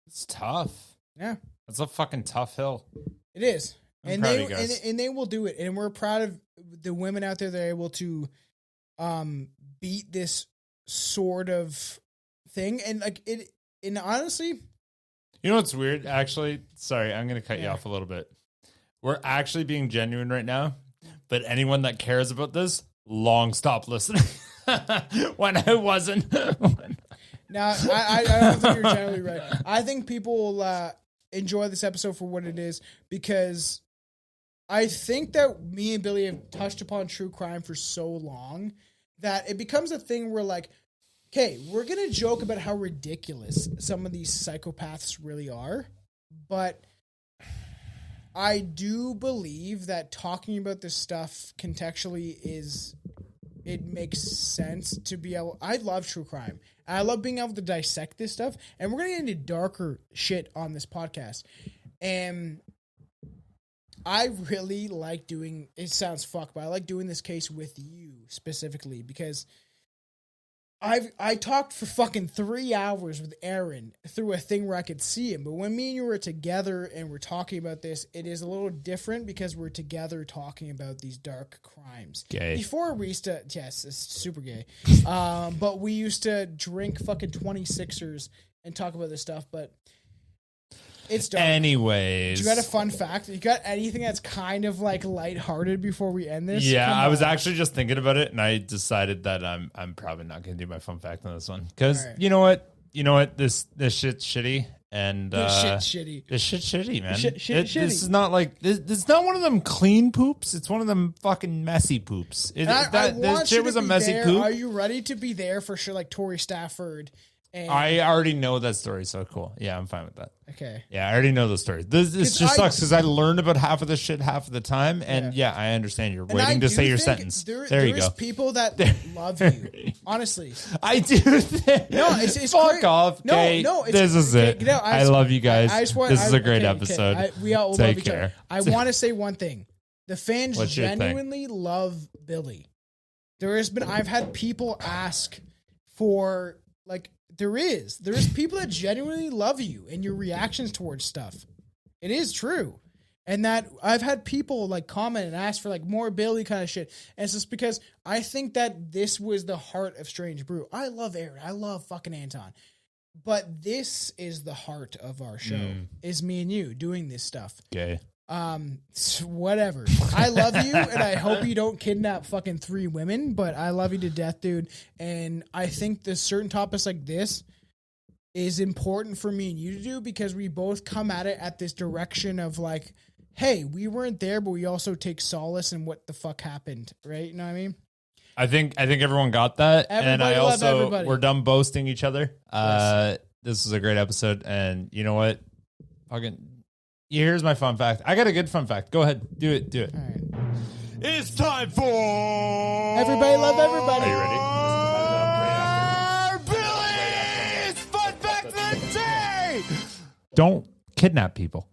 It's tough. Yeah. It's a fucking tough hill. It is. And they will do it. And we're proud of the women out there that are able to beat this sort of thing. And like it, and honestly, you know what's weird? Actually, sorry, I'm going to cut you off a little bit. We're actually being genuine right now, but anyone that cares about this, long stop listening. When I wasn't. Now, I don't think you're generally right. I think people will enjoy this episode for what it is, because I think that me and Billy have touched upon true crime for so long that it becomes a thing where, like, okay, we're going to joke about how ridiculous some of these psychopaths really are, but I do believe that talking about this stuff contextually it makes sense to be able. I love true crime. I love being able to dissect this stuff, and we're going to get into darker shit on this podcast. And I really like doing, it sounds fucked, but I like doing this case with you specifically, because I talked for fucking 3 hours with Aaron through a thing where I could see him. But when me and you were together and we're talking about this, it is a little different because we're together talking about these dark crimes. Gay. Before we used to, yes, it's super gay. But we used to drink fucking 26ers and talk about this stuff. But it's dark. Anyways. You got a fun fact? You got anything that's kind of like lighthearted before we end this? Yeah, Come I was on. actually just thinking about it, and I decided that I'm probably not going to do my fun fact on this one, because you know what, this shit's shitty, and This shit's shitty. This shit's shitty, man. Shitty. This is not like this is not one of them clean poops. It's one of them fucking messy poops. This shit was a messy poop. Are you ready to be there for sure? Like Tori Stafford. And I already know that story, so cool. Yeah, I'm fine with that. Okay. Yeah, I already know the story. This just sucks because I learned about half of this shit half of the time, and yeah, I understand. You're waiting to say your sentence. There you go. There's people that love you. Honestly, I do. No, it's fuck great. off. No, This is it. No, I love you guys. This is a great okay. episode. We all Take love each care. other. I want to say one thing. The fans What's your thing? genuinely love Billy. I've had people ask for, like, there's people that genuinely love you and your reactions towards stuff. It is true. And that I've had people like comment and ask for like more Billy kind of shit. And it's just because I think that this was the heart of Strange Brew. I love Aaron. I love fucking Anton. But this is the heart of our show, is me and you doing this stuff. Gay. Whatever. I love you, and I hope you don't kidnap fucking 3 women, but I love you to death, dude. And I think the certain topics like this is important for me and you to do, because we both come at it at this direction of like, hey, we weren't there, but we also take solace in what the fuck happened, right? You know what I mean? I think everyone got that, and I love also everybody. we're done boasting each other. Yes. This is a great episode, and you know what? Fucking. Here's my fun fact. I got a good fun fact. Go ahead. Do it. All right. It's time for Everybody Love Everybody. Are you ready? Billy's fun fact of the day. Don't kidnap people.